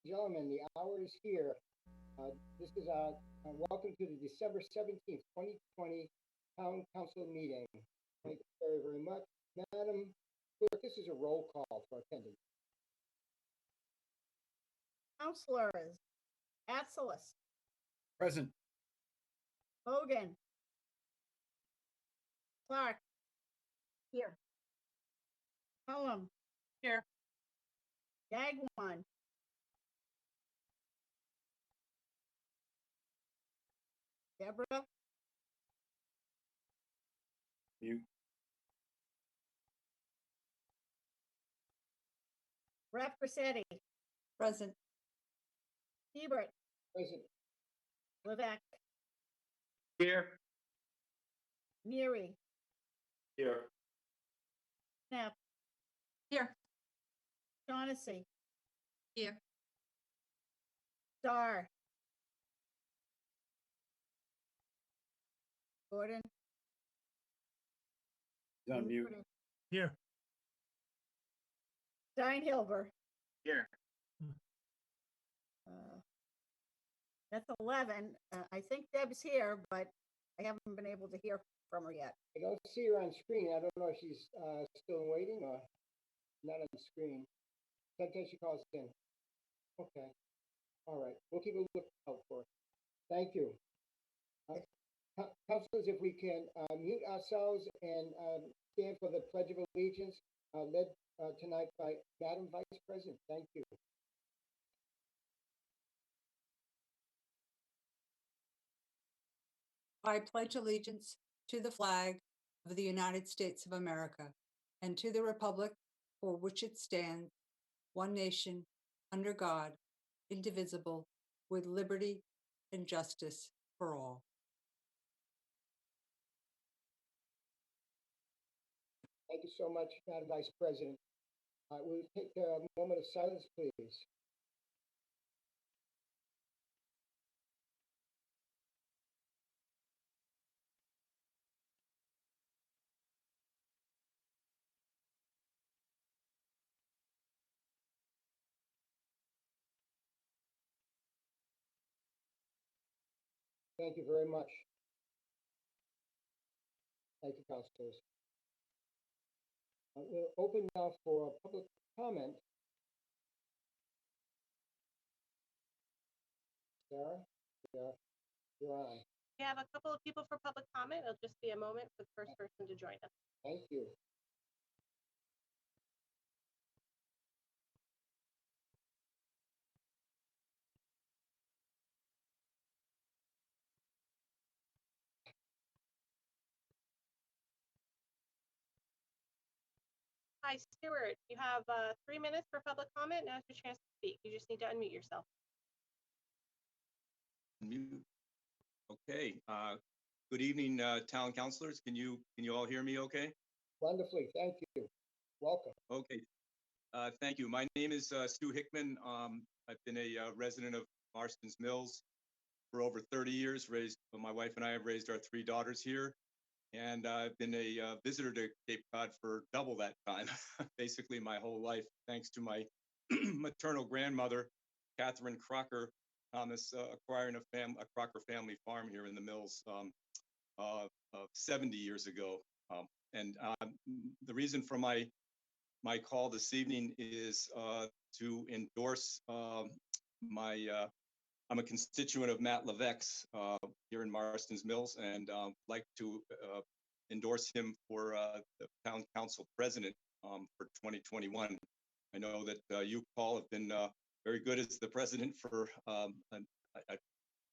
gentlemen, the hour is here. This is welcome to the December 17th, 2020 Town Council meeting. Thank you very, very much. Madam Clerk, this is a roll call for attendance. Councilors, Atzelis, Present. Hogan, Clark. Here. Cullum. Here. Gagwan. Deborah. Mute. Rep Rossetti. Present. Hebert. Present. Levesque. Here. Neary. Here. Knapp. Here. Shaughnessy. Here. Starr. Gordon. He's on mute. Here. Steinhilber. Here. That's 11. I think Deb's here, but I haven't been able to hear from her yet. I don't see her on screen. I don't know if she's still waiting or not on the screen. Sometimes she calls in. Okay. All right. We'll keep a lookout for her. Thank you. Councilors, if we can mute ourselves and stand for the Pledge of Allegiance, led tonight by Madam Vice President. Thank you. I pledge allegiance to the flag of the United States of America and to the republic for which it stands, one nation, under God, indivisible, with liberty and justice for all. Thank you so much, Madam Vice President. We'll take a moment of silence, please. Thank you very much. Thank you, councilors. We'll open now for public comment. Sarah, you're on. We have a couple of people for public comment. It'll just be a moment for the first person to join us. Thank you. Hi, Stuart. You have 3 minutes for public comment. Now's your chance to speak. You just need to unmute yourself. Mute. Okay. Good evening, town councilors. Can you all hear me okay? Wonderfully. Thank you. Welcome. Okay. Thank you. My name is Stu Hickman. I've been a resident of Marston's Mills for over 30 years. My wife and I have raised our 3 daughters here. And I've been a visitor to Cape Cod for double that time, basically my whole life, thanks to my maternal grandmother, Catherine Crocker Thomas, acquiring a Crocker family farm here in the Mills 70 years ago. The reason for my call this evening is to endorse I'm a constituent of Matt Levesque's here in Marston's Mills, and like to endorse him for the town council president for 2021. I know that you, Paul, have been very good as the president for I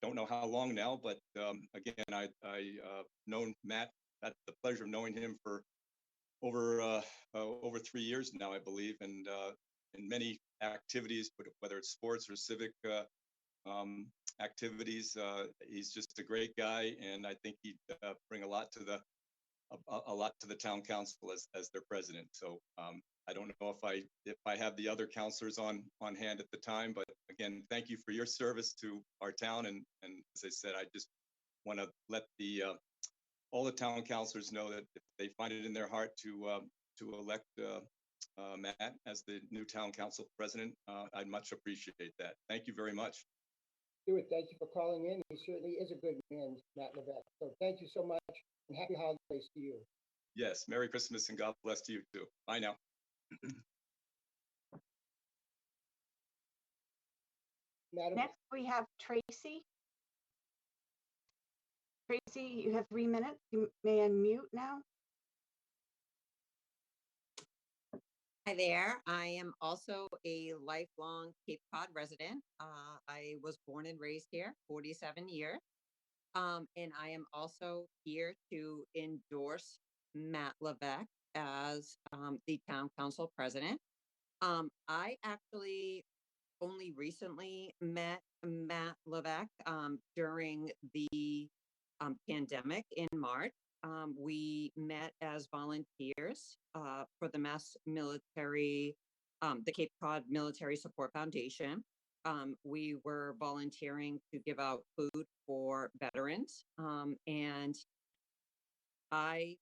don't know how long now, but again, I known Matt, had the pleasure of knowing him for over 3 years now, I believe, and in many activities, but whether it's sports or civic activities. He's just a great guy, and I think he'd bring a lot to the town council as their president. So I don't know if I have the other councilors on hand at the time, but again, thank you for your service to our town. And as I said, I just want to let all the town councilors know that if they find it in their heart to elect Matt as the new town council president. I'd much appreciate that. Thank you very much. Stuart, thank you for calling in. He certainly is a good man, Matt Levesque. So thank you so much and happy holidays to you. Yes, Merry Christmas and God bless to you too. Bye now. Madam, Next, we have Tracy. Tracy, you have 3 minutes. You may unmute now. Hi there. I am also a lifelong Cape Cod resident. I was born and raised here 47 years. And I am also here to endorse Matt Levesque as the town council president. I actually only recently met Matt Levesque during the pandemic in March. We met as volunteers for the Mass Military, the Cape Cod Military Support Foundation. We were volunteering to give out food for veterans. And I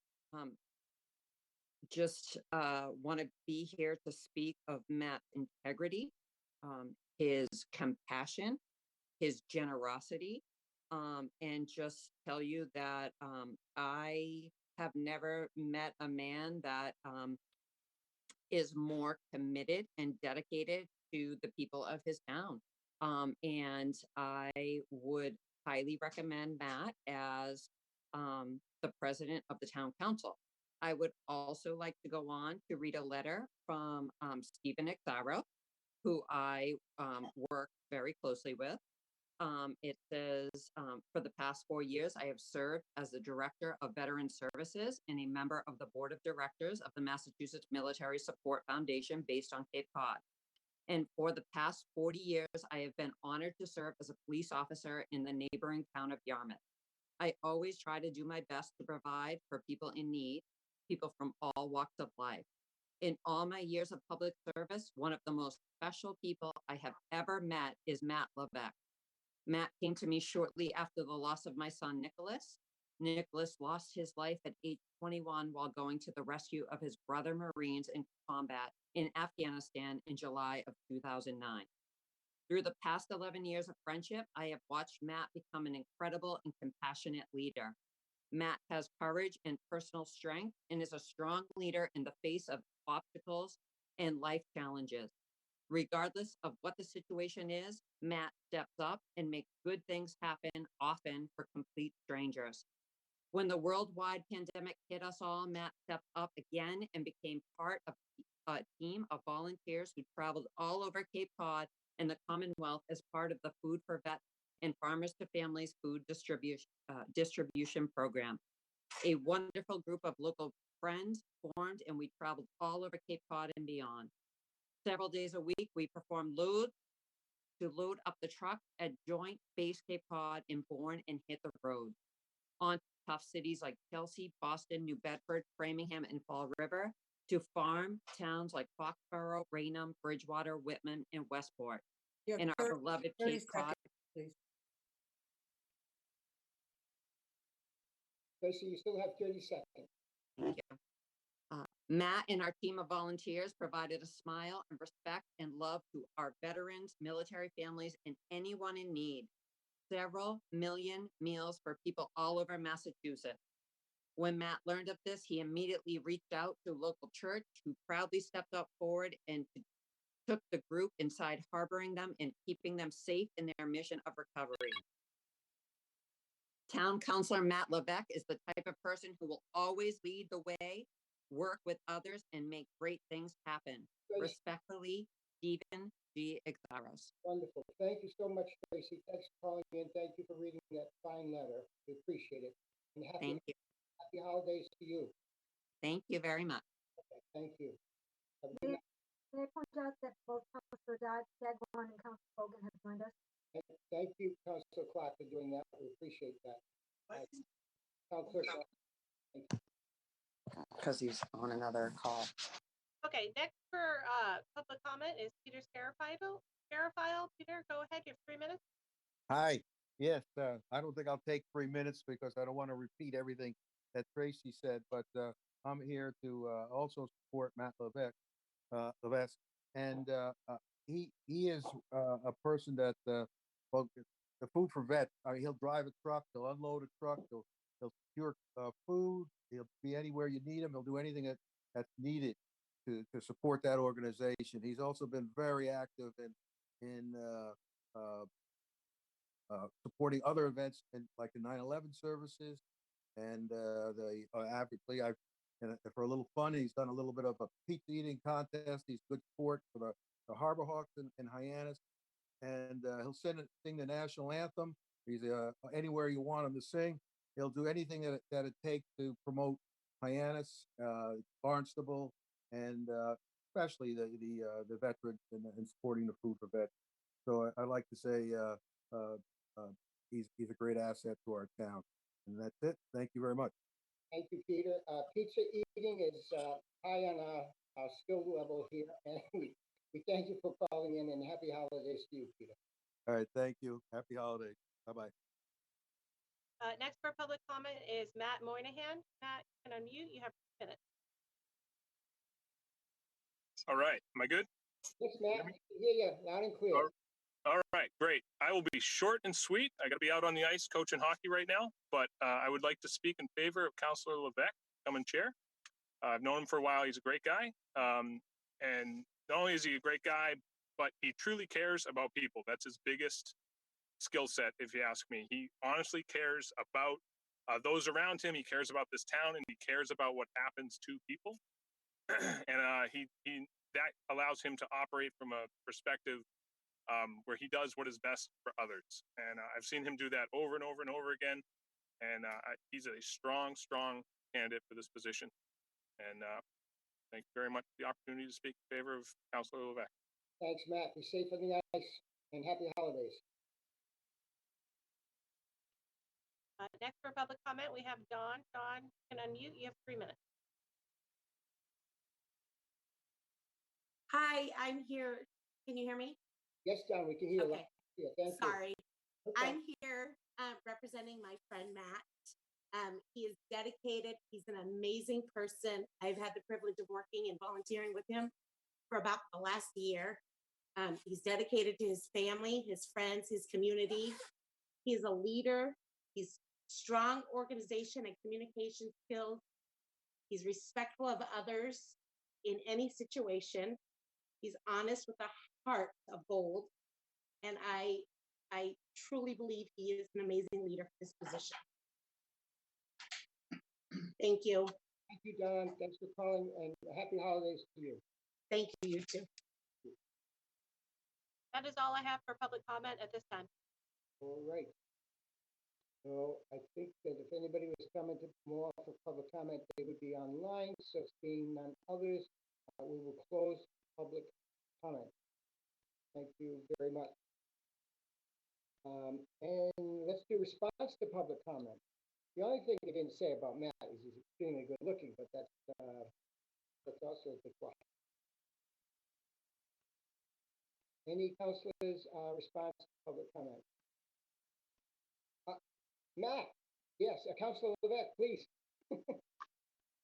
just want to be here to speak of Matt's integrity, his compassion, his generosity, and just tell you that I have never met a man that is more committed and dedicated to the people of his town. And I would highly recommend Matt as the president of the town council. I would also like to go on to read a letter from Stephen Exaro, who I work very closely with. It says, for the past 4 years, I have served as the Director of Veteran Services and a member of the Board of Directors of the Massachusetts Military Support Foundation based on Cape Cod. And for the past 40 years, I have been honored to serve as a police officer in the neighboring town of Yarmouth. I always try to do my best to provide for people in need, people from all walks of life. In all my years of public service, one of the most special people I have ever met is Matt Levesque. Matt came to me shortly after the loss of my son, Nicholas. Nicholas lost his life at age 21 while going to the rescue of his brother Marines in combat in Afghanistan in July of 2009. Through the past 11 years of friendship, I have watched Matt become an incredible and compassionate leader. Matt has courage and personal strength and is a strong leader in the face of obstacles and life challenges. Regardless of what the situation is, Matt steps up and makes good things happen, often for complete strangers. When the worldwide pandemic hit us all, Matt stepped up again and became part of a team of volunteers who traveled all over Cape Cod and the Commonwealth as part of the Food for Vets and Farmers to Families food distribution program. A wonderful group of local friends formed, and we traveled all over Cape Cod and beyond. Several days a week, we performed load up the truck at Joint Base Cape Cod in Bourne and hit the road. On tough cities like Chelsea, Boston, New Bedford, Framingham, and Fall River, to farm towns like Foxborough, Raynham, Bridgewater, Whitman, and Westport. You have In our 30 beloved 30 Cape Cod. seconds, please. Tracy, you still have 30 seconds. Thank you. Matt and our team of volunteers provided a smile and respect and love to our veterans, military families, and anyone in need. Several million meals for people all over Massachusetts. When Matt learned of this, he immediately reached out to a local church who proudly stepped up forward and took the group inside, harboring them and keeping them safe in their mission of recovery. Town Councilor Matt Levesque is the type of person who will always lead the way, work with others, and make great things happen. Tracy, Respectfully, Stephen G. Exaros. wonderful. Thank you so much, Tracy. Thanks for calling in. Thank you for reading that fine letter. We appreciate it. And Thank you. happy holidays to you. Thank you very much. Okay, thank you. Have a good night. May I point out that both Councilor Dagwan and Councilor Hogan have joined us? Thank you, Councilor Clark, for doing that. We appreciate that. Councilor Clark. Because he's on another call. Okay, next for public comment is Peter Scarafilo. Peter, go ahead, you have 3 minutes. Hi, yes, I don't think I'll take 3 minutes because I don't want to repeat everything that Tracy said, but I'm here to also support Matt Levesque. Levesque. And he is a person that well, the food for vet. He'll drive a truck. He'll unload a truck. He'll secure food. He'll be anywhere you need him. He'll do anything that's needed to support that organization. He's also been very active in supporting other events like the 9/11 services and the averagely. And for a little fun, he's done a little bit of a pizza eating contest. He's good sport for the Harbor Hawks in Hyannis, and he'll sing the national anthem. He's anywhere you want him to sing. He'll do anything that it takes to promote Hyannis, Barnstable, and especially the veterans and supporting the food for vets. So I'd like to say he's a great asset to our town. And that's it. Thank you very much. Thank you, Peter. Pizza eating is high on our skill level here, and we thank you for calling in, and happy holidays to you, Peter. All right. Thank you. Happy holidays. Bye-bye. Next for public comment is Matt Moynihan. Matt, you can unmute. You have 2 minutes. All right. Am I good? Yes, Matt, we can hear you loud and clear. All right, great. I will be short and sweet. I got to be out on the ice coaching hockey right now, but I would like to speak in favor of Councillor Levesque becoming chair. I've known him for a while. He's a great guy. And not only is he a great guy, but he truly cares about people. That's his biggest skill set, if you ask me. He honestly cares about those around him. He cares about this town, and he cares about what happens to people. And he that allows him to operate from a perspective where he does what is best for others. And I've seen him do that over and over and over again. And he's a strong candidate for this position. And thank you very much for the opportunity to speak in favor of Councillor Levesque. Thanks, Matt. Be safe on the ice, and happy holidays. Next for public comment, we have Dawn. Dawn, you can unmute. You have 3 minutes. Hi, I'm here. Can you hear me? Yes, John, we can hear you. Okay. Yeah, thank Sorry. you. Okay. I'm here representing my friend Matt. He is dedicated. He's an amazing person. I've had the privilege of working and volunteering with him for about the last year. He's dedicated to his family, his friends, his community. He's a leader. He's strong organization and communication skills. He's respectful of others in any situation. He's honest with a heart of gold. And I truly believe he is an amazing leader for this position. Thank you. Thank you, Don. Thanks for calling, and happy holidays to you. Thank you, you too. That is all I have for public comment at this time. All right. So I think that if anybody was coming to more for public comment, they would be online. So seeing none others, we will close public comment. Thank you very much. And let's do response to public comment. The only thing he didn't say about Matt is he's extremely good looking, but that's also a good point. Any councilors response to public comment? Matt, yes, Councilor Levesque, please.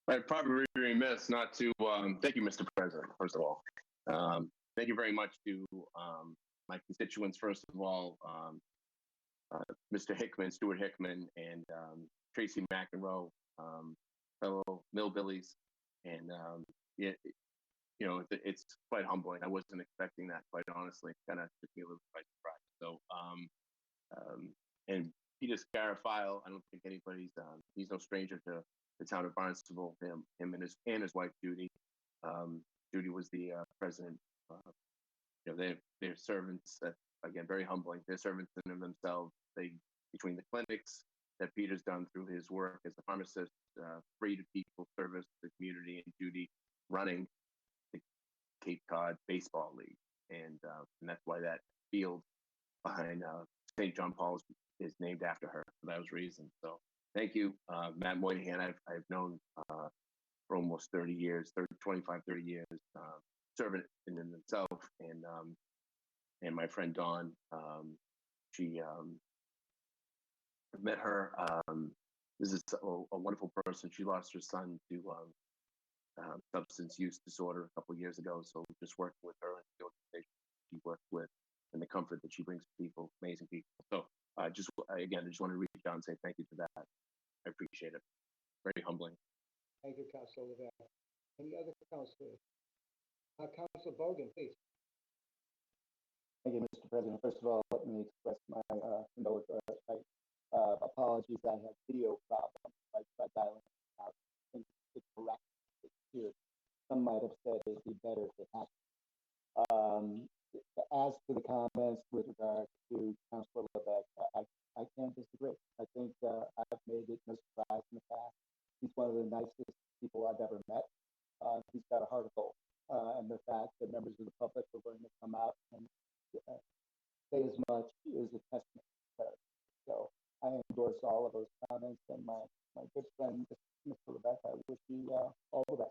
I'd probably be remiss not to thank you, Mr. President, first of all. Thank you very much to my constituents, first of all, Mr. Hickman, Stuart Hickman, and Tracy McEnroe, fellow millbillies. And it's quite humbling. I wasn't expecting that, quite honestly. Kind of took me a little by surprise. So, and Peter Scarafile, I don't think anybody's, he's no stranger to the town of Barnstable, him and his wife, Judy. Judy was the president. They're servants, again, very humbling. They're servants in of themselves. Between the clinics that Peter's done through his work as a pharmacist, free to people, service the community, and Judy running the Cape Cod Baseball League. And that's why that field behind St. John Paul's is named after her for those reasons. So thank you, Matt Moynihan. I've known for almost 30 years, 25, 30 years, serving in himself. And my friend Dawn, she met her. This is a wonderful person. She lost her son to substance use disorder a couple of years ago. So just working with her and the organization she worked with and the comfort that she brings to people, amazing people. So I just want to reach out and say thank you for that. I appreciate it. Very humbling. Thank you, Councilor Levesque. Any other councilors? Councilor Bogan, please. Thank you, Mr. President. First of all, let me express my apologies. I had video problems by dialing out. I think it's correct. It's here. Some might have said it'd be better if it happened. As to the comments with regard to Councilor Levesque, I can't disagree. I think I've made it no surprise in the past. He's one of the nicest people I've ever met. He's got a heart of gold. And the fact that members of the public are willing to come out and say as much is a testament to her. So I endorse all of those comments, and my good friend, Mr. Levesque, I wish you all the best.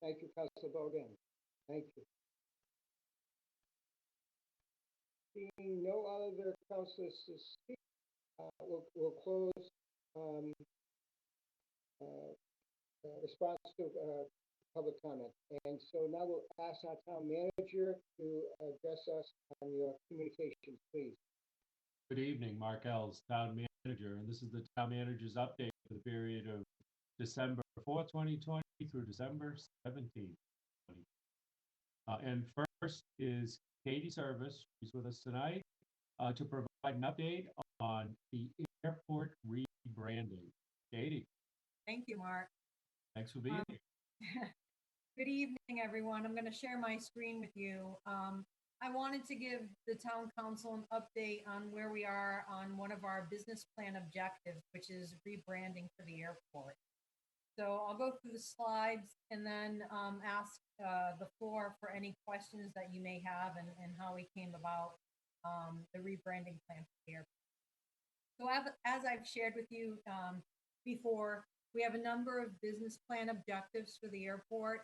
Thank you, Councilor Bogan. Thank you. Seeing no other councilors to speak, we'll close response to public comment. And so now we'll ask our town manager to address us on your communications, please. Good evening, Mark Ells, Town Manager, and this is the Town Manager's update for the period of December 4th, 2020 through December 17th, 2020. And first is Katie Service, who's with us tonight, to provide an update on the airport rebranding. Katie. Thank you, Mark. Thanks for being here. Good evening, everyone. I'm going to share my screen with you. I wanted to give the town council an update on where we are on one of our business plan objectives, which is rebranding for the airport. So I'll go through the slides and then ask the floor for any questions that you may have and how we came about the rebranding plan for the airport. So as I've shared with you before, we have a number of business plan objectives for the airport.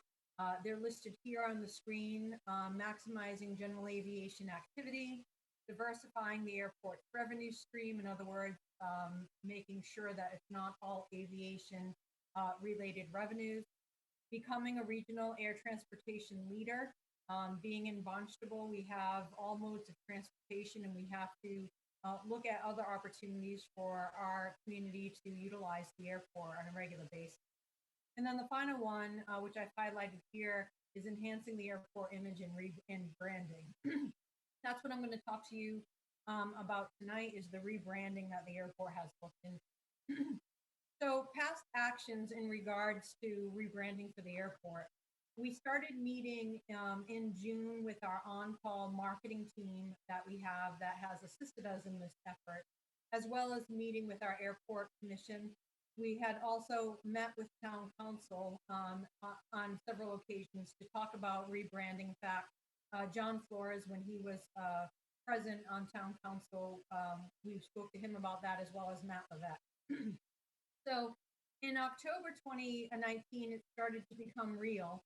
They're listed here on the screen: maximizing general aviation activity, diversifying the airport's revenue stream, in other words, making sure that it's not all aviation related revenues, becoming a regional air transportation leader. Being in Barnstable, we have all modes of transportation, and we have to look at other opportunities for our community to utilize the airport on a regular basis. And then the final one, which I've highlighted here, is enhancing the airport image and branding. That's what I'm going to talk to you about tonight, is the rebranding that the airport has looked into. So past actions in regards to rebranding for the airport. We started meeting in June with our on-call marketing team that we have that has assisted us in this effort, as well as meeting with our airport commission. We had also met with town council on several occasions to talk about rebranding. In fact, John Flores, when he was present on town council, we spoke to him about that, as well as Matt Levesque. So in October 2019, it started to become real.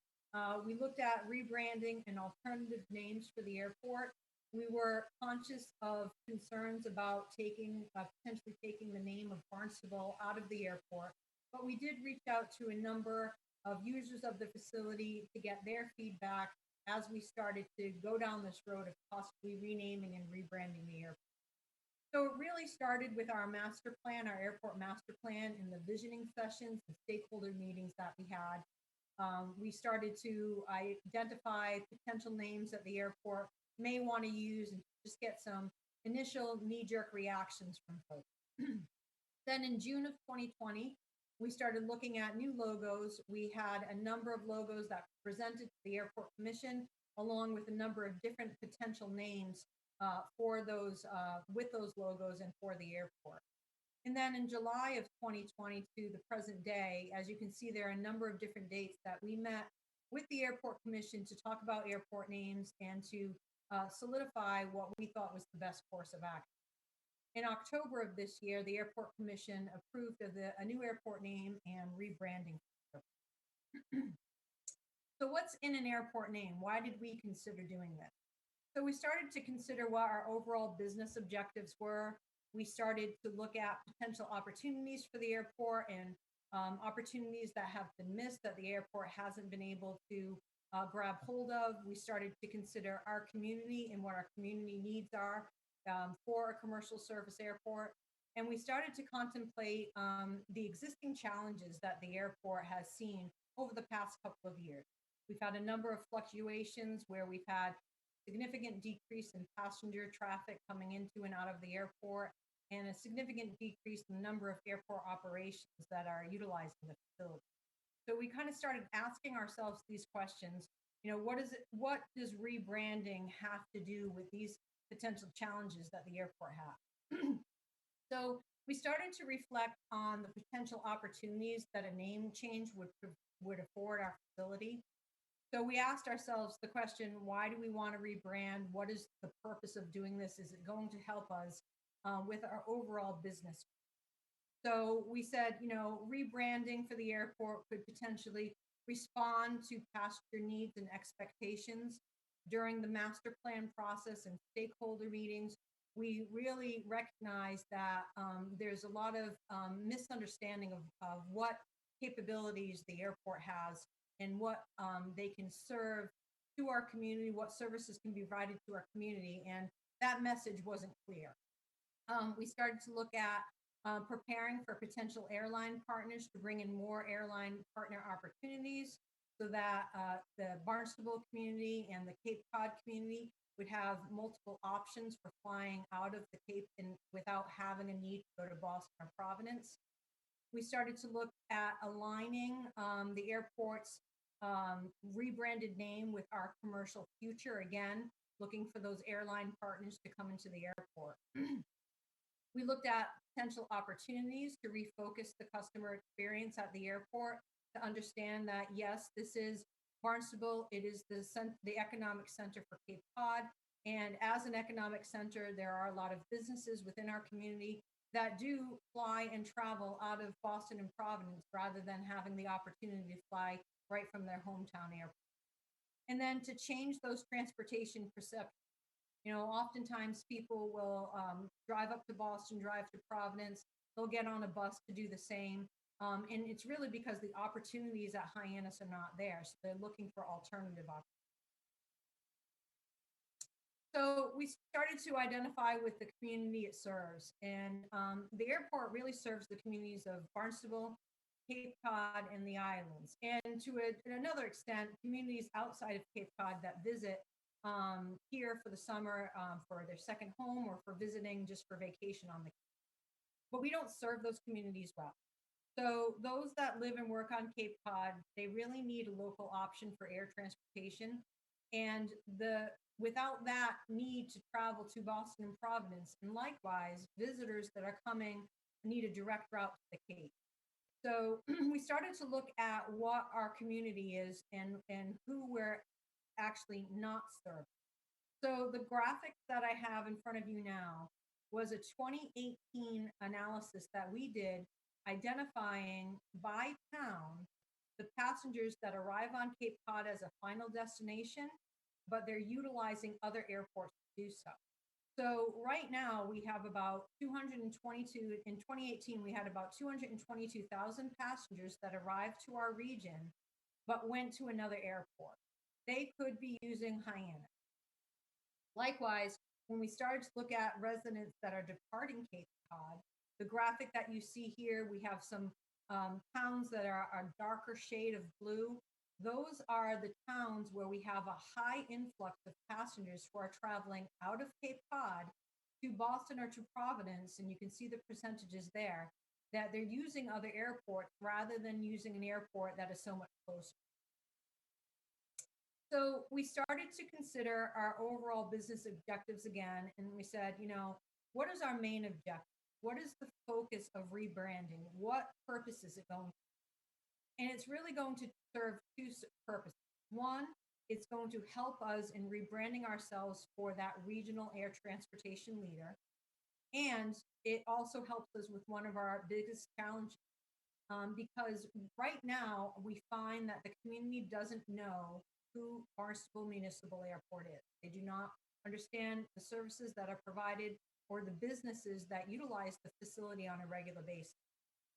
We looked at rebranding and alternative names for the airport. We were conscious of concerns about potentially taking the name of Barnstable out of the airport, but we did reach out to a number of users of the facility to get their feedback as we started to go down this road of possibly renaming and rebranding the airport. So it really started with our master plan, our airport master plan, and the visioning sessions and stakeholder meetings that we had. We started to identify potential names that the airport may want to use and just get some initial knee-jerk reactions from folks. Then in June of 2020, we started looking at new logos. We had a number of logos that were presented to the Airport Commission, along with a number of different potential names for those with those logos and for the airport. And then in July of 2020 to the present day, as you can see, there are a number of different dates that we met with the Airport Commission to talk about airport names and to solidify what we thought was the best course of action. In October of this year, the Airport Commission approved of a new airport name and rebranding. So what's in an airport name? Why did we consider doing this? So we started to consider what our overall business objectives were. We started to look at potential opportunities for the airport and opportunities that have been missed that the airport hasn't been able to grab hold of. We started to consider our community and what our community needs are for a commercial service airport. And we started to contemplate the existing challenges that the airport has seen over the past couple of years. We've had a number of fluctuations where we've had significant decrease in passenger traffic coming into and out of the airport, and a significant decrease in the number of airport operations that are utilizing the facility. So we kind of started asking ourselves these questions. What does rebranding have to do with these potential challenges that the airport has? So we started to reflect on the potential opportunities that a name change would afford our facility. So we asked ourselves the question, why do we want to rebrand? What is the purpose of doing this? Is it going to help us with our overall business? So we said, rebranding for the airport could potentially respond to passenger needs and expectations. During the master plan process and stakeholder meetings, we really recognize that there's a lot of misunderstanding of what capabilities the airport has and what they can serve to our community, what services can be provided to our community, and that message wasn't clear. We started to look at preparing for potential airline partners to bring in more airline partner opportunities so that the Barnstable community and the Cape Cod community would have multiple options for flying out of the Cape and without having a need to go to Boston or Providence. We started to look at aligning the airport's rebranded name with our commercial future, again, looking for those airline partners to come into the airport. We looked at potential opportunities to refocus the customer experience at the airport to understand that, yes, this is Barnstable. It is the economic center for Cape Cod. And as an economic center, there are a lot of businesses within our community that do fly and travel out of Boston and Providence rather than having the opportunity to fly right from their hometown airport. And then to change those transportation perceptions. Oftentimes people will drive up to Boston, drive to Providence, they'll get on a bus to do the same. And it's really because the opportunities at Hyannis are not there. So they're looking for alternative options. So we started to identify with the community it serves. And the airport really serves the communities of Barnstable, Cape Cod, and the islands. And to another extent, communities outside of Cape Cod that visit here for the summer for their second home or for visiting just for vacation on the Cape. But we don't serve those communities well. So those that live and work on Cape Cod, they really need a local option for air transportation. And without that need to travel to Boston and Providence, and likewise, visitors that are coming need a direct route to the Cape. So we started to look at what our community is and who we're actually not serving. So the graphic that I have in front of you now was a 2018 analysis that we did identifying by town the passengers that arrive on Cape Cod as a final destination, but they're utilizing other airports to do so. So right now we have about 222, in 2018, we had about 222,000 passengers that arrived to our region, but went to another airport. They could be using Hyannis. Likewise, when we started to look at residents that are departing Cape Cod, the graphic that you see here, we have some towns that are a darker shade of blue. Those are the towns where we have a high influx of passengers who are traveling out of Cape Cod to Boston or to Providence, and you can see the percentages there, that they're using other airports rather than using an airport that is so much closer. So we started to consider our overall business objectives again, and we said, what is our main objective? What is the focus of rebranding? What purpose is it going to? And it's really going to serve two purposes. One, it's going to help us in rebranding ourselves for that regional air transportation leader. And it also helps us with one of our biggest challenges. Because right now we find that the community doesn't know who Barnstable Municipal Airport is. They do not understand the services that are provided or the businesses that utilize the facility on a regular basis.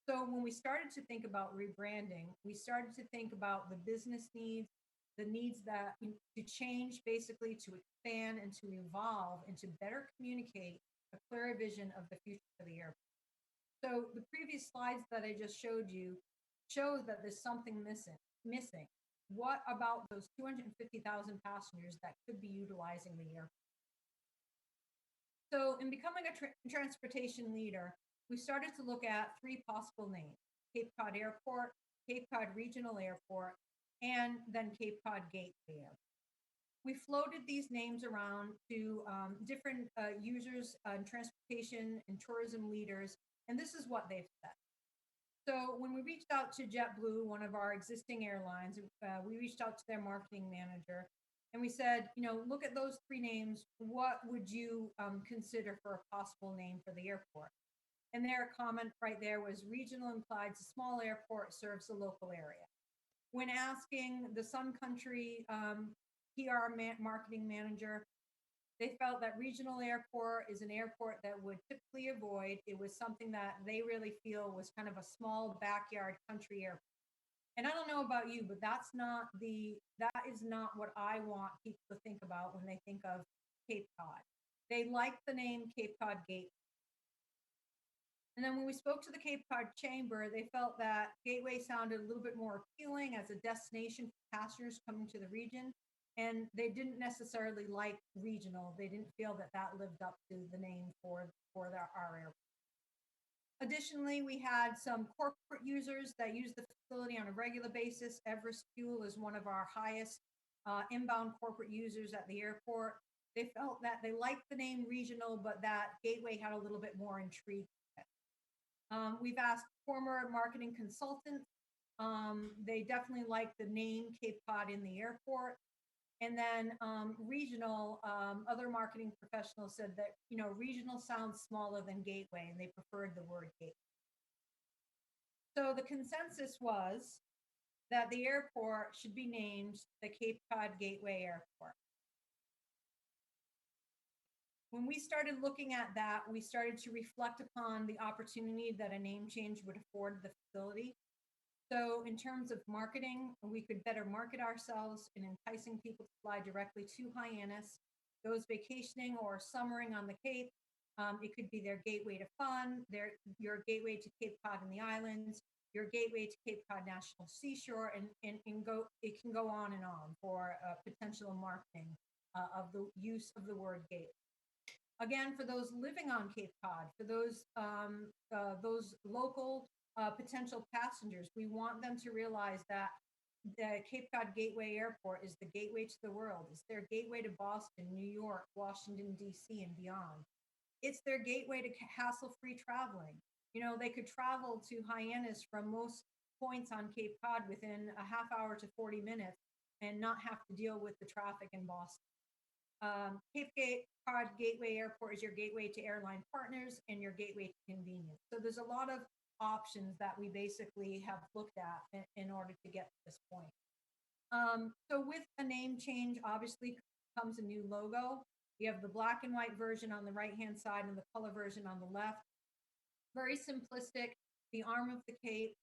So when we started to think about rebranding, we started to think about the business needs, the needs that to change, basically to expand and to evolve and to better communicate a clearer vision of the future of the airport. So the previous slides that I just showed you show that there's something missing. What about those 250,000 passengers that could be utilizing the airport? So in becoming a transportation leader, we started to look at three possible names: Cape Cod Airport, Cape Cod Regional Airport, and then Cape Cod Gateway Airport. We floated these names around to different users, transportation and tourism leaders, and this is what they've said. So when we reached out to JetBlue, one of our existing airlines, we reached out to their marketing manager and we said, look at those three names. What would you consider for a possible name for the airport? And their comment right there was regional implies a small airport serves the local area. When asking the Sun Country PR marketing manager, they felt that regional airport is an airport that would typically avoid. It was something that they really feel was kind of a small backyard country airport. And I don't know about you, but that is not what I want people to think about when they think of Cape Cod. They like the name Cape Cod Gateway. And then when we spoke to the Cape Cod Chamber, they felt that Gateway sounded a little bit more appealing as a destination for passengers coming to the region. And they didn't necessarily like regional. They didn't feel that that lived up to the name for our airport. Additionally, we had some corporate users that use the facility on a regular basis. Everest Fuel is one of our highest inbound corporate users at the airport. They felt that they liked the name regional, but that Gateway had a little bit more intrigue. We've asked former marketing consultants. They definitely like the name Cape Cod in the airport. And then regional, other marketing professionals said that, regional sounds smaller than Gateway, and they preferred the word Gateway. So the consensus was that the airport should be named the Cape Cod Gateway Airport. When we started looking at that, we started to reflect upon the opportunity that a name change would afford the facility. So in terms of marketing, we could better market ourselves in enticing people to fly directly to Hyannis. Those vacationing or summering on the Cape, it could be their gateway to fun, your gateway to Cape Cod and the islands, your gateway to Cape Cod National Seashore, and it can go on and on for potential marketing of the use of the word gateway. Again, for those living on Cape Cod, for those local potential passengers, we want them to realize that the Cape Cod Gateway Airport is the gateway to the world. It's their gateway to Boston, New York, Washington, D.C., and beyond. It's their gateway to hassle-free traveling. They could travel to Hyannis from most points on Cape Cod within a half hour to 40 minutes and not have to deal with the traffic in Boston. Cape Cod Gateway Airport is your gateway to airline partners and your gateway to convenience. So there's a lot of options that we basically have looked at in order to get to this point. So with a name change, obviously comes a new logo. We have the black and white version on the right-hand side and the color version on the left. Very simplistic. The arm of the Cape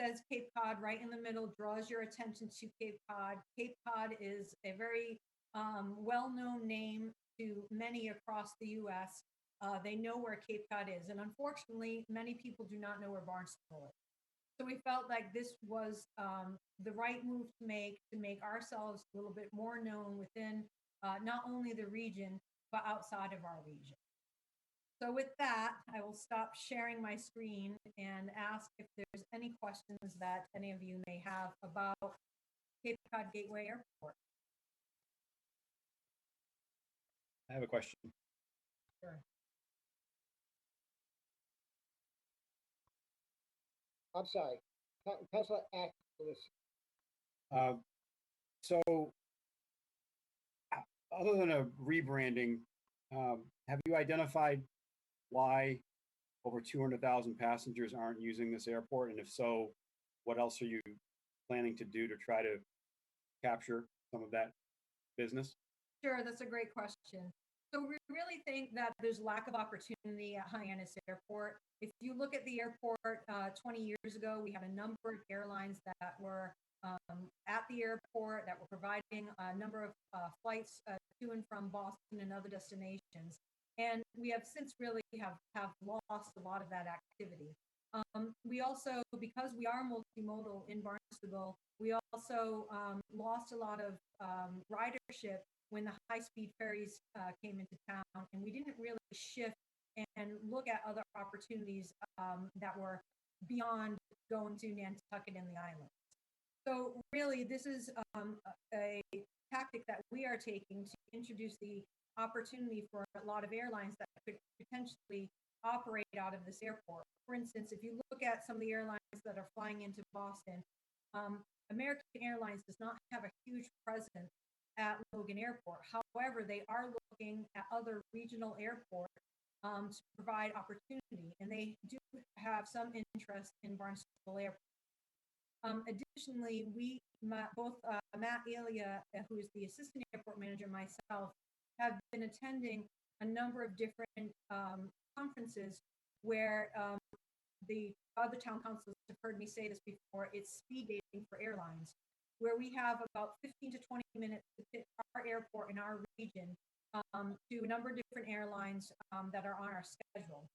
says Cape Cod right in the middle, draws your attention to Cape Cod. Cape Cod is a very well-known name to many across the U.S. They know where Cape Cod is. And unfortunately, many people do not know where Barnstable is. So we felt like this was the right move to make ourselves a little bit more known within not only the region, but outside of our region. So with that, I will stop sharing my screen and ask if there's any questions that any of you may have about Cape Cod Gateway Airport. I have a question. Sure. I'm sorry, Councilor Atkins. So, other than a rebranding, have you identified why over 200,000 passengers aren't using this airport? And if so, what else are you planning to do to try to capture some of that business? Sure, that's a great question. So we really think that there's lack of opportunity at Hyannis Airport. If you look at the airport 20 years ago, we had a number of airlines that were at the airport that were providing a number of flights to and from Boston and other destinations. And we have since really have lost a lot of that activity. We also, because we are multimodal in Barnstable, we also lost a lot of ridership when the high-speed ferries came into town, and we didn't really shift and look at other opportunities that were beyond going to Nantucket and the islands. So really, this is a tactic that we are taking to introduce the opportunity for a lot of airlines that could potentially operate out of this airport. For instance, if you look at some of the airlines that are flying into Boston, American Airlines does not have a huge presence at Logan Airport. However, they are looking at other regional airports to provide opportunity, and they do have some interest in Barnstable Airport. Additionally, both Matt Elia, who is the assistant airport manager, and myself, have been attending a number of different conferences where the other town councils have heard me say this before, it's speed dating for airlines, where we have about 15 to 20 minutes to pick our airport in our region to a number of different airlines that are on our schedule.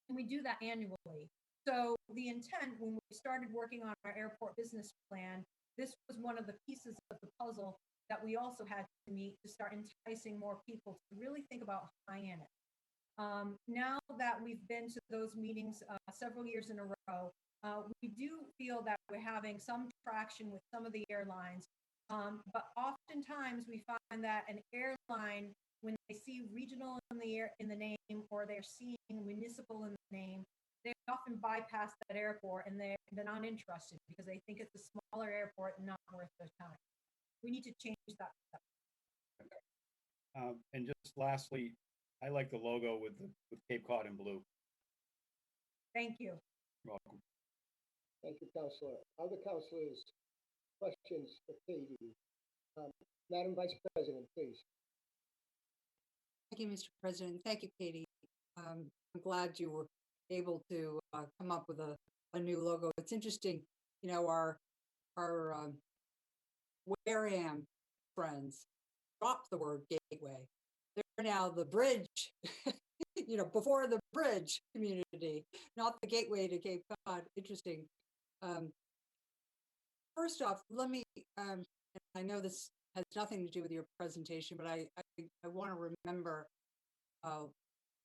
And we do that annually. So the intent when we started working on our airport business plan, this was one of the pieces of the puzzle that we also had to meet to start enticing more people to really think about Hyannis. Now that we've been to those meetings several years in a row, we do feel that we're having some traction with some of the airlines, but oftentimes we find that an airline, when they see regional in the name, or they're seeing municipal in the name, they often bypass that airport and they're not interested because they think it's a smaller airport and not worth their time. We need to change that. And just lastly, I like the logo with Cape Cod in blue. Thank you. You're welcome. Thank you, Councilor. Other councilors, questions for Katie? Madam Vice President, please. Thank you, Mr. President. Thank you, Katie. I'm glad you were able to come up with a new logo. It's interesting, you know, our Wareham friends dropped the word gateway. They're now the bridge, you know, before the bridge community, not the gateway to Cape Cod. Interesting. First off, let me, I know this has nothing to do with your presentation, but I want to remember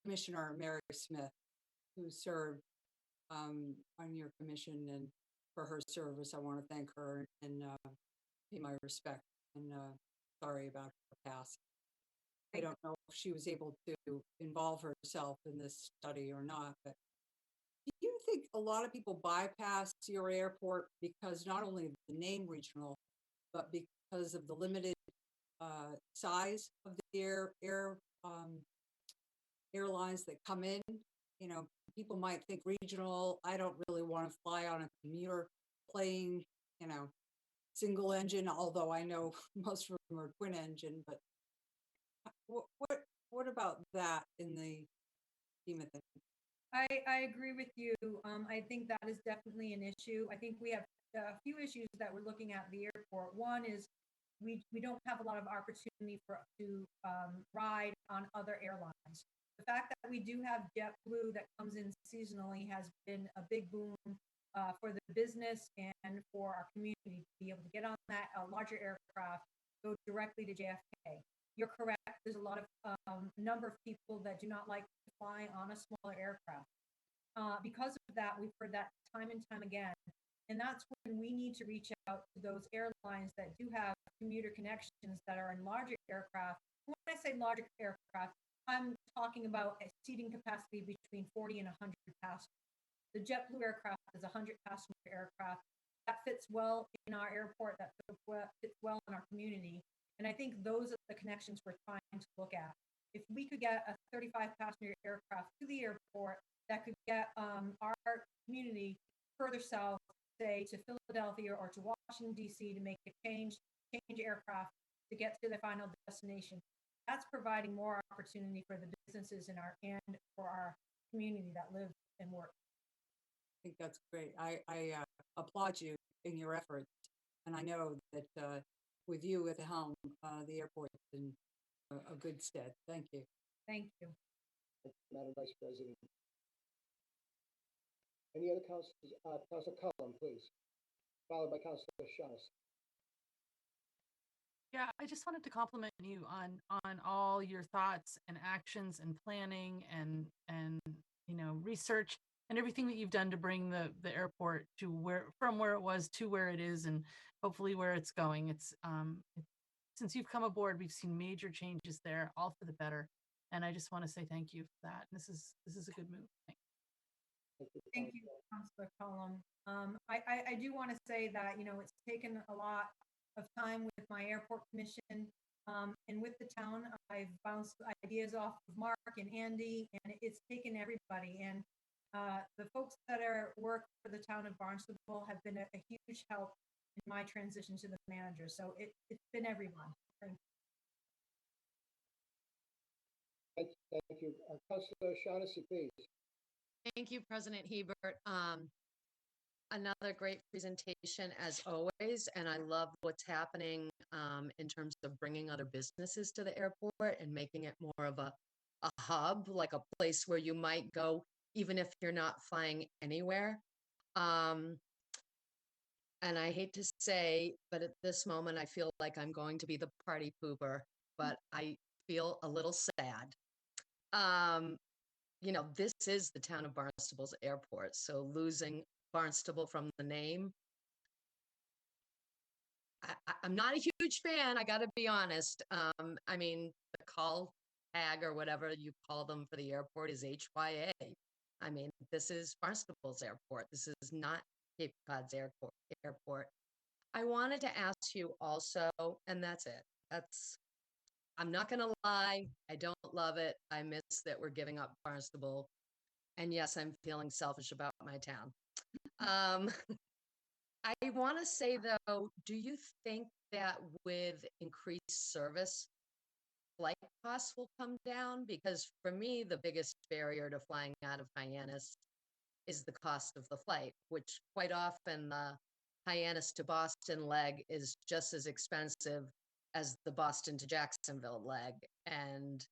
Commissioner Mary Smith, who served on your commission, and for her service, I want to thank her and pay my respect, and sorry about her past. I don't know if she was able to involve herself in this study or not, but do you think a lot of people bypass your airport because not only of the name regional, but because of the limited size of the airlines that come in? You know, people might think regional, I don't really want to fly on a commuter plane, you know, single engine, although I know most of them are twin engine, but what about that in the scheme of things? I agree with you. I think that is definitely an issue. I think we have a few issues that we're looking at the airport. One is we don't have a lot of opportunity to ride on other airlines. The fact that we do have JetBlue that comes in seasonally has been a big boom for the business and for our community to be able to get on that larger aircraft, go directly to JFK. You're correct. There's a lot of number of people that do not like to fly on a smaller aircraft. Because of that, we've heard that time and time again. And that's when we need to reach out to those airlines that do have commuter connections that are in larger aircraft. When I say larger aircraft, I'm talking about a seating capacity between 40 and 100 passengers. The JetBlue aircraft is a 100 passenger aircraft that fits well in our airport, that fits well in our community. And I think those are the connections we're trying to look at. If we could get a 35 passenger aircraft to the airport that could get our community further south, say to Philadelphia or to Washington, D.C. to make a change aircraft to get to the final destination, that's providing more opportunity for the businesses in our and for our community that live and work. I think that's great. I applaud you in your efforts. And I know that with you at the helm, the airport is in a good stead. Thank you. Thank you. Madam Vice President. Any other councilors? Councilor Cullum, please, followed by Councilor Shaughnessy. Yeah, I just wanted to compliment you on all your thoughts and actions and planning and research and everything that you've done to bring the airport to from where it was to where it is and hopefully where it's going. Since you've come aboard, we've seen major changes there, all for the better. And I just want to say thank you for that. This is a good move. Thank you, Councilor Cullum. I do want to say that, it's taken a lot of time with my airport commission and with the town. I've bounced ideas off of Mark and Andy, and it's taken everybody. And the folks that work for the town of Barnstable have been a huge help in my transition to the manager. So it's been everyone. Thank you. Thank you. Councilor Shaughnessy, please. Thank you, President Hebert. Another great presentation as always, and I love what's happening in terms of bringing other businesses to the airport and making it more of a hub, like a place where you might go even if you're not flying anywhere. And I hate to say, but at this moment, I feel like I'm going to be the party pooper, but I feel a little sad. This is the town of Barnstable's airport, so losing Barnstable from the name, I'm not a huge fan, I gotta be honest. The call tag or whatever you call them for the airport is HYA. This is Barnstable's airport. This is not Cape Cod's airport. I wanted to ask you also, and that's it. I'm not gonna lie, I don't love it. I miss that we're giving up Barnstable. And yes, I'm feeling selfish about my town. I want to say though, do you think that with increased service, flight costs will come down? Because for me, the biggest barrier to flying out of Hyannis is the cost of the flight, which quite often the Hyannis to Boston leg is just as expensive as the Boston to Jacksonville leg. And,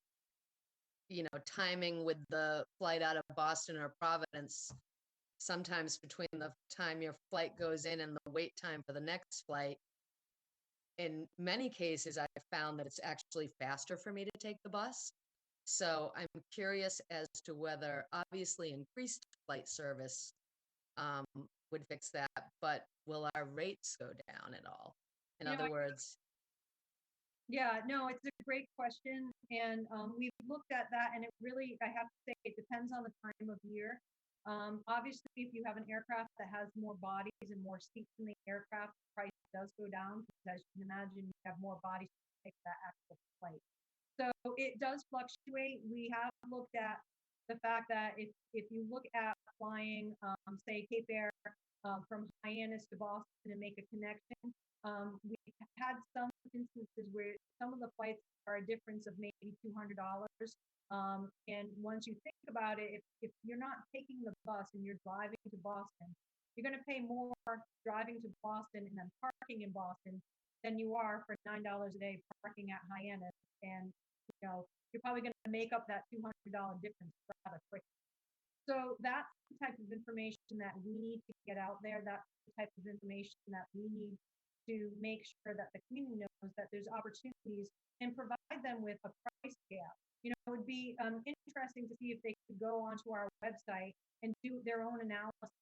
timing with the flight out of Boston or Providence, sometimes between the time your flight goes in and the wait time for the next flight, in many cases, I've found that it's actually faster for me to take the bus. So I'm curious as to whether obviously increased flight service would fix that, but will our rates go down at all? In other words, Yeah, no, it's a great question. And we've looked at that, and it really, I have to say, it depends on the time of year. Obviously, if you have an aircraft that has more bodies and more seats in the aircraft, the price does go down, because as you can imagine, you have more bodies to take that actual flight. So it does fluctuate. We have looked at the fact that if you look at flying, say, Cape Air from Hyannis to Boston and make a connection, we've had some instances where some of the flights are a difference of maybe $200. And once you think about it, if you're not taking the bus and you're driving to Boston, you're going to pay more driving to Boston and then parking in Boston than you are for $9 a day parking at Hyannis. And you're probably going to make up that $200 difference rather quickly. So that's the type of information that we need to get out there. That's the type of information that we need to make sure that the community knows that there's opportunities and provide them with a price gap. It would be interesting to see if they could go onto our website and do their own analysis,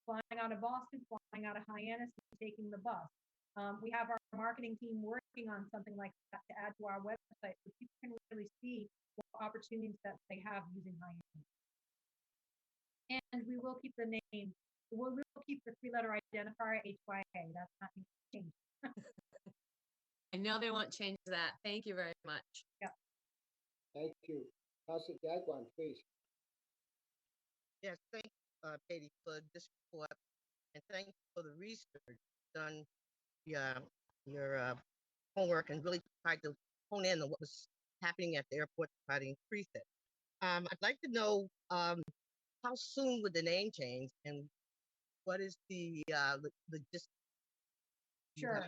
flying out of Boston, flying out of Hyannis, and taking the bus. We have our marketing team working on something like that to add to our website so people can really see what opportunities that they have using Hyannis. And we will keep the name. We will keep the three-letter identifier HYA. That's not going to change. I know they won't change that. Thank you very much. Yeah. Thank you. Councilor Dagwan, please. Yes, thank you, Katie, for this report, and thank you for the research done, your homework, and really tried to hone in on what was happening at the airport to try to increase it. I'd like to know how soon would the name change and what is the logistics? Sure.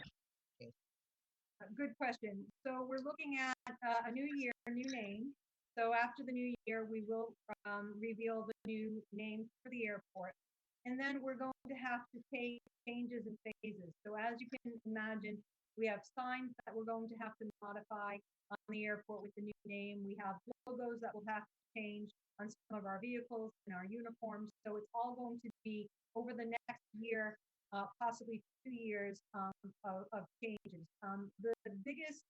Good question. So we're looking at a new year, a new name. So after the new year, we will reveal the new name for the airport. And then we're going to have to take changes in phases. So as you can imagine, we have signs that we're going to have to modify on the airport with the new name. We have logos that will have to change on some of our vehicles and our uniforms. So it's all going to be over the next year, possibly 2 years of changes. The biggest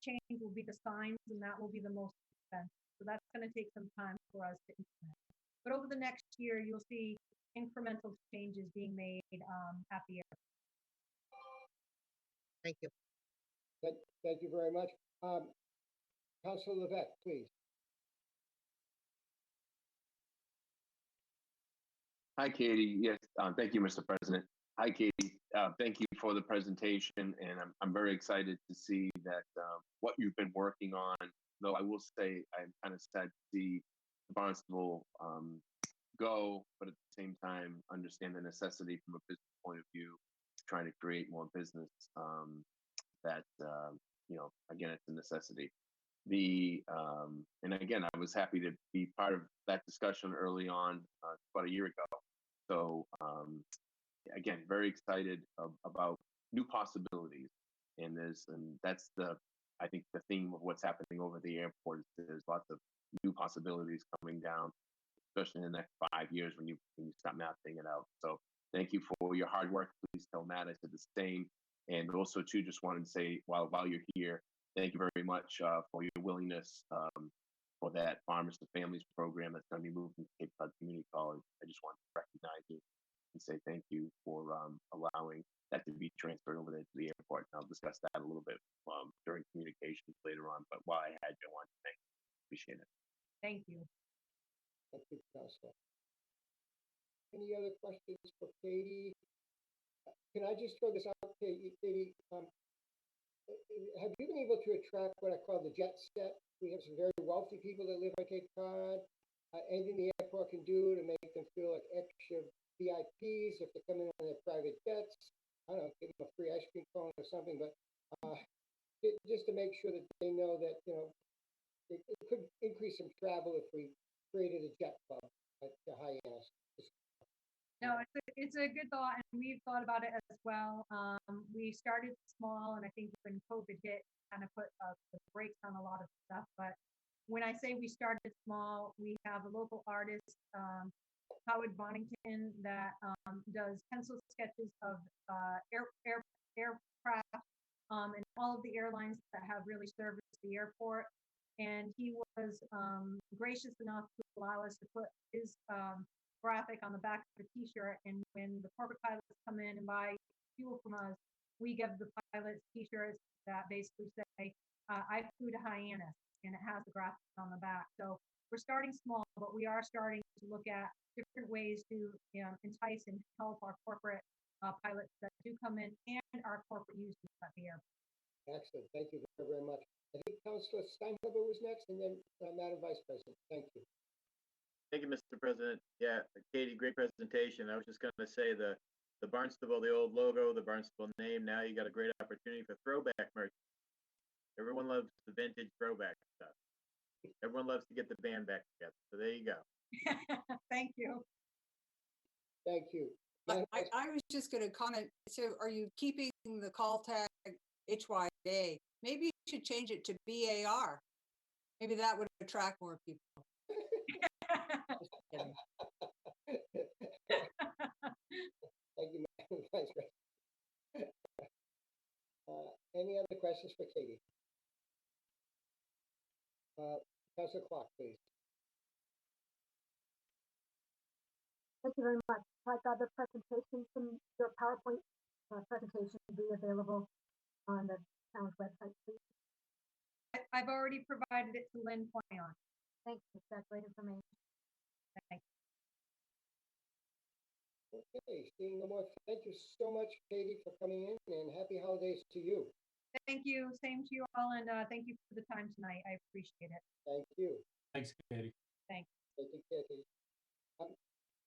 change will be the signs, and that will be the most expensive. So that's going to take some time for us to implement. But over the next year, you'll see incremental changes being made at the airport. Thank you. Thank you very much. Councilor Levesque, please. Hi, Katie. Yes, thank you, Mr. President. Hi, Katie. Thank you for the presentation, and I'm very excited to see that what you've been working on. Though I will say I'm kind of sad to see the Barnstable go, but at the same time understand the necessity from a business point of view, trying to create more business. That again, it's a necessity. And again, I was happy to be part of that discussion early on, about a year ago. So again, very excited about new possibilities, and that's I think the theme of what's happening over the airport is there's lots of new possibilities coming down, especially in the next 5 years when you start mapping it out. So thank you for your hard work. Please tell Matt I said the same. And also too, just wanted to say while you're here, thank you very much for your willingness for that Farmers to Families program that's going to be moved into Cape Cod Community College. I just want to recognize you and say thank you for allowing that to be transferred over there to the airport. And I'll discuss that a little bit during communications later on. But while I had you, I wanted to thank you. Appreciate it. Thank you. Thank you, Councilor. Any other questions for Katie? Can I just throw this out, Katie? Have you been able to attract what I call the jet set? We have some very wealthy people that live on Cape Cod. Anything the airport can do to make them feel like extra VIPs if they come in on their private jets. I don't know, give them a free ice cream cone or something, but just to make sure that they know that, it could increase some travel if we created a jet club at the Hyannis. No, it's a good thought, and we've thought about it as well. We started small, and I think when COVID hit, kind of put the brakes on a lot of stuff. But when I say we started small, we have a local artist, Howard Bonington, that does pencil sketches of aircraft and all of the airlines that have really serviced the airport. And he was gracious enough to allow us to put his graphic on the back of the t-shirt, and when the corporate pilots come in and buy fuel from us, we give the pilots t-shirts that basically say, I flew to Hyannis, and it has the graphic on the back. So we're starting small, but we are starting to look at different ways to entice and help our corporate pilots that do come in and our corporate users at the airport. Excellent. Thank you very, very much. I think Councilor Steinhuber was next, and then Madam Vice President. Thank you. Thank you, Mr. President. Yeah, Katie, great presentation. I was just going to say the Barnstable, the old logo, the Barnstable name. Now you got a great opportunity for throwback merch. Everyone loves the vintage throwback stuff. Everyone loves to get the band back together. So there you go. Thank you. Thank you. I was just going to comment. So are you keeping the call tag HYA? Maybe you should change it to BAR. Maybe that would attract more people. Thank you, Madam Vice President. Any other questions for Katie? Councilor Clark, please. Thank you very much. Like other presentations, from your PowerPoint presentation will be available on the town's website, please. I've already provided it to Lynn Poyon. Thank you. That's great information. Thank Okay, seeing no more. Thank you so much, Katie, for coming in, and happy holidays to you. Thank you. Same to you all, and thank you for the time tonight. I appreciate it. Thank you. Thanks, Katie. Thanks. Thank you, Katie.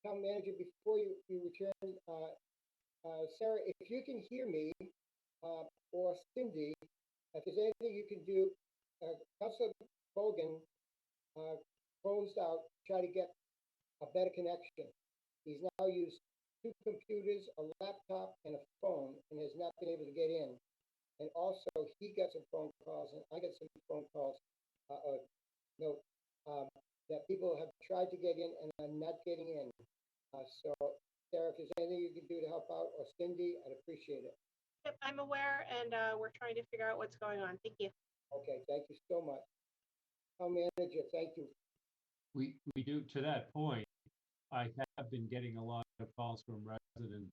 Town manager, before you return, Sarah, if you can hear me, or Cindy, if there's anything you can do, Councilor Bogan closed out, try to get a better connection. He's now used 2 computers, a laptop, and a phone, and has not been able to get in. And also, he got some phone calls, and I got some phone calls, that people have tried to get in and are not getting in. So, Sarah, if there's anything you can do to help out, or Cindy, I'd appreciate it. Yep, I'm aware, and we're trying to figure out what's going on. Thank you. Okay, thank you so much. Town manager, thank you. We do, to that point, I have been getting a lot of calls from residents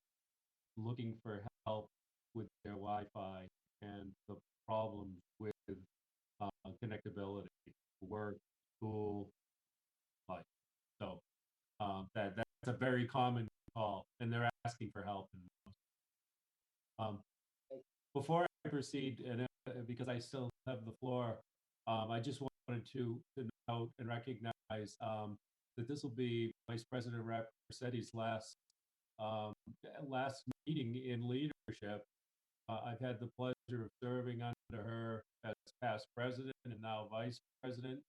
looking for help with their Wi-Fi and the problems with connectability, work, school, life. So that's a very common call, and they're asking for help. Before I proceed, and because I still have the floor, I just wanted to note and recognize that this will be Vice President Rapsetti's last meeting in leadership. I've had the pleasure of serving under her as past president and now vice president.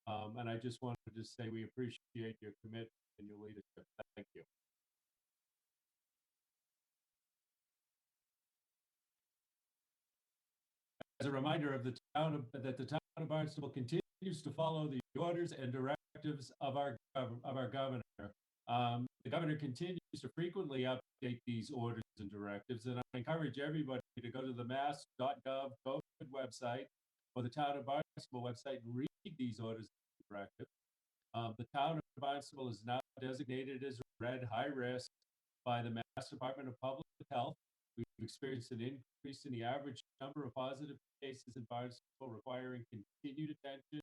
And I just wanted to say we appreciate your commitment and your leadership. Thank you. As a reminder of the town of Barnstable continues to follow the orders and directives of our governor. The governor continues to frequently update these orders and directives, and I encourage everybody to go to the mass.gov COVID website or the town of Barnstable website and read these orders and directives. The town of Barnstable is now designated as red high risk by the Mass Department of Public Health. We've experienced an increase in the average number of positive cases in Barnstable, requiring continued attention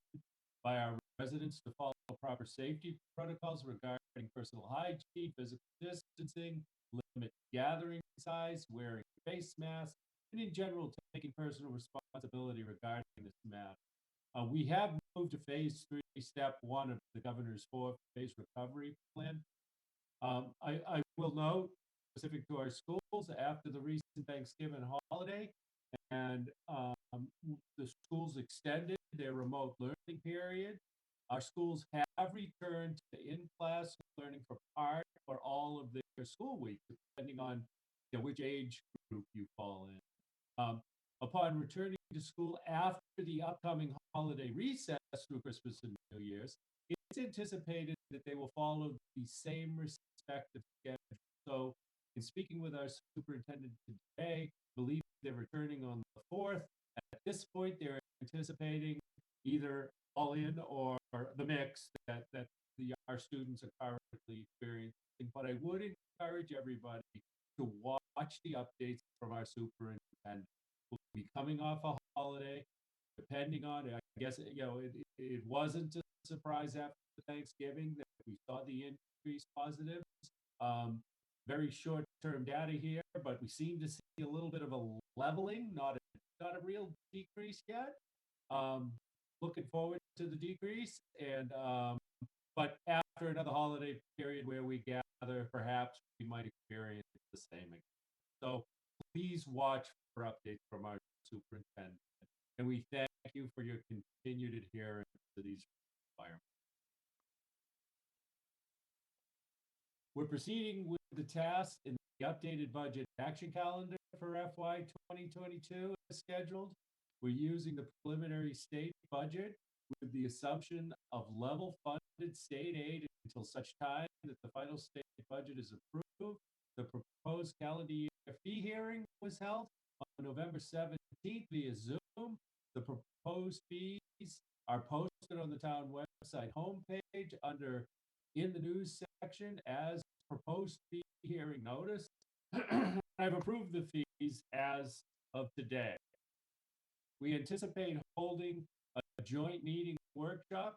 by our residents to follow proper safety protocols regarding personal hygiene, physical distancing, limit gathering size, wearing face masks, and in general, taking personal responsibility regarding this matter. We have moved to phase 3, step 1 of the governor's 4-phase recovery plan. I will note, specific to our schools, after the recent Thanksgiving holiday, and the schools extended their remote learning period, our schools have returned to in-class learning for part or all of their school week, depending on which age group you fall in. Upon returning to school after the upcoming holiday recess through Christmas and New Year's, it's anticipated that they will follow the same respective schedule. So, in speaking with our superintendent today, I believe they're returning on the 4th. At this point, they're anticipating either all in or the mix that our students are currently experiencing. But I would encourage everybody to watch the updates from our superintendent. We'll be coming off a holiday, depending on, I guess, it wasn't a surprise after Thanksgiving that we saw the increased positives. Very short-term data here, but we seem to see a little bit of a leveling, not a real decrease yet. Looking forward to the decrease, and but after another holiday period where we gather, perhaps we might experience the same again. So please watch for updates from our superintendent, and we thank you for your continued adherence to these requirements. We're proceeding with the task in the updated budget action calendar for FY 2022 as scheduled. We're using the preliminary state budget with the assumption of level funded state aid until such time that the final state budget is approved. The proposed calendar year fee hearing was held on November 17th via Zoom. The proposed fees are posted on the town website homepage under in the news section as proposed fee hearing notice. I've approved the fees as of today. We anticipate holding a joint meeting workshop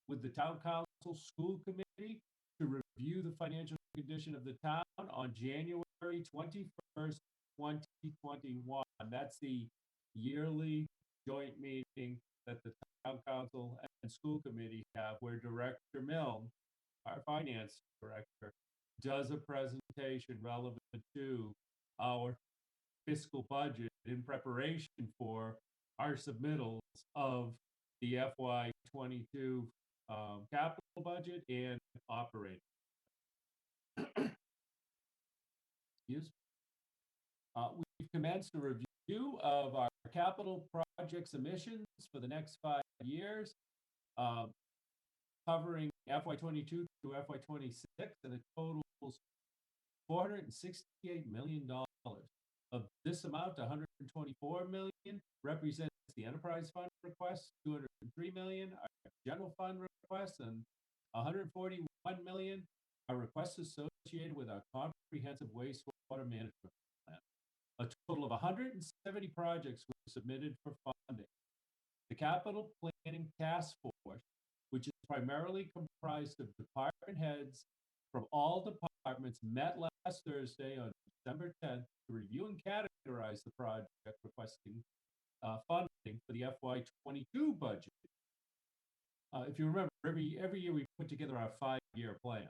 with the town council school committee to review the financial condition of the town on January 21st, 2021. That's the yearly joint meeting that the town council and school committee have, where Director Milne, our finance director, does a presentation relevant to our fiscal budget in preparation for our submittals of the FY22 capital budget and operating. Excuse me. We've commenced a review of our capital project submissions for the next 5 years, covering FY22 to FY26, and it totals $468 million. Of this amount, $124 million represents the enterprise fund request, $203 million are general fund requests, and $141 million are requests associated with our comprehensive wastewater management plan. A total of 170 projects were submitted for funding. The Capital Planning Task Force, which is primarily comprised of department heads from all departments, met last Thursday on December 10th to review and categorize the project requesting funding for the FY22 budget. If you remember, every year we put together our 5-year plan.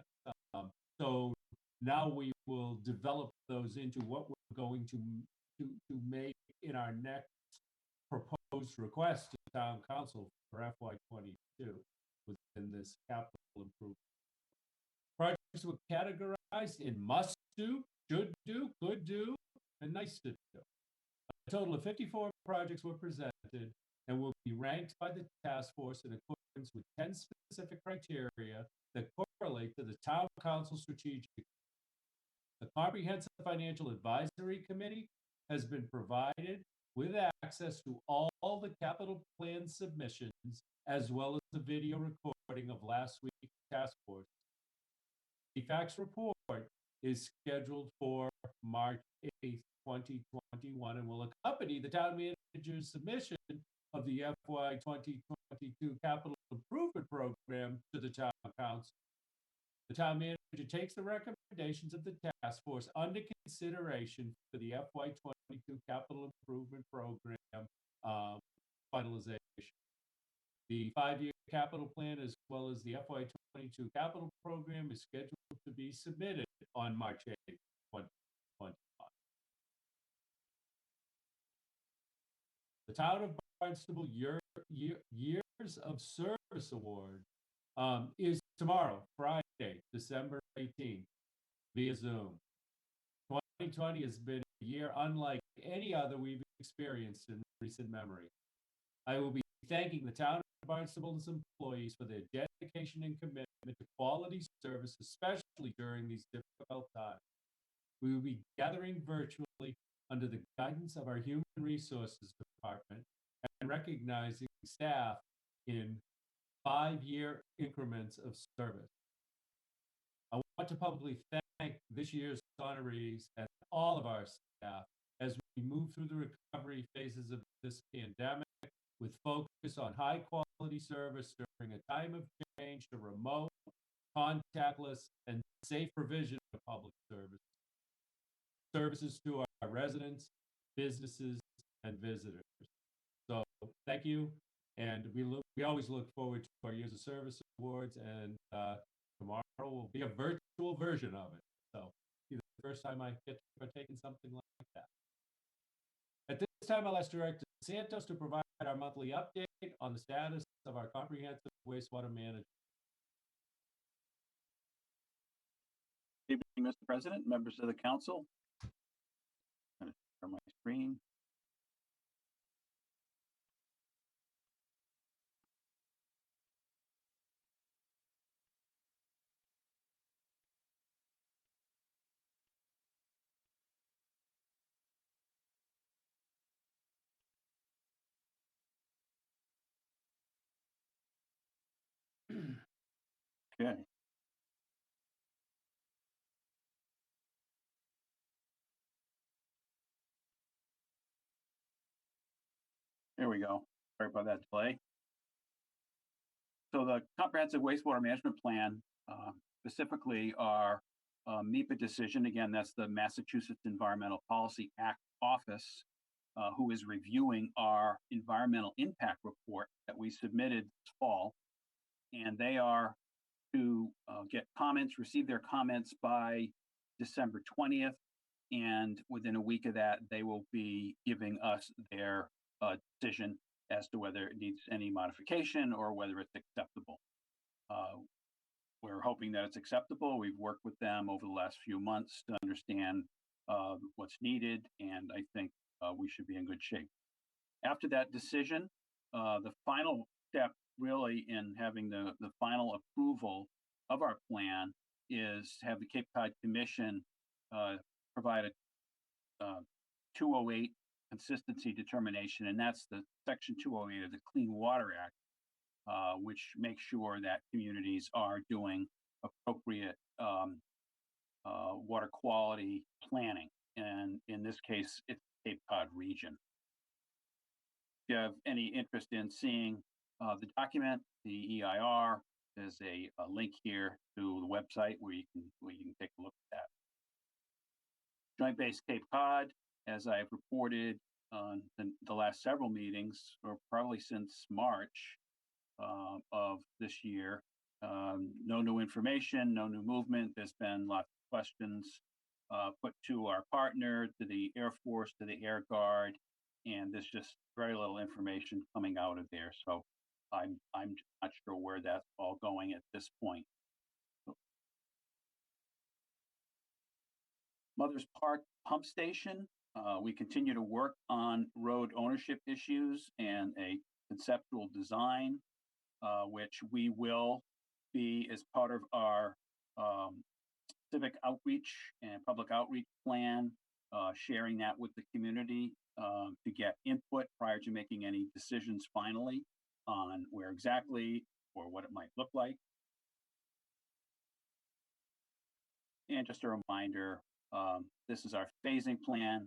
So now we will develop those into what we're going to make in our next proposed request to town council for FY22 within this capital improvement. Projects were categorized in must do, should do, could do, and nice to do. A total of 54 projects were presented and will be ranked by the task force in accordance with 10 specific criteria that correlate to the town council strategic. The Comprehensive Financial Advisory Committee has been provided with access to all the capital plan submissions, as well as the video recording of last week's task force. The facts report is scheduled for March 8th, 2021, and will accompany the town manager's submission of the FY 2022 capital improvement program to the town council. The town manager takes the recommendations of the task force under consideration for the FY 22 capital improvement program finalization. The 5-year capital plan, as well as the FY 22 capital program, is scheduled to be submitted on March 8th, 2025. The Town of Barnstable Years of Service Award is tomorrow, Friday, December 18th, via Zoom. 2020 has been a year unlike any other we've experienced in recent memory. I will be thanking the Town of Barnstable's employees for their dedication and commitment to quality service, especially during these difficult times. We will be gathering virtually under the guidance of our Human Resources Department and recognizing staff in 5-year increments of service. I want to publicly thank this year's honorees and all of our staff as we move through the recovery phases of this pandemic with focus on high quality service during a time of change to remote, contactless, and safe provision of public services to our residents, businesses, and visitors. So thank you, and we always look forward to our Years of Service Awards, and tomorrow will be a virtual version of it. So it's the first time I get to partake in something like that. At this time, I'll ask Director Santos to provide our monthly update on the status of our comprehensive wastewater management. Good evening, Mr. President, members of the council. I'm going to share my screen. Okay. There we go. Sorry about that delay. So the Comprehensive Wastewater Management Plan, specifically our MEPA decision, again, that's the Massachusetts Environmental Policy Act Office, who is reviewing our environmental impact report that we submitted this fall. And they are to get comments, receive their comments by December 20th. And within a week of that, they will be giving us their decision as to whether it needs any modification or whether it's acceptable. We're hoping that it's acceptable. We've worked with them over the last few months to understand what's needed, and I think we should be in good shape. After that decision, the final step really in having the final approval of our plan is have the Cape Cod Commission provide a 208 consistency determination, and that's the Section 208 of the Clean Water Act, which makes sure that communities are doing appropriate water quality planning. And in this case, it's Cape Cod region. If you have any interest in seeing the document, the EIR, there's a link here to the website where you can take a look at that. Joint Base Cape Cod, as I've reported on the last several meetings, or probably since March of this year, no new information, no new movement. There's been lots of questions put to our partner, to the Air Force, to the Air Guard, and there's just very little information coming out of there. So I'm not sure where that's all going at this point. Mother's Park Pump Station, we continue to work on road ownership issues and a conceptual design, which we will be as part of our civic outreach and public outreach plan, sharing that with the community to get input prior to making any decisions finally on where exactly or what it might look like. And just a reminder, this is our phasing plan,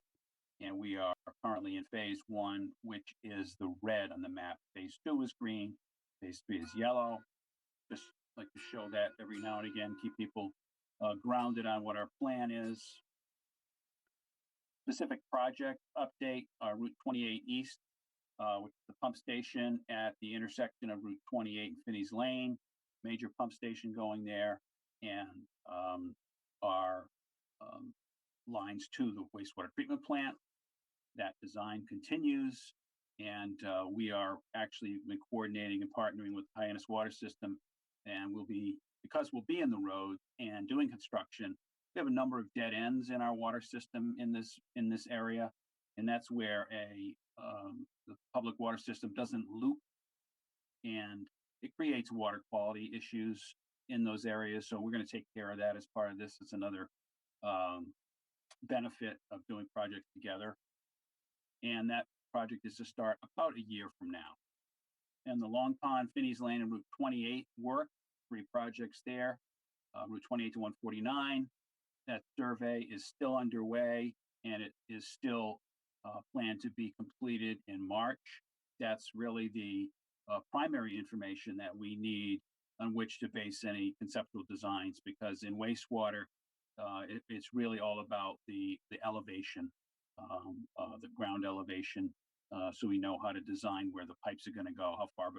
and we are currently in phase 1, which is the red on the map. Phase 2 is green, phase 3 is yellow. Just like to show that every now and again, keep people grounded on what our plan is. Specific project update, Route 28 East, which is the pump station at the intersection of Route 28 and Finney's Lane, major pump station going there, and our lines to the wastewater treatment plant. That design continues, and we are actually been coordinating and partnering with Hyannis Water System, and because we'll be in the road and doing construction, we have a number of dead ends in our water system in this area, and that's where the public water system doesn't loop, and it creates water quality issues in those areas. So we're going to take care of that as part of this. It's another benefit of doing projects together. And that project is to start about a year from now. And the Long Pond, Finney's Lane, and Route 28 work, 3 projects there, Route 28 to 149. That survey is still underway, and it is still planned to be completed in March. That's really the primary information that we need on which to base any conceptual designs, because in wastewater, it's really all about the elevation, the ground elevation, so we know how to design where the pipes are going to go, how far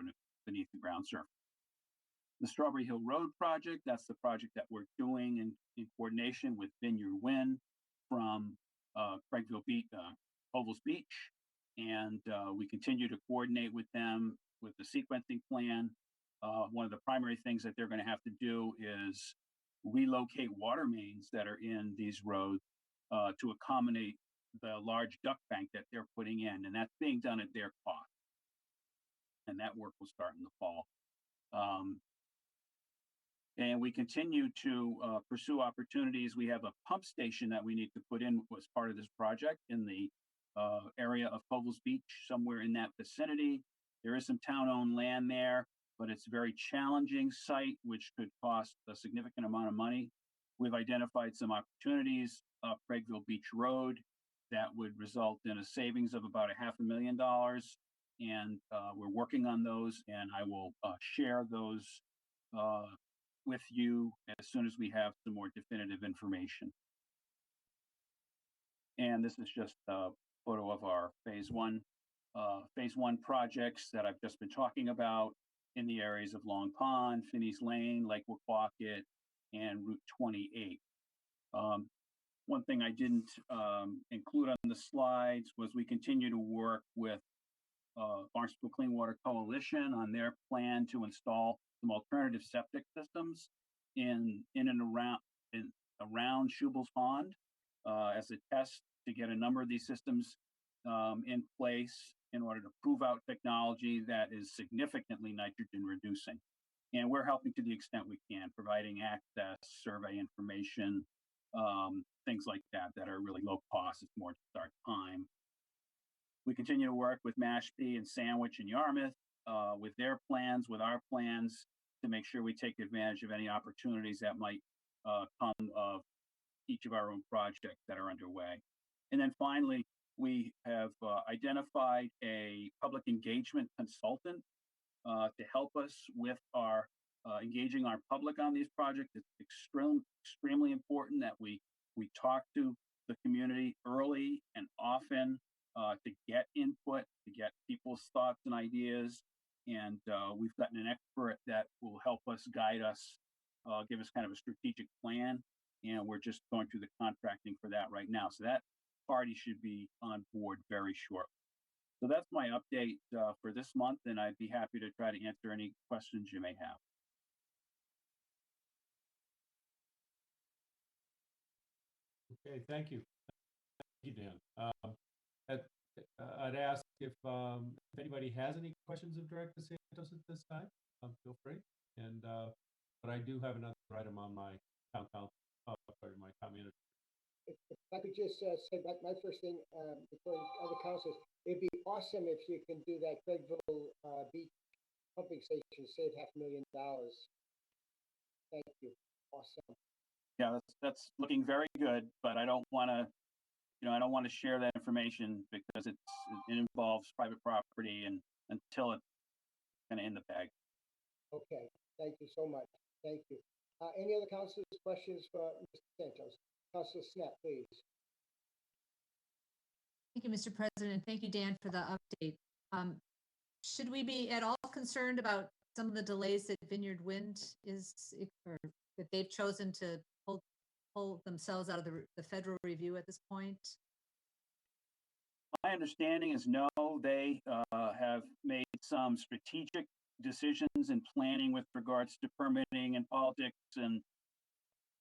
beneath the ground surface. The Strawberry Hill Road project, that's the project that we're doing in coordination with Vineyard Wind from Craigville Beach, Covels Beach, and we continue to coordinate with them with the sequencing plan. One of the primary things that they're going to have to do is relocate water mains that are in these roads to accommodate the large duct bank that they're putting in, and that's being done at their cost. And that work will start in the fall. And we continue to pursue opportunities. We have a pump station that we need to put in as part of this project in the area of Covels Beach, somewhere in that vicinity. There is some town-owned land there, but it's a very challenging site, which could cost a significant amount of money. We've identified some opportunities up Craigville Beach Road that would result in a savings of about $500,000. And we're working on those, and I will share those with you as soon as we have some more definitive information. And this is just photo of our phase one projects that I've just been talking about in the areas of Long Pond, Finney's Lane, Lake Woquacket, and Route 28. One thing I didn't include on the slides was we continue to work with Barnstable Clean Water Coalition on their plan to install some alternative septic systems in and around Schubel's Pond as a test to get a number of these systems in place in order to prove out technology that is significantly nitrogen reducing. And we're helping to the extent we can, providing access, survey information, things like that are really low cost. It's more just our time. We continue to work with Mashpee and Sandwich and Yarmouth with their plans, with our plans, to make sure we take advantage of any opportunities that might come of each of our own projects that are underway. And then finally, we have identified a public engagement consultant to help us with our engaging our public on these projects. It's extremely important that we talk to the community early and often to get input, to get people's thoughts and ideas. And we've gotten an expert that will help us, guide us, give us kind of a strategic plan. And we're just going through the contracting for that right now. So that party should be on board very shortly. So that's my update for this month, and I'd be happy to try to answer any questions you may have. Okay, thank you. Thank you, Dan. I'd ask if anybody has any questions of Director Santos at this time, feel free. And but I do have another item on my town council, my town manager. If I could just say my first thing before other councils, it'd be awesome if you can do that Gregville Beach pumping station, save $500,000. Thank you. Awesome. Yeah, that's looking very good, but I don't want to, I don't want to share that information because it involves private property, and until it's kind of in the bag. Okay. Thank you so much. Thank you. Any other councilors questions for Mr. Santos? Councilor Snap, please. Thank you, Mr. President. Thank you, Dan, for the update. Should we be at all concerned about some of the delays that Vineyard Wind or that they've chosen to pull themselves out of the federal review at this point? My understanding is no, they have made some strategic decisions and planning with regards to permitting and politics, and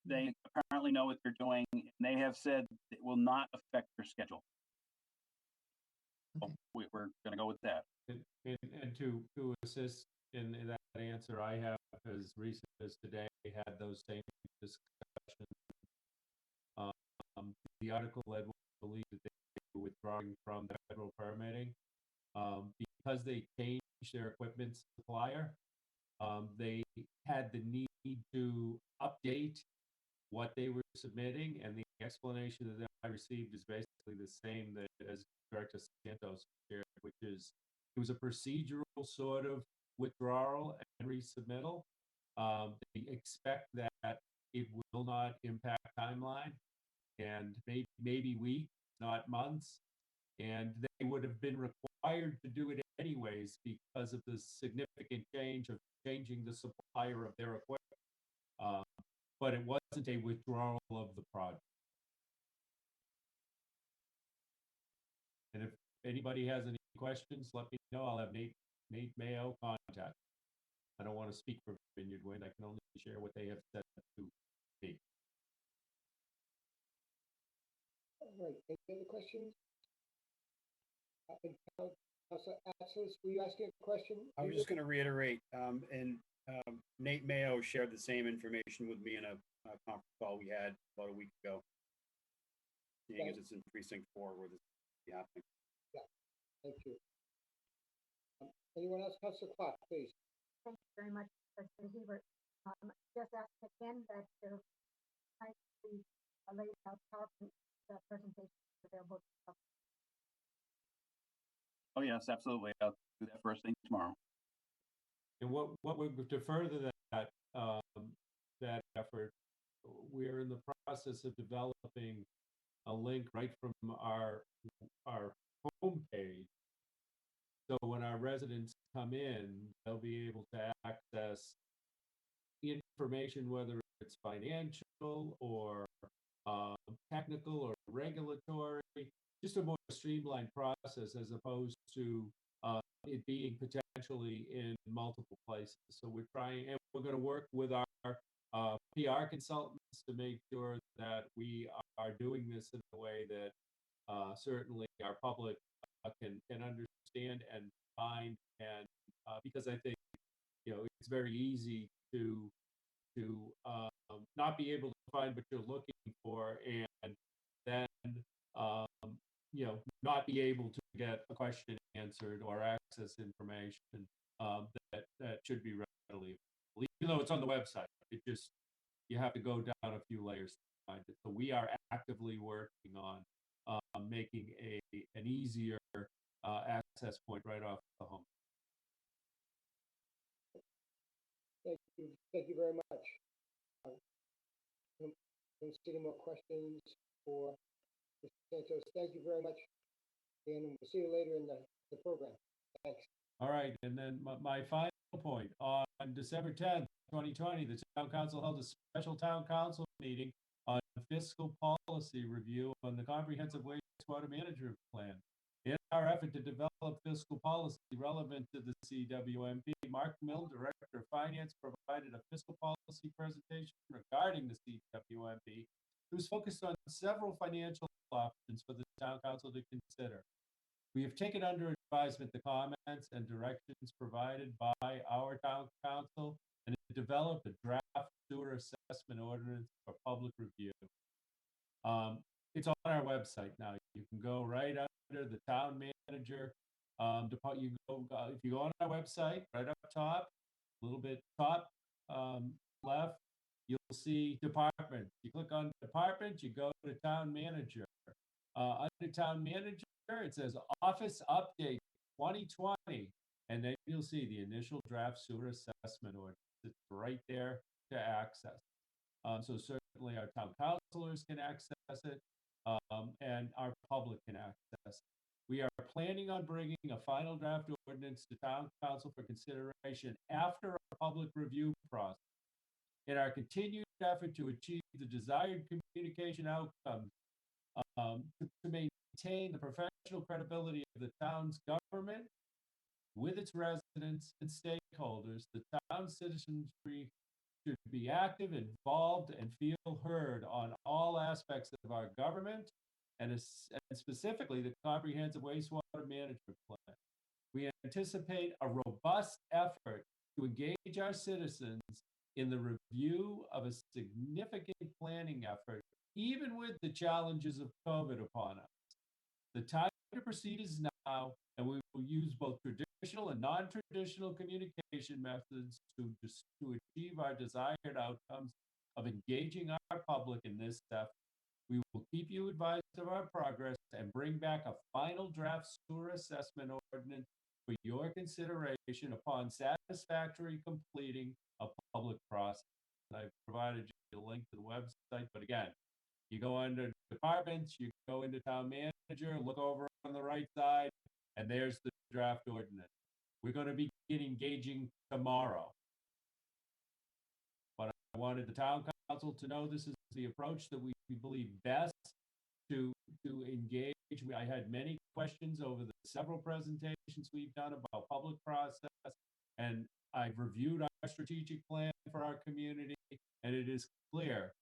they apparently know what they're doing, and they have said it will not affect their schedule. Okay. So we're going to go with that. And to assist in that answer, I have, as recent as today, had those same discussions. The article led believe that they were withdrawing from the federal permitting because they changed their equipment supplier. They had the need to update what they were submitting, and the explanation that I received is basically the same that as Director Santos shared, which is it was a procedural sort of withdrawal and resubmittal. They expect that it will not impact timeline, and maybe weeks, not months, and they would have been required to do it anyways because of the significant change of changing the supplier of their equipment. But it wasn't a withdrawal of the project. And if anybody has any questions, let me know. I'll have Nate Mayo contact. I don't want to speak for Vineyard Wind. I can only share what they have said to me. All right. Any other questions? Councilor Atlas, were you asking a question? I was just going to reiterate, and Nate Mayo shared the same information with me in a conference call we had about a week ago. Seeing as it's in precinct 4 where this is happening. Yeah, thank you. Anyone else? Councilor Clark, please. Thank you very much, President Hebert. Just asking again that there might be a laid out PowerPoint presentation available to the public. Oh yes, absolutely. I'll do that first thing tomorrow. And what we to further that that effort, we're in the process of developing a link right from our homepage. So when our residents come in, they'll be able to access information, whether it's financial or technical or regulatory, just a more streamlined process as opposed to it being potentially in multiple places. So we're trying, and we're going to work with our PR consultants to make sure that we are doing this in a way that certainly our public can understand and find, and because I think it's very easy to not be able to find what you're looking for, and then not be able to get a question answered or access information that should be readily available, even though it's on the website. It just, you have to go down a few layers to find it. So we are actively working on making an easier access point right off the home. Thank you very much. Don't see any more questions for Mr. Santos. Thank you very much, and we'll see you later in the program. Thanks. All right, and then my final point, on December 10th, 2020, the Town Council held a special Town Council meeting on fiscal policy review on the Comprehensive Wastewater Management Plan. In our effort to develop fiscal policy relevant to the CWMP, Mark Mill, Director of Finance, provided a fiscal policy presentation regarding the CWMP. It was focused on several financial options for the Town Council to consider. We have taken under advisement the comments and directions provided by our Town Council and developed a draft sewer assessment ordinance for public review. It's on our website now. You can go right under the town manager department. You go if you go on our website, right up top, a little bit top left, you'll see department. You click on department, you go to town manager. Under town manager, it says Office Update 2020, and then you'll see the initial draft sewer assessment ordinance. It's right there to access. So certainly our town councilors can access it, and our public can access it. We are planning on bringing a final draft ordinance to town council for consideration after a public review process. In our continued effort to achieve the desired communication outcomes, to maintain the professional credibility of the town's government with its residents and stakeholders, the town citizenry should be active, involved, and feel heard on all aspects of our government, and specifically the Comprehensive Wastewater Management Plan. We anticipate a robust effort to engage our citizens in the review of a significant planning effort, even with the challenges of COVID upon us. The time to proceed is now, and we will use both traditional and non-traditional communication methods to achieve our desired outcomes of engaging our public in this effort. We will keep you advised of our progress and bring back a final draft sewer assessment ordinance for your consideration upon satisfactory completing a public process. I've provided you a link to the website, but again, you go under departments, you go into town manager, look over on the right side, and there's the draft ordinance. We're going to begin engaging tomorrow. But I wanted the town council to know this is the approach that we believe best to engage. I had many questions over the several presentations we've done about public process, and I've reviewed our strategic plan for our community, and it is clear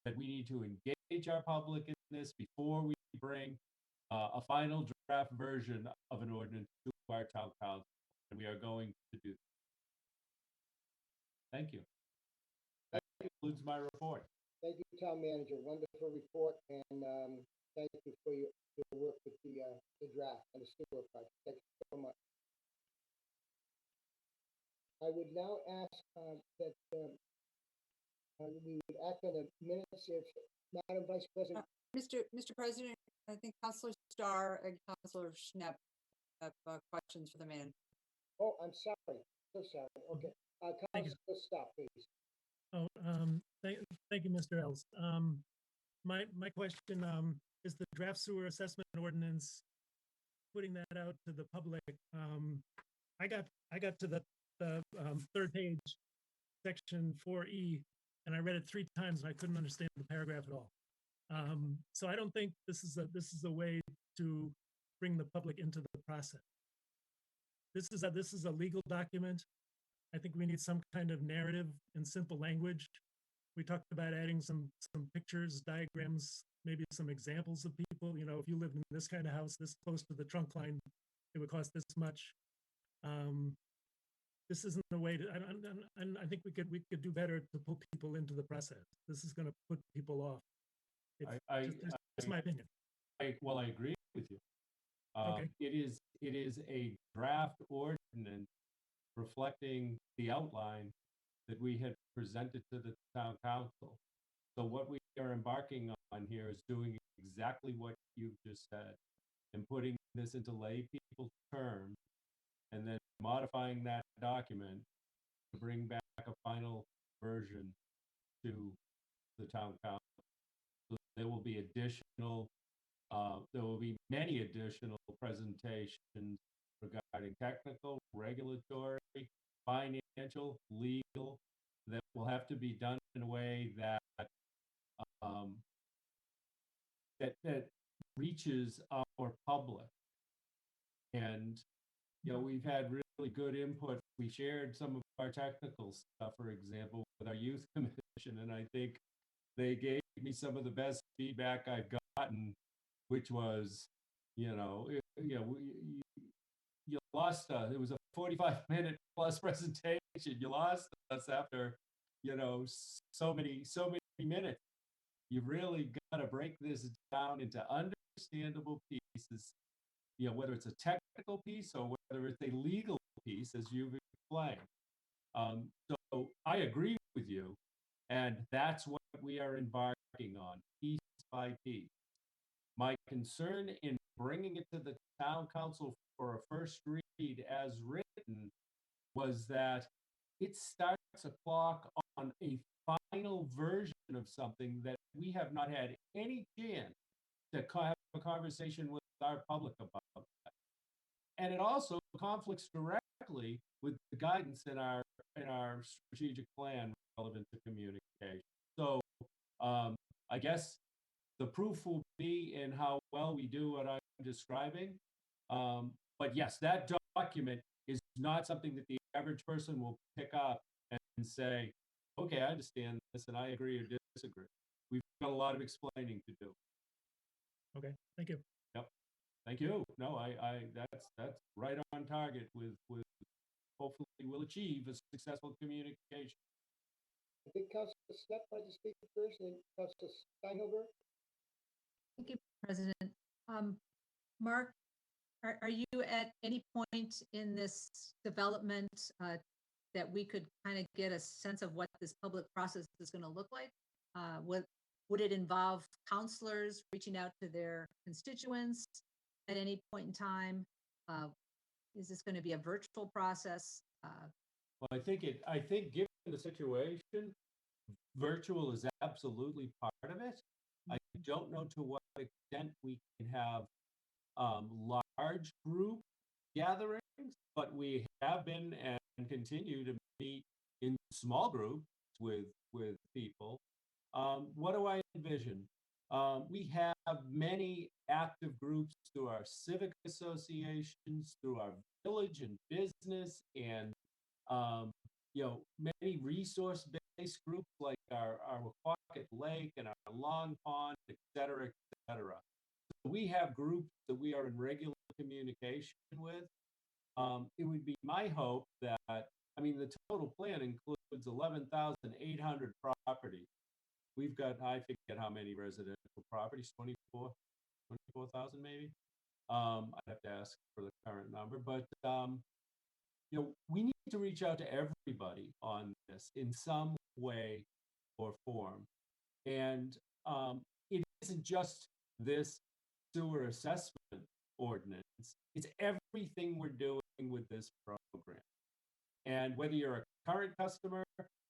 that we need to engage our public in this before we bring a final draft version of an ordinance to our town council, and we are going to do that. Thank you. That concludes my report. Thank you, Town Manager. Wonderful report, and thank you for your work with the draft and the sewer project. Thank you so much. I would now ask that we would act on the minutes if Madam Vice President. Mr. President, I think Councilor Starr and Councilor Schnepp have questions for the man. Oh, I'm sorry. So sorry. Okay. Councilor Starr, please. Oh, thank you, Mr. Els. My question is the draft sewer assessment ordinance, putting that out to the public. I got to the third page, section 4E, and I read it 3 times and I couldn't understand the paragraph at all. So I don't think this is a way to bring the public into the process. This is a legal document. I think we need some kind of narrative in simple language. We talked about adding some pictures, diagrams, maybe some examples of people. You know, if you lived in this kind of house, this close to the trunk line, it would cost this much. This isn't the way to. I think we could do better to pull people into the process. This is going to put people off. It's my opinion. I agree with you. Okay. It is a draft ordinance reflecting the outline that we had presented to the town council. So what we are embarking on here is doing exactly what you just said and putting this into lay people's terms and then modifying that document to bring back a final version to the town council. So there will be many additional presentations regarding technical, regulatory, financial, legal, that will have to be done in a way that that reaches our public. And you know, we've had really good input. We shared some of our technical stuff, for example, with our youth commission, and I think they gave me some of the best feedback I've gotten, which was, you lost us. It was a 45-minute plus presentation. You lost us after, so many minutes. You've really got to break this down into understandable pieces, whether it's a technical piece or whether it's a legal piece, as you've explained. So I agree with you, and that's what we are embarking on, piece by piece. My concern in bringing it to the town council for a first read as written was that it starts a clock on a final version of something that we have not had any chance to have a conversation with our public about that. And it also conflicts directly with the guidance in our strategic plan relevant to communication. So I guess the proof will be in how well we do what I'm describing. But yes, that document is not something that the average person will pick up and say, okay, I understand this and I agree or disagree. We've got a lot of explaining to do. Okay, thank you. Yep, thank you. No, that's right on target with hopefully we'll achieve a successful communication. I think Councilor Stepp tried to speak first, and Councilor Steinhover. Thank you, President. Mark, are you at any point in this development that we could kind of get a sense of what this public process is going to look like? Would it involve counselors reaching out to their constituents at any point in time? Is this going to be a virtual process? Well, I think given the situation, virtual is absolutely part of it. I don't know to what extent we can have large group gatherings, but we have been and continue to meet in small groups with people. What do I envision? We have many active groups through our civic associations, through our village and business, and many resource-based groups like our Waquacket Lake and our Long Pond, et cetera, et cetera. So we have groups that we are in regular communication with. It would be my hope that, the total plan includes 11,800 properties. We've got, I forget how many residential properties, 24,000 maybe. I'd have to ask for the current number, but we need to reach out to everybody on this in some way or form. And it isn't just this sewer assessment ordinance, it's everything we're doing with this program. And whether you're a current customer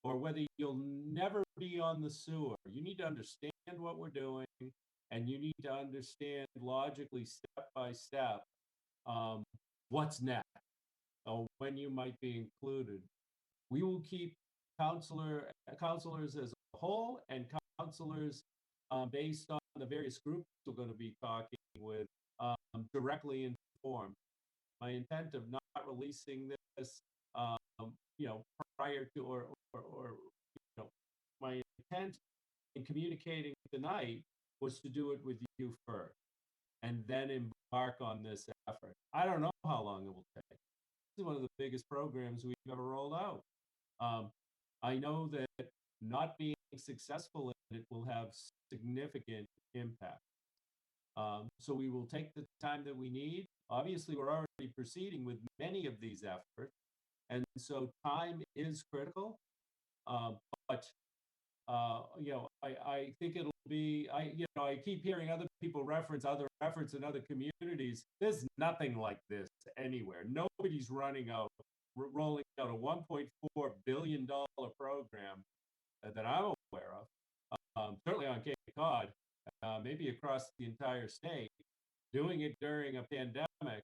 or whether you'll never be on the sewer, you need to understand what we're doing and you need to understand logically, step by step, what's next, or when you might be included. We will keep counselors as a whole and counselors based on the various groups we're going to be talking with directly informed. My intent of not releasing this, prior to or my intent in communicating tonight was to do it with you first, and then embark on this effort. I don't know how long it will take. This is one of the biggest programs we've ever rolled out. I know that not being successful in it will have significant impact. So we will take the time that we need. Obviously, we're already proceeding with many of these efforts, and so time is critical. But I think it'll be. I keep hearing other people reference other efforts in other communities. There's nothing like this anywhere. Nobody's rolling out a $1.4 billion program that I'm aware of. Certainly on Cape Cod, maybe across the entire state, doing it during a pandemic,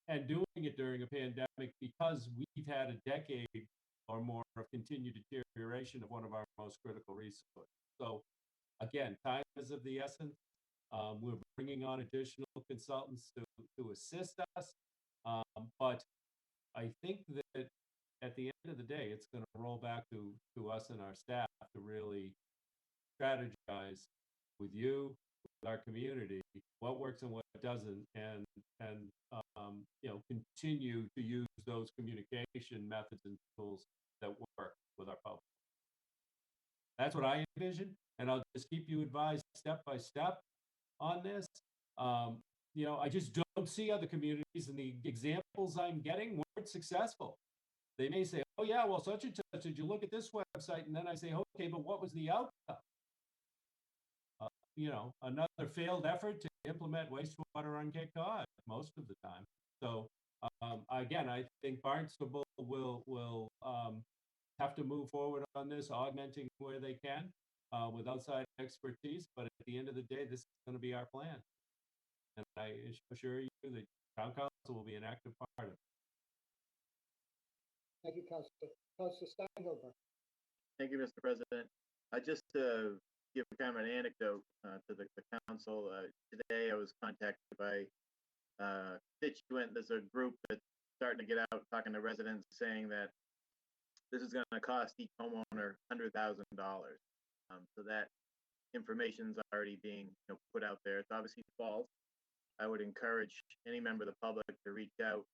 and doing it during a pandemic because we've had a decade or more of continued deterioration of one of our most critical resources. So again, time is of the essence. We're bringing on additional consultants to assist us, but I think that at the end of the day, it's going to roll back to us and our staff to really strategize with you, with our community, what works and what doesn't, and continue to use those communication methods and tools that work with our public. That's what I envision, and I'll just keep you advised step by step on this. I just don't see other communities, and the examples I'm getting weren't successful. They may say, oh yeah, well, such and such, did you look at this website? And then I say, okay, but what was the outcome? Another failed effort to implement wastewater on Cape Cod most of the time. So again, I think Barnstable will have to move forward on this, augmenting where they can with outside expertise. But at the end of the day, this is going to be our plan. And I assure you that Town Council will be an active part of it. Thank you, Councilor. Councilor Steinhofer. Thank you, Mr. President. Just to give kind of an anecdote to the council, today I was contacted by a constituent. There's a group that's starting to get out talking to residents saying that this is going to cost each homeowner $100,000. So that information's already being put out there. It's obviously false. I would encourage any member of the public to reach out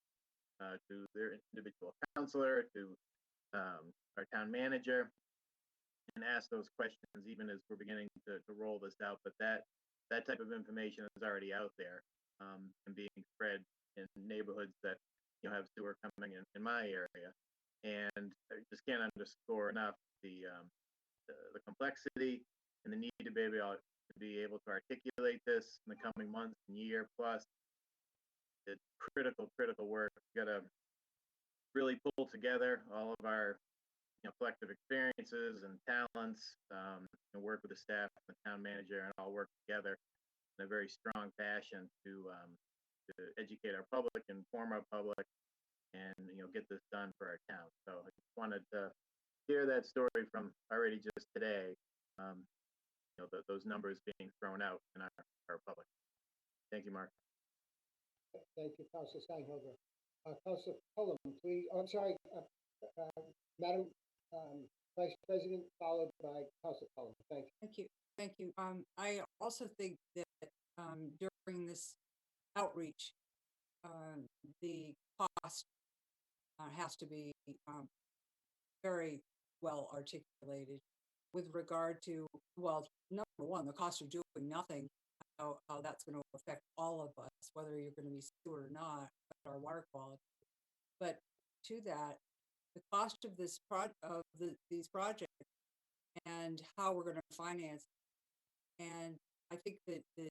to their individual counselor, to our town manager, and ask those questions, even as we're beginning to roll this out. But that type of information is already out there and being spread in neighborhoods that have sewer coming in my area. And I just can't underscore enough the complexity and the need to be able to articulate this in the coming months and year plus. It's critical work. We've got to really pull together all of our collective experiences and talents, and work with the staff and the town manager, and all work together in a very strong fashion to educate our public, inform our public, and get this done for our town. So I just wanted to hear that story from already just today. Those numbers being thrown out in our public. Thank you, Mark. Thank you, Councilor Steinhofer. Councilor Cullum, please. Oh, I'm sorry, Madam Vice President, followed by Councilor Cullum. Thank you. Thank you. I also think that during this outreach, the cost has to be very well articulated with regard to, well, number one, the cost of doing nothing, how that's going to affect all of us, whether you're going to be sewer or not, our water quality. But to that, the cost of these projects and how we're going to finance. And I think that the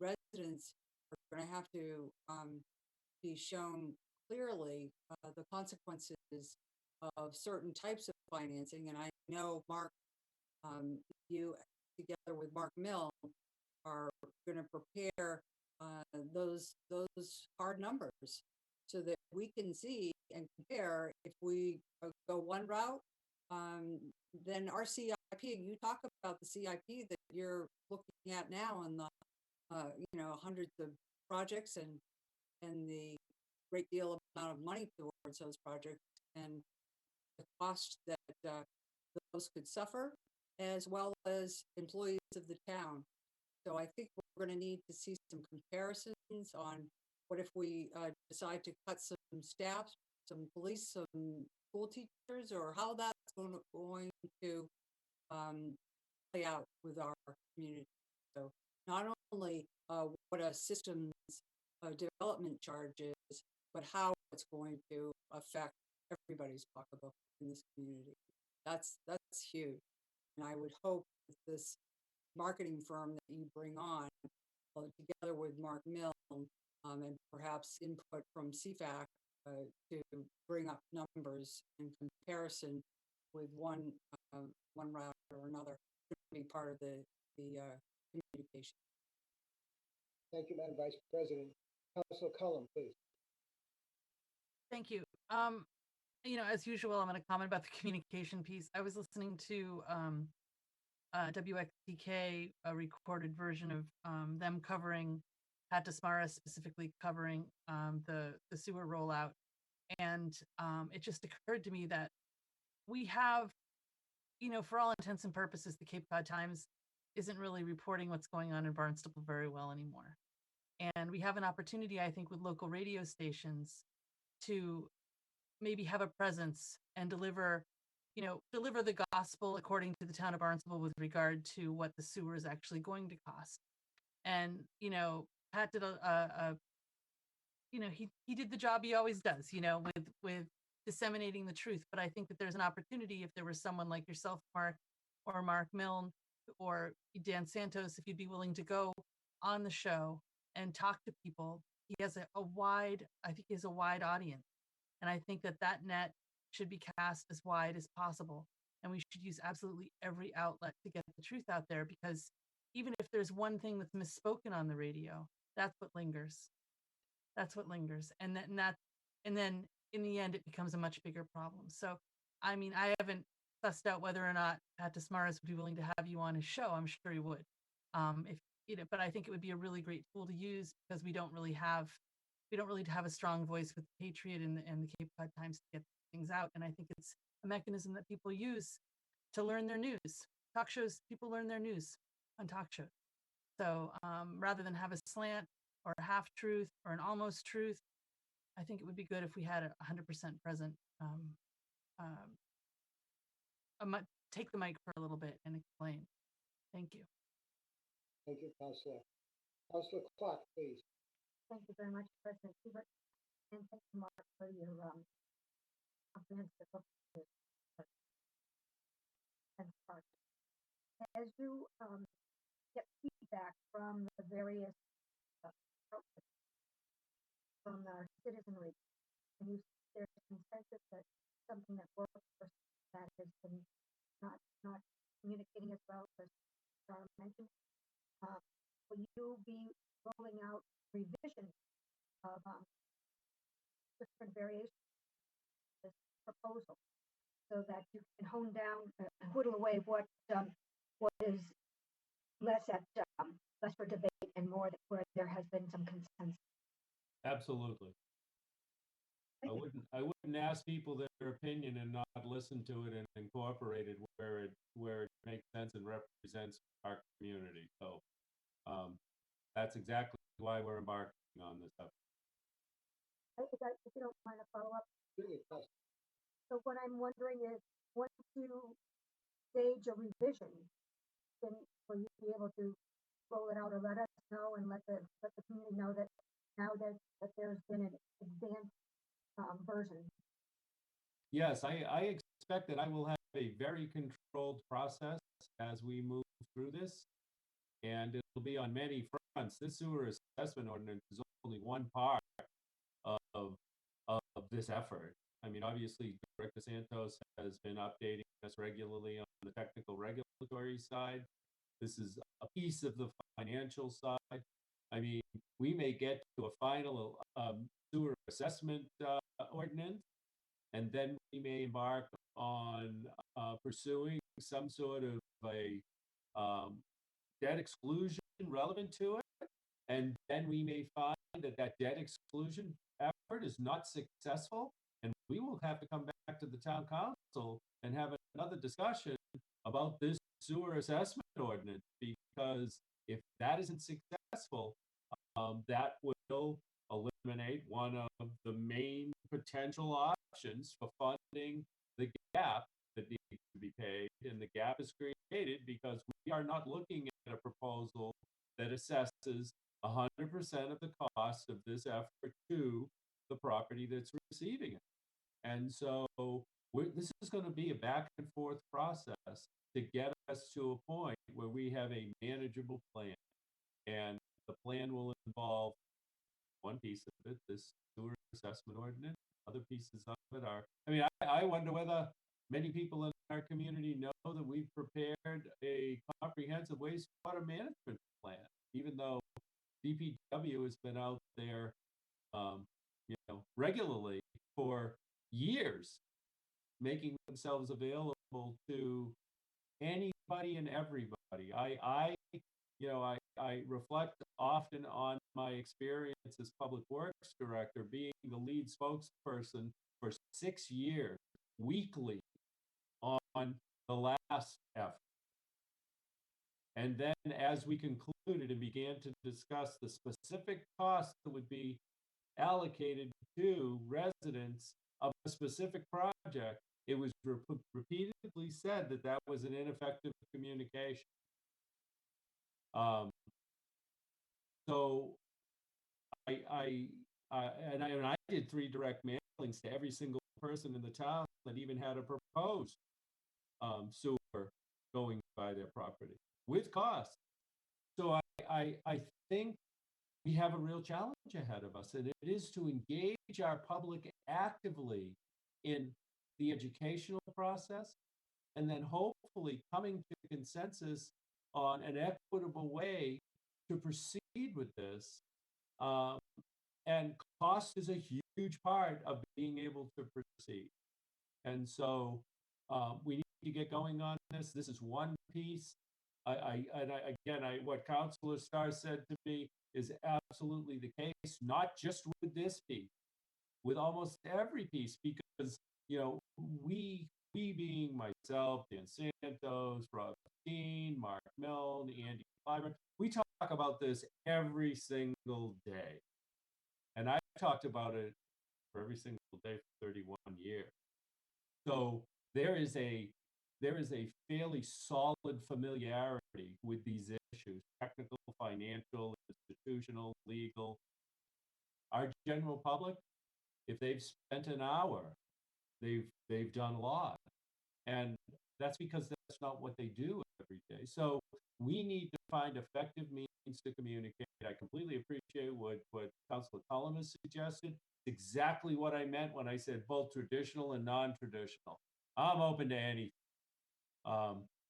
residents are going to have to be shown clearly the consequences of certain types of financing. And I know, Mark, you together with Mark Mill are going to prepare those hard numbers so that we can see and compare. If we go one route, then our CIP, you talk about the CIP that you're looking at now and the hundreds of projects and the great deal amount of money towards those projects and the cost that those could suffer, as well as employees of the town. So I think we're going to need to see some comparisons on what if we decide to cut some staff, some police, some school teachers, or how that's going to play out with our community. So not only what a systems development charge is, but how it's going to affect everybody's pocketbook in this community. That's huge. And I would hope that this marketing firm that you bring on, together with Mark Milne, and perhaps input from CFAC to bring up numbers in comparison with one route or another, to be part of the communication. Thank you, Madam Vice President. Councilor Cullum, please. Thank you. As usual, I'm going to comment about the communication piece. I was listening to WXTK, a recorded version of them covering Pat Dismara, specifically covering the sewer rollout. And it just occurred to me that we have, for all intents and purposes, the Cape Cod Times isn't really reporting what's going on in Barnstable very well anymore. And we have an opportunity, I think, with local radio stations to maybe have a presence and deliver the gospel according to the town of Barnstable with regard to what the sewer is actually going to cost. And, Pat did he did the job he always does, with disseminating the truth. But I think that there's an opportunity, if there was someone like yourself, Mark, or Mark Milne, or Dan Santos, if you'd be willing to go on the show and talk to people. He has a wide audience. And I think that net should be cast as wide as possible. And we should use absolutely every outlet to get the truth out there, because even if there's one thing that's misspoken on the radio, that's what lingers. That's what lingers. And then in the end, it becomes a much bigger problem. So, I mean, I haven't sussed out whether or not Pat Dismaris would be willing to have you on his show. I'm sure he would. But I think it would be a really great tool to use, because we don't really have a strong voice with the Patriot and the Cape Cod Times to get things out. And I think it's a mechanism that people use to learn their news. Talk shows, people learn their news on talk shows. So rather than have a slant or a half truth or an almost truth, I think it would be good if we had a 100% present. Take the mic for a little bit and explain. Thank you. Thank you, Councilor. Councilor Clark, please. Thank you very much, President Hubert, and thank you, Mark, for your comprehensive update. As you get feedback from the various outlets, from our citizenry, and you there's consensus that something that works or that has been not communicating as well as Sarah mentioned, will you be rolling out revisions of different variations of this proposal, so that you can hone down and whittle away what is less for debate and more where there has been some consensus? Absolutely. I wouldn't ask people their opinion and not listen to it and incorporate it where it makes sense and represents our community. So that's exactly why we're embarking on this effort. If you don't mind a follow up. So what I'm wondering is, once you stage a revision, then will you be able to roll it out or let us know and let the community know that now that there's been an advanced version? Yes, I expect that I will have a very controlled process as we move through this, and it'll be on many fronts. This sewer assessment ordinance is only one part of this effort. I mean, obviously, Director Santos has been updating us regularly on the technical regulatory side. This is a piece of the financial side. I mean, we may get to a final sewer assessment ordinance, and then we may embark on pursuing some sort of a debt exclusion relevant to it. And then we may find that that debt exclusion effort is not successful, and we will have to come back to the town council and have another discussion about this sewer assessment ordinance, because if that isn't successful, that will eliminate one of the main potential options for funding the gap that needs to be paid. And the gap is created because we are not looking at a proposal that assesses 100% of the cost of this effort to the property that's receiving it. And so this is going to be a back and forth process to get us to a point where we have a manageable plan. And the plan will involve one piece of it, this sewer assessment ordinance. Other pieces of it are, I mean, I wonder whether many people in our community know that we've prepared a comprehensive wastewater management plan, even though DPW has been out there, regularly for years, making themselves available to anybody and everybody. I reflect often on my experience as public works director, being the lead spokesperson for 6 years, weekly, on the last effort. And then as we concluded and began to discuss the specific costs that would be allocated to residents of a specific project, it was repeatedly said that that was an ineffective communication. So I did 3 direct mailings to every single person in the town that even had a proposed sewer going by their property with cost. So I think we have a real challenge ahead of us, and it is to engage our public actively in the educational process, and then hopefully coming to consensus on an equitable way to proceed with this. And cost is a huge part of being able to proceed. And so we need to get going on this. This is one piece. What Councilor Starr said to me is absolutely the case, not just with this piece, with almost every piece, because, we being myself, Dan Santos, Rob Steen, Mark Milne, Andy Clyburn, we talk about this every single day. And I've talked about it for every single day for 31 years. So there is a fairly solid familiarity with these issues: technical, financial, institutional, legal. Our general public, if they've spent an hour, they've done a lot. And that's because that's not what they do every day. So we need to find effective means to communicate. I completely appreciate what Councilor Cullum has suggested. It's exactly what I meant when I said both traditional and non-traditional. I'm open to anything.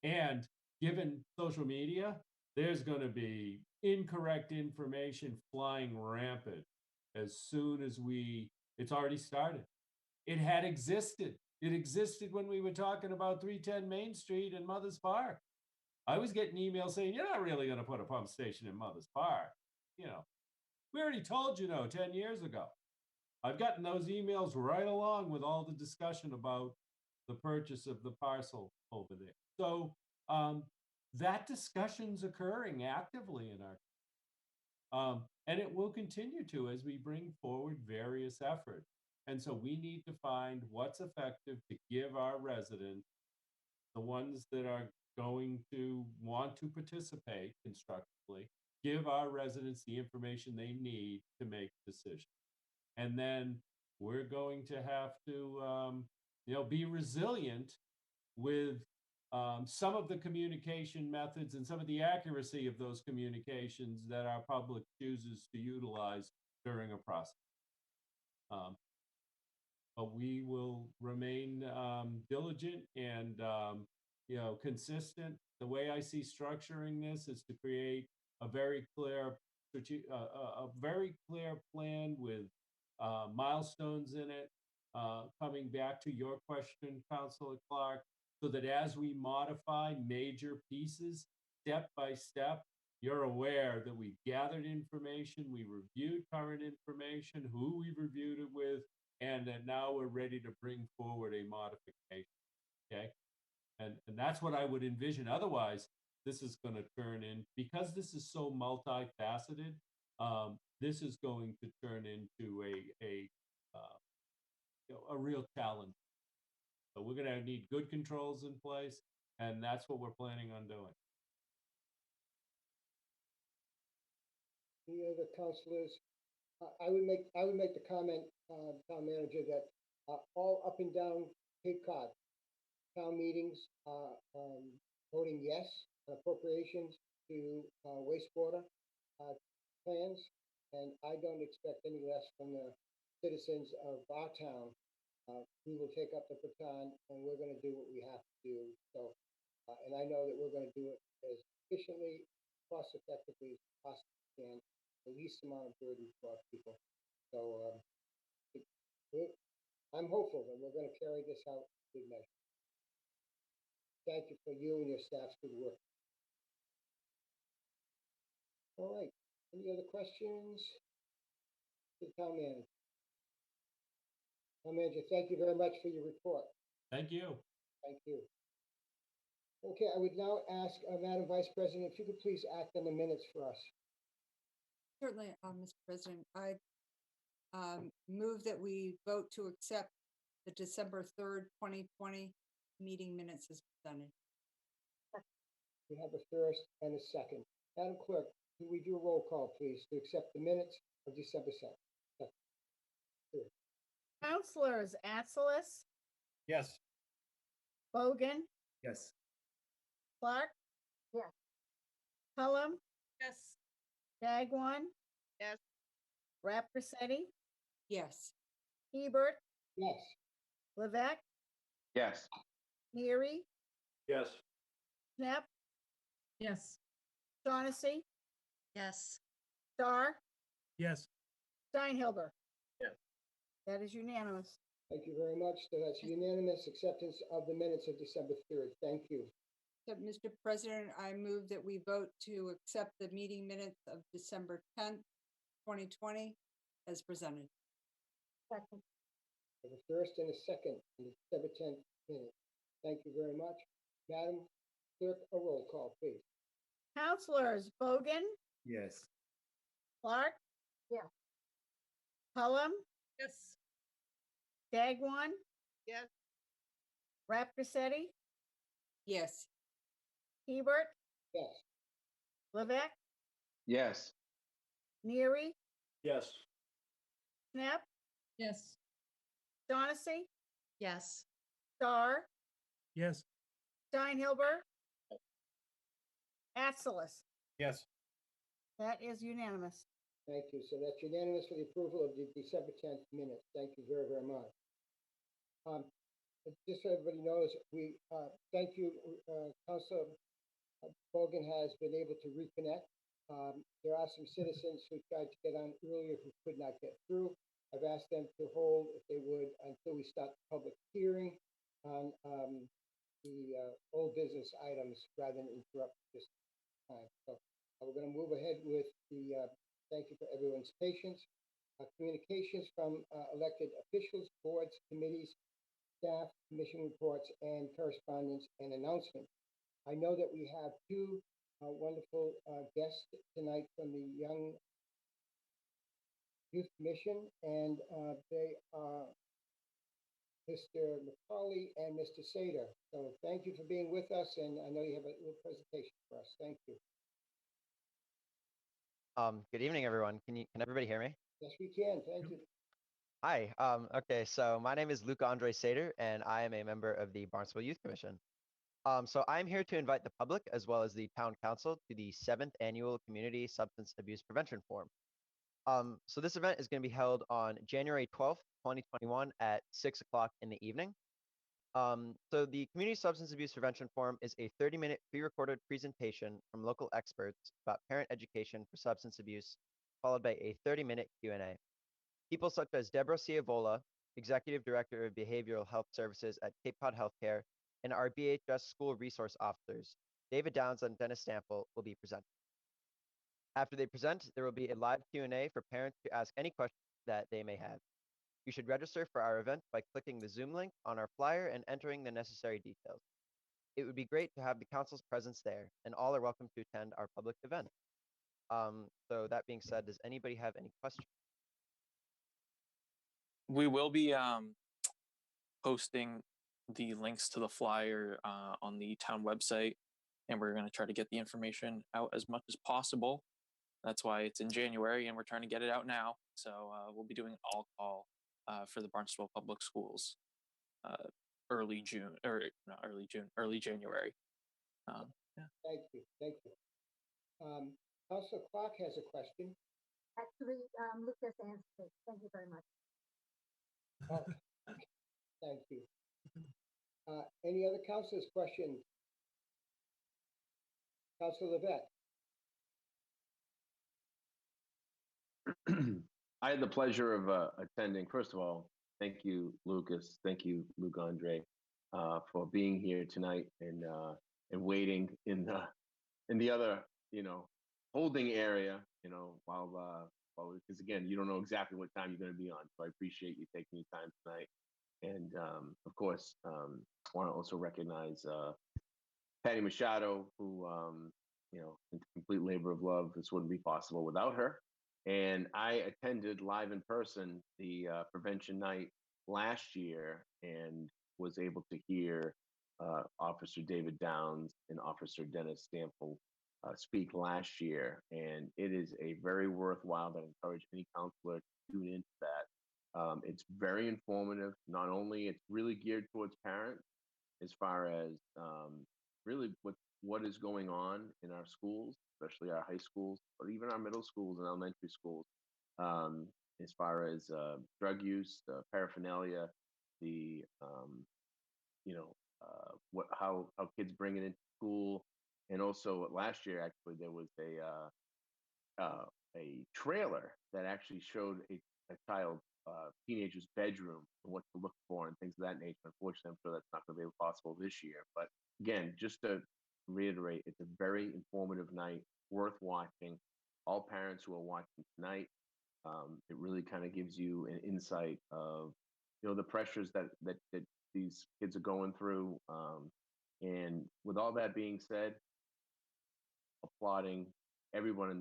And given social media, there's going to be incorrect information flying rampant as soon as it's already started. It had existed. It existed when we were talking about 310 Main Street and Mother's Park. I was getting emails saying, you're not really going to put a pump station in Mother's Park. We already told you no 10 years ago. I've gotten those emails right along with all the discussion about the purchase of the parcel over there. So that discussion's occurring actively in our, and it will continue to as we bring forward various efforts. And so we need to find what's effective to give our residents, the ones that are going to want to participate constructively, give our residents the information they need to make decisions. And then we're going to have to, be resilient with some of the communication methods and some of the accuracy of those communications that our public chooses to utilize during a process. But we will remain diligent and consistent. The way I see structuring this is to create a very clear, a very clear plan with milestones in it. Coming back to your question, Councilor Clark, so that as we modify major pieces step by step, you're aware that we've gathered information, we reviewed current information, who we've reviewed it with, and that now we're ready to bring forward a modification. Okay. And that's what I would envision. Otherwise, this is going to turn in, because this is so multifaceted, this is going to turn into a real challenge. So we're going to need good controls in place, and that's what we're planning on doing. Any other councilors? I would make the comment, town manager, that all up and down Cape Cod town meetings are voting yes on appropriations to wastewater plans, and I don't expect any less from the citizens of our town. We will take up the baton, and we're going to do what we have to do. So, and I know that we're going to do it as efficiently, cost effectively as possible can, the least amount of burden for our people. So I'm hopeful that we're going to carry this out in good measure. Thank you for you and your staff's good work. All right. Any other questions? The town manager. Town manager, thank you very much for your report. Thank you. Thank you. Okay, I would now ask Madam Vice President, if you could please act on the minutes for us. Certainly, Mr. President. I move that we vote to accept the December 3rd, 2020 meeting minutes as presented. We have a first and a second. Madam Clerk, can we do a roll call, please, to accept the minutes of December 2nd? Councilors Atzelis, Yes. Bogan, Yes. Clark, Yes. Cullum, Yes. Dagwan, Yes. Rapressetti, Yes. Hebert, Yes. Levesque, Yes. Neary, Yes. Knapp, Yes. Shaughnessy, Yes. Starr, Yes. Steinhilber. Yes. That is unanimous. Thank you very much. So that's unanimous acceptance of the minutes of December 3rd. Thank you. So, Mr. President, I move that we vote to accept the meeting minutes of December 10th, 2020 as presented. Second. We have a first and a second in the December 10th minute. Thank you very much. Madam Clerk, a roll call, please. Councilors Bogan, Yes. Clark, Yes. Cullum, Yes. Dagwan, Yes. Rapressetti, Yes. Hebert, Yes. Levesque, Yes. Neary, Yes. Knapp, Yes. Shaughnessy, Yes. Starr, Yes. Steinhilber, Atzelis. Yes. That is unanimous. Thank you. So that's unanimous for the approval of the December 10th minutes. Thank you very, very much. Just so everybody knows, we thank you. Councilor Bogan has been able to reconnect. There are some citizens who tried to get on earlier who could not get through. I've asked them to hold, if they would, until we start the public hearing on the old business items rather than interrupt this time. So we're going to move ahead with the thank you for everyone's patience. Communications from elected officials, boards, committees, staff, commission reports, and correspondence and announcements. I know that we have two wonderful guests tonight from the Young Youth Commission, and they are Mr. McCauley and Mr. Sater. So thank you for being with us, and I know you have a little presentation for us. Thank you. Good evening, everyone. Can everybody hear me? Yes, we can. Thank you. Hi. Okay, so my name is Luca Andre Sater, and I am a member of the Barnstable Youth Commission. So I'm here to invite the public as well as the town council to the 7th annual Community Substance Abuse Prevention Forum. So this event is going to be held on January 12th, 2021 at 6 o'clock in the evening. So the Community Substance Abuse Prevention Forum is a 30-minute pre-recorded presentation from local experts about parent education for substance abuse, followed by a 30-minute Q&A. People such as Deborah Ciavola, Executive Director of Behavioral Health Services at Cape Cod Healthcare, and our BHS School Resource Officers, David Downs and Dennis Stample, will be presenting. After they present, there will be a live Q&A for parents to ask any questions that they may have. You should register for our event by clicking the Zoom link on our flyer and entering the necessary details. It would be great to have the council's presence there, and all are welcome to attend our public event. So that being said, does anybody have any questions? We will be posting the links to the flyer on the town website, and we're going to try to get the information out as much as possible. That's why it's in January, and we're trying to get it out now. So we'll be doing an all call for the Barnstable Public Schools early June, or not early June, early January. Yeah. Thank you. Thank you. Councilor Clark has a question. Actually, Lucas answered it. Thank you very much. Oh, thank you. Any other councilors' questions? Councilor Levesque. I had the pleasure of attending. First of all, thank you, Lucas. Thank you, Luke Andre, for being here tonight and waiting in the other, holding area, while because again, you don't know exactly what time you're going to be on. So I appreciate you taking your time tonight. And of course, want to also recognize Patty Machado, who, in complete labor of love. This wouldn't be possible without her. And I attended live in person the prevention night last year and was able to hear Officer David Downs and Officer Dennis Stample speak last year. And it is a very worthwhile. I encourage any counselor to tune into that. It's very informative. Not only it's really geared towards parents as far as really what is going on in our schools, especially our high schools, but even our middle schools and elementary schools, as far as drug use, paraphernalia, the how kids bring it into school, and also last year actually there was a trailer that actually showed a child teenager's bedroom and what to look for and things of that nature. Unfortunately, I'm sure that's not going to be possible this year. But again, just to reiterate, it's a very informative night, worth watching. All parents who are watching tonight, it really kind of gives you an insight of the pressures that these kids are going through. And with all that being said, applauding everyone in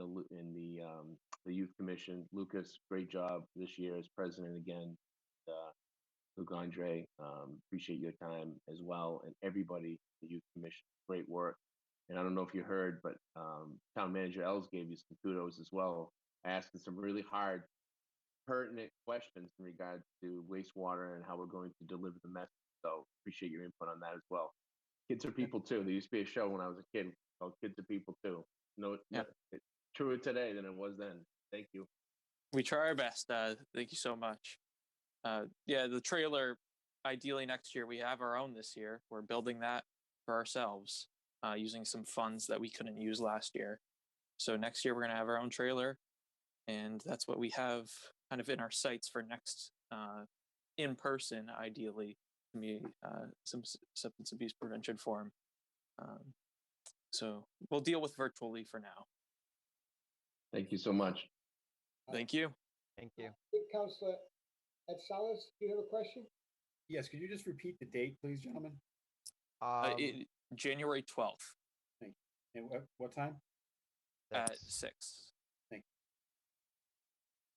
the youth commission. Lucas, great job this year as president again. Luke Andre, appreciate your time as well, and everybody in the youth commission, great work. And I don't know if you heard, but town manager Els gave you some kudos as well, asking some really hard, pertinent questions in regards to wastewater and how we're going to deliver the message. So appreciate your input on that as well. Kids are people too. There used to be a show when I was a kid called Kids Are People Too. It's truer today than it was then. Thank you. We try our best. Thank you so much. The trailer, ideally next year, we have our own this year. We're building that for ourselves using some funds that we couldn't use last year. So next year we're going to have our own trailer, and that's what we have kind of in our sights for next in person, ideally, to be some substance abuse prevention forum. So we'll deal with virtually for now. Thank you so much. Thank you. Thank you. Councilor Salas, do you have a question? Yes, could you just repeat the date, please, gentlemen? January 12th. Thank you. And what time? At 6. Thank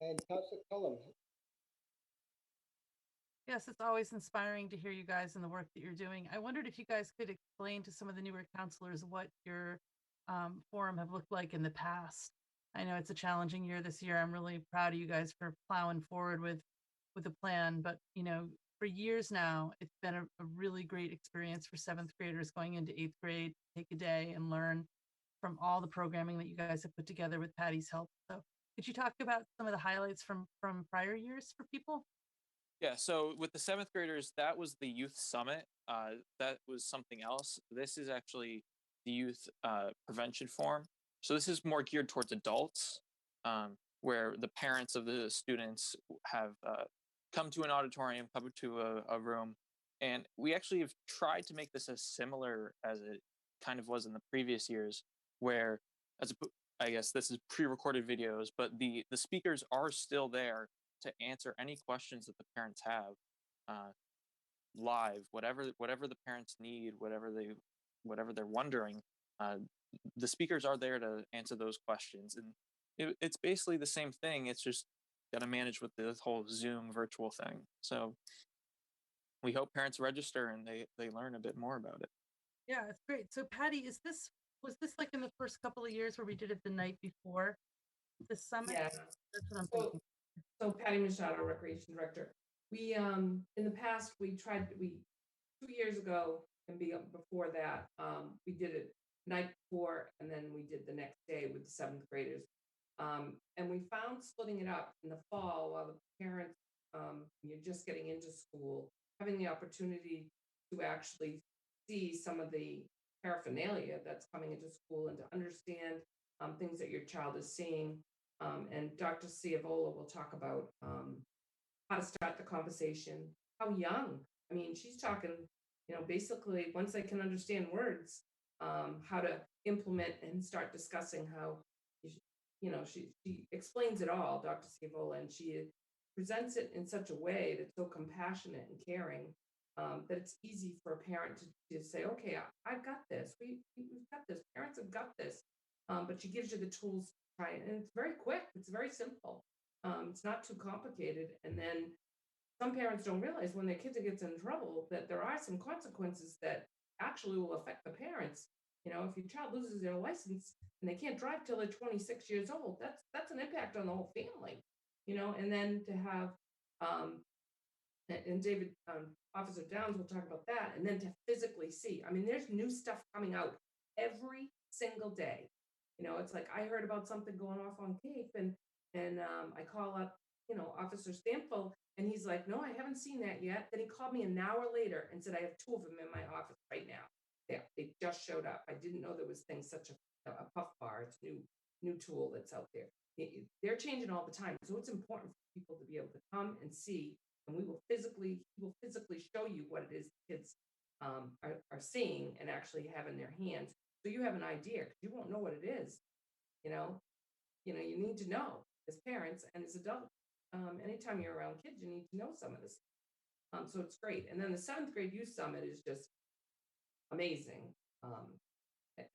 you. And Councilor Cullum. Yes, it's always inspiring to hear you guys and the work that you're doing. I wondered if you guys could explain to some of the newer counselors what your forum have looked like in the past. I know it's a challenging year this year. I'm really proud of you guys for plowing forward with a plan, but for years now, it's been a really great experience for 7th graders going into 8th grade, take a day and learn from all the programming that you guys have put together with Patty's help. So could you talk about some of the highlights from prior years for people? Yeah, so with the seventh graders, that was the youth summit. That was something else. This is actually the youth prevention forum. So this is more geared towards adults, where the parents of the students have come to an auditorium, come to a room, and we actually have tried to make this as similar as it kind of was in the previous years, where I guess this is pre-recorded videos, but the speakers are still there to answer any questions that the parents have live, whatever the parents need, whatever they're wondering. The speakers are there to answer those questions, and it's basically the same thing. It's just got to manage with this whole Zoom virtual thing. So we hope parents register and they learn a bit more about it. Yeah, it's great. So Patty, was this like in the first couple of years where we did it the night before the summit? Yeah. That's what I'm So, thinking. so Patty Machado, Recreation Director. We in the past we 2 years ago and before that, we did it night before and then we did the next day with the seventh graders. And we found splitting it up in the fall while the parents, you're just getting into school, having the opportunity to actually see some of the paraphernalia that's coming into school and to understand things that your child is seeing. And Dr. Ciavola will talk about how to start the conversation, how young. I mean, she's talking, basically once they can understand words, how to implement and start discussing how, she explains it all, Dr. Ciavola, and she presents it in such a way that's so compassionate and caring that it's easy for a parent to say, okay, I've got this. We've got this. Parents have got this. But she gives you the tools to try it. And it's very quick. It's very simple. It's not too complicated. And then some parents don't realize when their kids gets in trouble that there are some consequences that actually will affect the parents. If your child loses their license and they can't drive till they're 26 years old, that's an impact on the whole family. And then to have and David, Officer Downs will talk about that, and then to physically see. I mean, there's new stuff coming out every single day. It's like I heard about something going off on Cape, and I call up, Officer Stanfield, and he's like, "No, I haven't seen that yet." Then he called me an hour later and said, "I have 2 of them in my office right now. They just showed up. I didn't know there was things such a puff bar. It's a new tool that's out there. They're changing all the time, so it's important for people to be able to come and see, and he will physically show you what it is kids are seeing and actually have in their hands, so you have an idea, because you won't know what it is. You need to know as parents and as adults. Anytime you're around kids, you need to know some of this. So it's great. And then the seventh grade youth summit is just amazing.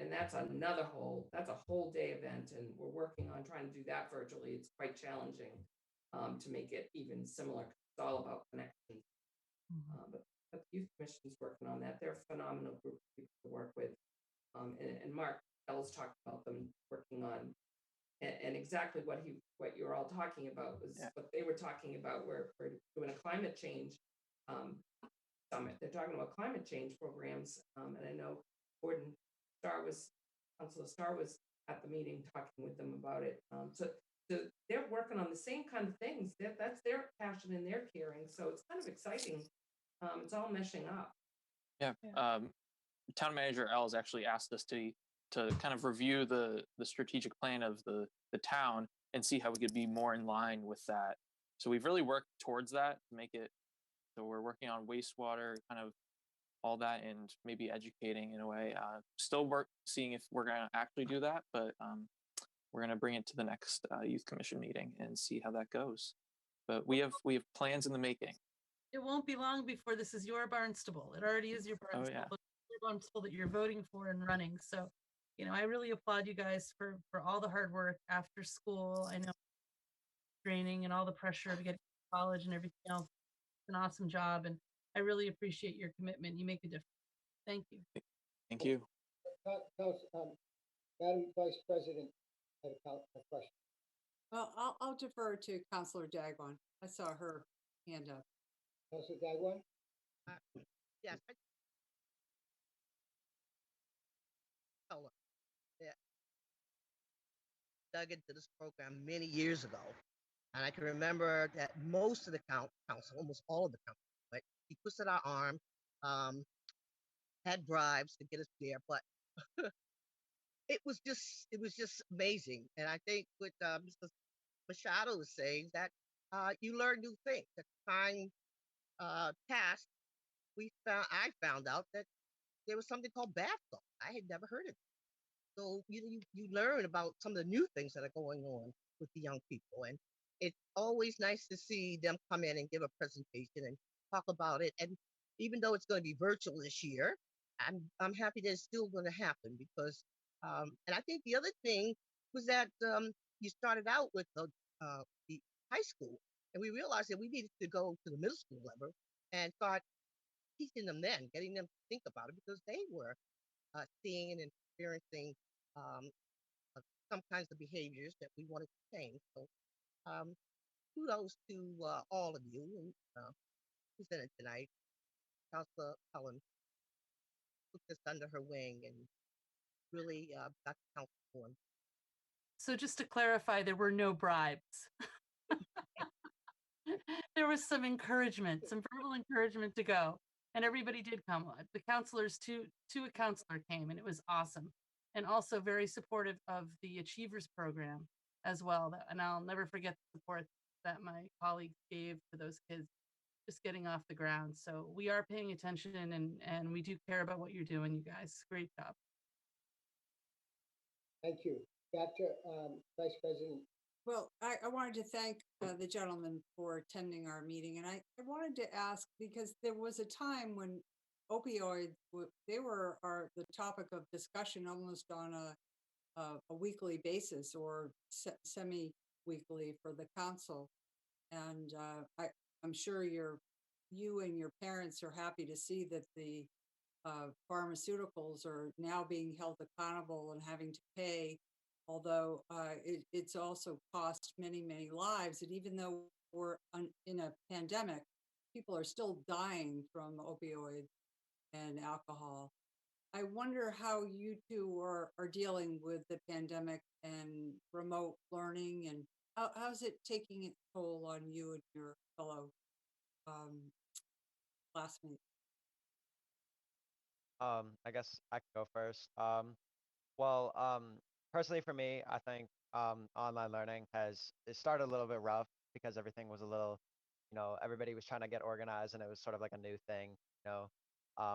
And that's a whole day event, and we're working on trying to do that virtually. It's quite challenging to make it even similar. It's all about connections. But the youth commission is working on that. They're a phenomenal group of people to work with. And Mark Ellis talked about them working on, and exactly what you're all talking about was what they were talking about. We're doing a climate change summit. They're talking about climate change programs, and I know Councilor Starr was at the meeting talking with them about it. So they're working on the same kind of things. That's their passion and their caring. So it's kind of exciting. It's all meshing up. Yeah. Town Manager Els actually asked us to kind of review the strategic plan of the town and see how we could be more in line with that. So we've really worked towards that to make it. So we're working on wastewater, kind of all that, and maybe educating in a way. Still seeing if we're going to actually do that, but we're going to bring it to the next youth commission meeting and see how that goes. But we have plans in the making. It won't be long before this is your Barnstable. It already is your Barnstable, your Barnstable that you're voting for and running. So, I really applaud you guys for all the hard work after school. I know training and all the pressure of getting to college and everything else. It's an awesome job, and I really appreciate your commitment. You make a difference. Thank you. Thank you. Madam Vice President had a question. Well, I'll defer to Councilor Dagwan. I saw her hand up. Councilor Dagwan? Yes. Hello. Yeah. Dug into this program many years ago. And I can remember that most of the council, almost all of the council, but he twisted our arm, had bribes to get us there, but it was just amazing. And I think what Mr. Machado was saying that you learn new things. At the time passed, I found out that there was something called bath salt. I had never heard of it. So you learn about some of the new things that are going on with the young people, and it's always nice to see them come in and give a presentation and talk about it. And even though it's going to be virtual this year, I'm happy that it's still going to happen because and I think the other thing was that you started out with the high school, and we realized that we needed to go to the middle school level and start teaching them then, getting them to think about it because they were seeing and experiencing um, some kinds of behaviors that we wanted to change. So kudos to all of you and presented tonight. Councilor Cullen took this under her wing and really got the council going. So just to clarify, there were no bribes. There was some encouragement, some verbal encouragement to go, and everybody did come. The counselors, a counselor came, and it was awesome, and also very supportive of the Achievers program as well. And I'll never forget the support that my colleagues gave to those kids just getting off the ground. So we are paying attention, and we do care about what you're doing, you guys. Great job. Thank you. Back to Vice President. Well, I wanted to thank the gentleman for attending our meeting. And I wanted to ask, because there was a time when opioids, they were the topic of discussion almost on a weekly basis or semi-weekly for the council. And I'm sure you and your parents are happy to see that the pharmaceuticals are now being held accountable and having to pay, although it's also cost many, many lives. And even though we're in a pandemic, people are still dying from opioids and alcohol. I wonder how you two are dealing with the pandemic and remote learning, and how's it taking its toll on you and your fellow classmates? I guess I can go first. Personally for me, I think online learning it started a little bit rough because everything was a little, everybody was trying to get organized and it was sort of like a new thing, you know.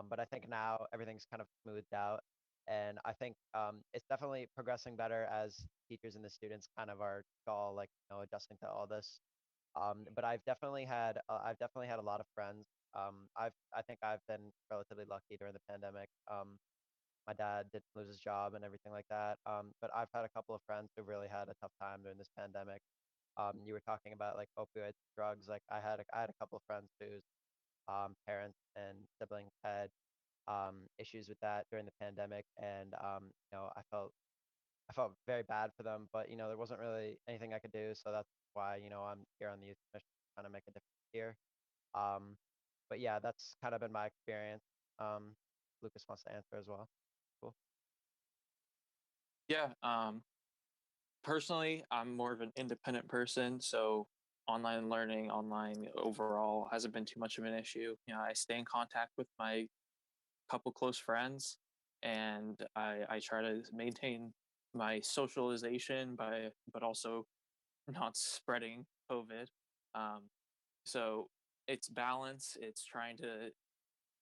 But I think now everything's kind of smoothed out, and I think it's definitely progressing better as teachers and the students kind of are all like, adjusting to all this. But I've definitely had a lot of friends. I think I've been relatively lucky during the pandemic. My dad didn't lose his job and everything like that. But I've had a couple of friends who really had a tough time during this pandemic. You were talking about like opioids, drugs. Like I had a couple of friends whose parents and siblings had issues with that during the pandemic, and I felt very bad for them. But there wasn't really anything I could do, so that's why I'm here on the youth commission trying to make a difference here. Um, but yeah, that's kind of been my experience. Lucas wants to answer as well. Cool. Yeah. Personally, I'm more of an independent person, so online learning, online overall hasn't been too much of an issue. I stay in contact with my couple close friends, and I try to maintain my socialization but also not spreading COVID. So it's balance. It's trying to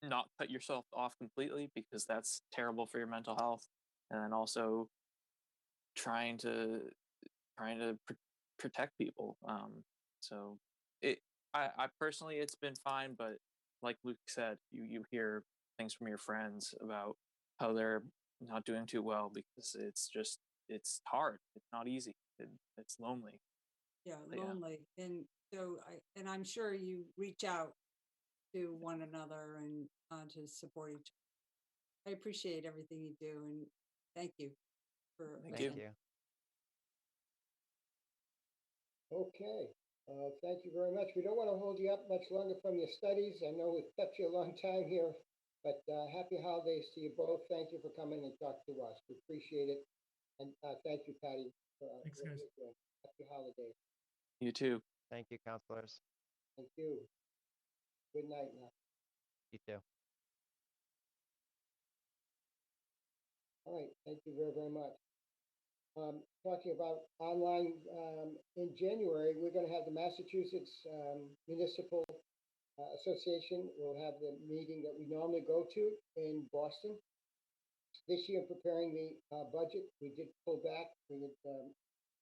not cut yourself off completely because that's terrible for your mental health, and then also trying to protect people. So I personally, it's been fine, but like Luke said, you hear things from your friends about how they're not doing too well because it's hard. It's not easy. It's lonely. Yeah, But lonely. And so I'm sure you reach out to one another and to support each other. I appreciate everything you do, and thank you for Thank you. Okay, thank you very much. We don't want to hold you up much longer from your studies. I know we've kept you a long time here, but happy holidays to you both. Thank you for coming and talking to us. We appreciate it. And thank you, Patty. Thanks, guys. Happy holidays. You too. Thank you, counselors. Thank you. Good night now. You too. All right, thank you very, very much. Talking about online, in January, we're gonna have the Massachusetts Municipal Association. We'll have the meeting that we normally go to in Boston. This year, preparing the budget, we did pull back. We had a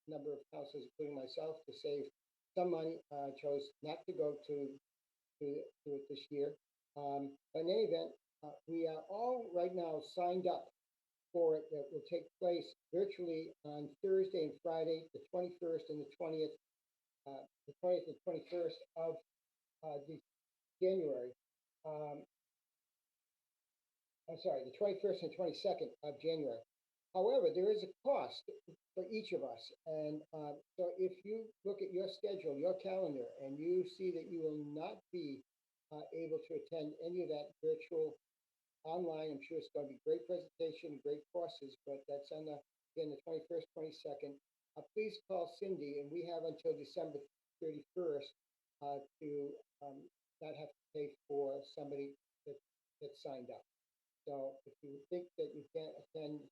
number of councils, including myself, to save some money. Chose not to go to it this year. But in any event, we are all right now signed up for it that will take place virtually on Thursday and Friday, the 21st and the 20th, the 20th and 21st of January. I'm sorry, the 21st and 22nd of January. However, there is a cost for each of us. And so if you look at your schedule, your calendar, and you see that you will not be able to attend any of that virtual online, I'm sure it's going to be great presentation, great courses, but that's on again, the 21st, 22nd. Please call Cindy, and we have until December 31st to not have to pay for somebody that signed up. So if you think that you can't attend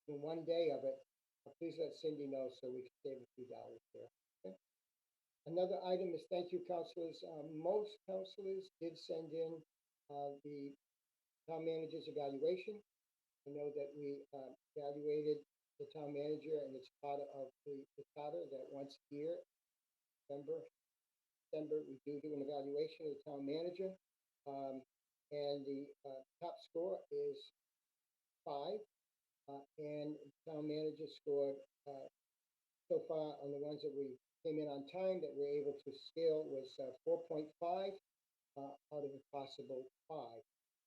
in one day of it, please let Cindy know so we can save a few dollars there. Okay? Another item is thank you, councilors. Most councilors did send in the town manager's evaluation. I know that we evaluated the town manager, and it's part of the charter that once a year, December, we do an evaluation of the town manager. And the top score is 5, and the town manager scored so far on the ones that we came in on time that we're able to scale was 4.5 out of a possible 5.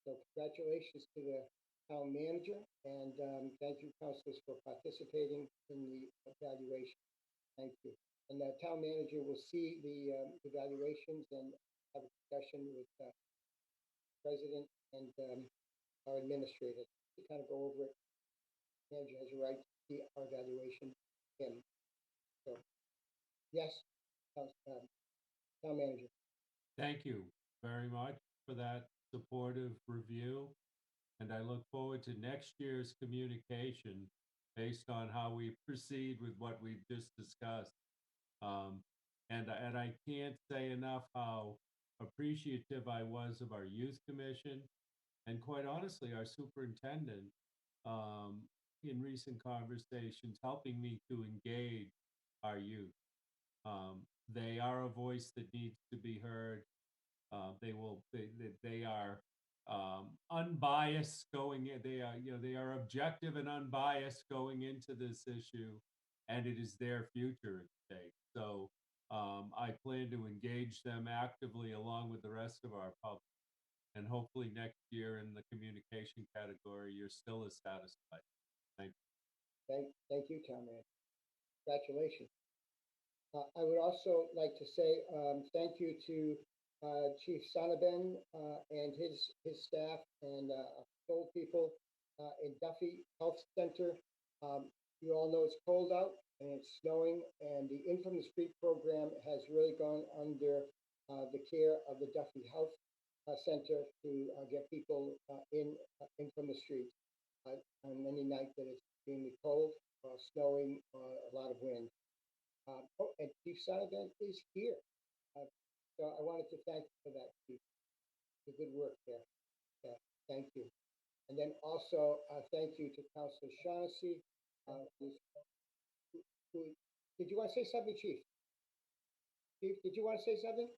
So congratulations to the town manager, and thank you, councilors, for participating in the evaluation. Thank you. And the town manager will see the evaluations and have a discussion with the president and our administrator to kind of go over it. Manager has a right to see our evaluation. Him. So, yes, town manager. Thank you very much for that supportive review. And I look forward to next year's communication based on how we proceed with what we've just discussed. And I can't say enough how appreciative I was of our youth commission, and quite honestly, our superintendent, in recent conversations, helping me to engage our youth. They are a voice that needs to be heard. They are unbiased going in. They are objective and unbiased going into this issue, and it is their future at stake. So I plan to engage them actively along with the rest of our public. And hopefully next year in the communication category, you're still as satisfied. Thank you. Thank you, town manager. Congratulations. I would also like to say thank you to Chief Sanaben and his staff and old people in Duffy Health Center. You all know it's cold out and it's snowing, and the In From the Street program has really gone under the care of the Duffy Health Center to get people in from the street on any night that it's extremely cold, snowing, a lot of wind. And Chief Sanaben is here. So I wanted to thank you for that, Chief. The good work there. Thank you. And then also thank you to Councilor Shaughnessy. Did you want to say something, Chief? Chief, did you want to say something?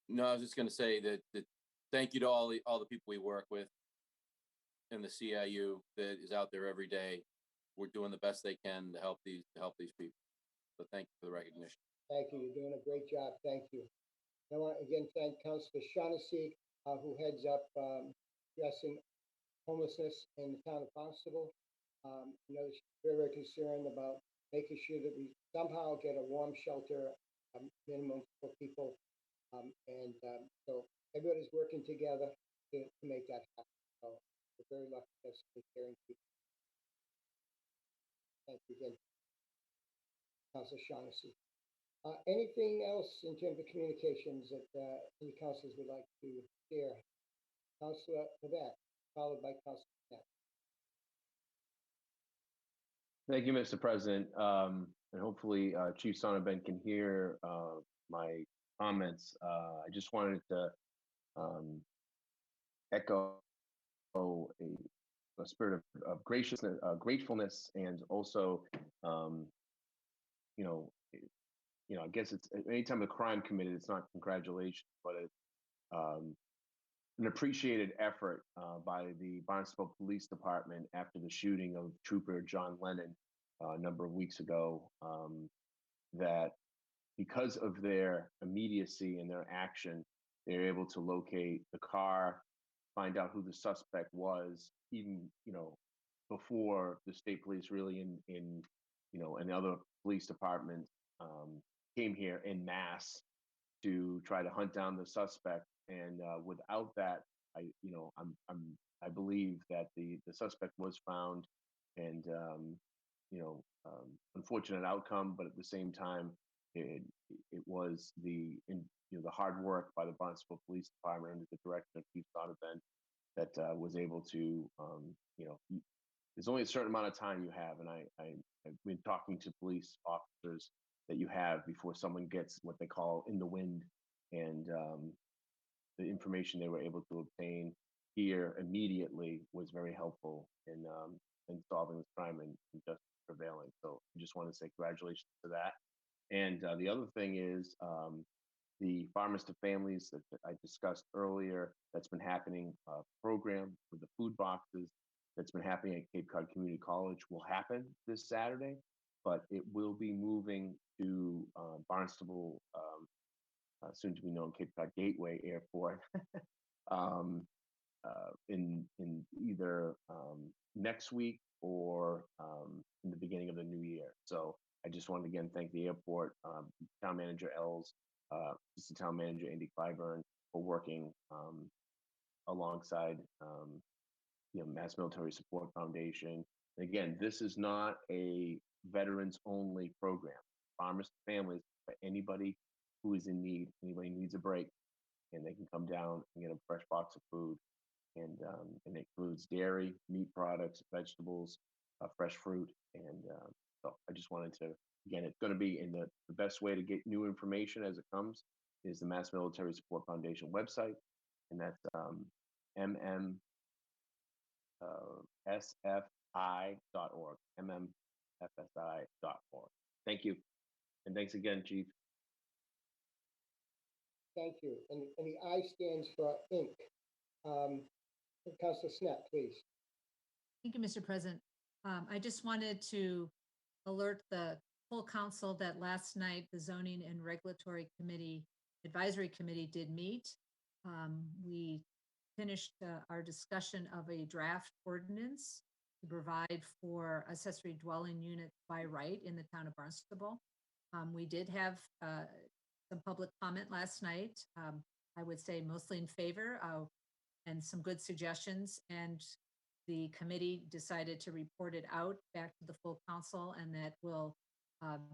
No, I was just going to say that thank you to all the people we work with in the CIU that is out there every day. We're doing the best they can to help these people. So thank you for the recognition. Thank you. You're doing a great job. Thank you. I want to again thank Councilor Shaughnessy, who heads up addressing homelessness in the town of Barnstable. You know, she's very, very concerned about making sure that we somehow get a warm shelter minimum for people. So everybody's working together to make that happen. So we're very lucky to have some caring people. Thank you again. Councilor Shaughnessy. Anything else in terms of communications that any councilors would like to share? Councilor Levesque, followed by Councilor Net. Thank you, Mr. President. And hopefully Chief Sonnabend can hear my comments. I just wanted to echo a spirit of graciousness, gratefulness, and also, I guess it's anytime a crime committed, it's not congratulations, but it's an appreciated effort by the Barnstable Police Department after the shooting of Trooper John Lennon a number of weeks ago, that because of their immediacy and their action, they're able to locate the car, find out who the suspect was, even, before the state police really and other police departments came here en masse to try to hunt down the suspect. And without that, I believe that the suspect was found, and unfortunate outcome, but at the same time, it was the hard work by the Barnstable Police Department under the direction of Chief Donovan that was able to there's only a certain amount of time you have, and I've been talking to police officers that you have before someone gets what they call in the wind, and the information they were able to obtain here immediately was very helpful in solving this crime and justice prevailing. So I just want to say congratulations to that. And the other thing is the Farmers to Families that I discussed earlier, that's been happening, program with the food boxes that's been happening at Cape Cod Community College will happen this Saturday, but it will be moving to Barnstable, soon to be known Cape Cod Gateway Airport, in either next week or in the beginning of the new year. So I just want to again thank the airport, Town Manager Els, Assistant Town Manager Andy Clyburn for working alongside Mass Military Support Foundation. And again, this is not a veterans only program. Farmers to Families for anybody who is in need, anybody who needs a break, and they can come down and get a fresh box of food. And it includes dairy, meat products, vegetables, fresh fruit. And so I just wanted to, again, it's going to be in the best way to get new information as it comes is the Mass Military Support Foundation website. And that's mmsfi.org, mmfsi.org. Thank you. And thanks again, Chief. Thank you. And the I stands for Inc. Councilor Snett, please. Thank you, Mr. President. I just wanted to alert the full council that last night the Zoning and Regulatory Committee Advisory Committee did meet. We finished our discussion of a draft ordinance to provide for accessory dwelling units by right in the town of Barnstable. We did have some public comment last night. I would say mostly in favor and some good suggestions. And the committee decided to report it out back to the full council, and that will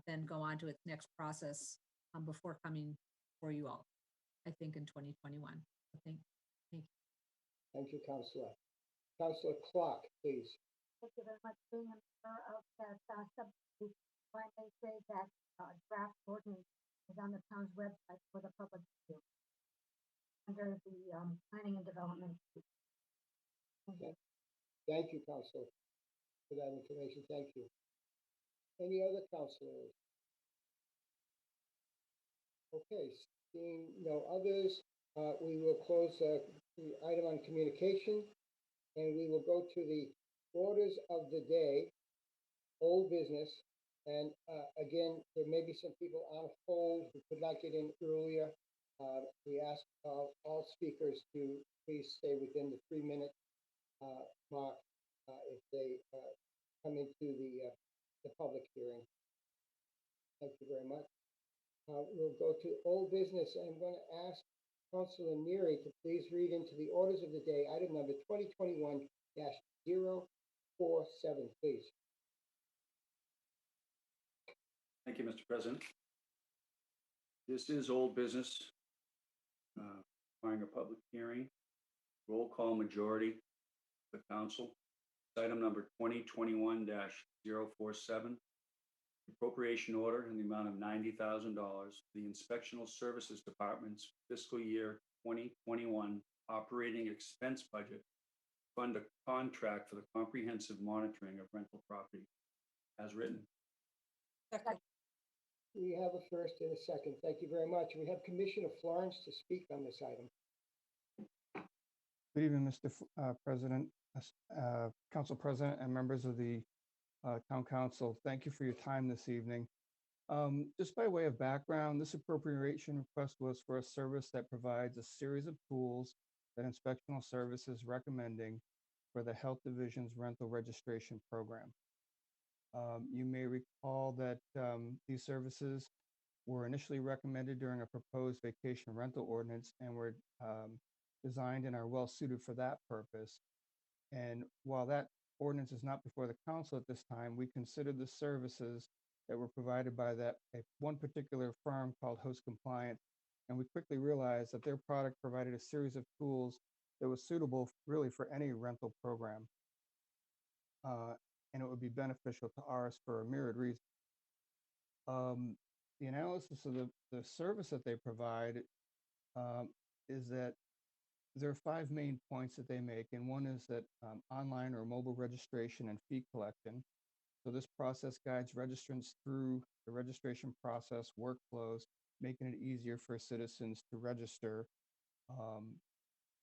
then go on to its next process before coming for you all, I think in 2021. Thank you. Thank you, Councilor. Councilor Clark, please. Thank you very much. Being a member of that subcommittee, I may say that draft ordinance is on the town's website for the public view under the planning and development. Okay. Thank you, Councilor, for that information. Thank you. Any other councilors? Okay, seeing no others, we will close the item on communication, and we will go to the orders of the day, old business. And again, there may be some people on hold who could not get in earlier. We ask all speakers to please stay within the 3-minute mark if they come into the public hearing. Thank you very much. We'll go to old business. I'm going to ask Councilor Neary to please read into the orders of the day, item number 2021-047, please. Thank you, Mr. President. This is old business, requiring a public hearing. Roll call majority, the council. Item number 2021-047. Appropriation order in the amount of $90,000. The Inspectional Services Department's fiscal year 2021 operating expense budget. Fund a contract for the comprehensive monitoring of rental property as written. Second. We have a first and a second. Thank you very much. We have Commissioner Florence to speak on this item. Good evening, Mr. President, Council President, and members of the Town Council. Thank you for your time this evening. Just by way of background, this appropriation request was for a service that provides a series of tools that Inspectional Services recommending for the Health Division's rental registration program. You may recall that these services were initially recommended during a proposed vacation rental ordinance and were designed and are well suited for that purpose. And while that ordinance is not before the council at this time, we considered the services that were provided by one particular firm called Host Compliance, and we quickly realized that their product provided a series of tools that was suitable really for any rental program. And it would be beneficial to ours for a myriad reasons. The analysis of the service that they provide is that there are 5 main points that they make, and one is that online or mobile registration and fee collection. So this process guides registrants through the registration process workflows, making it easier for citizens to register.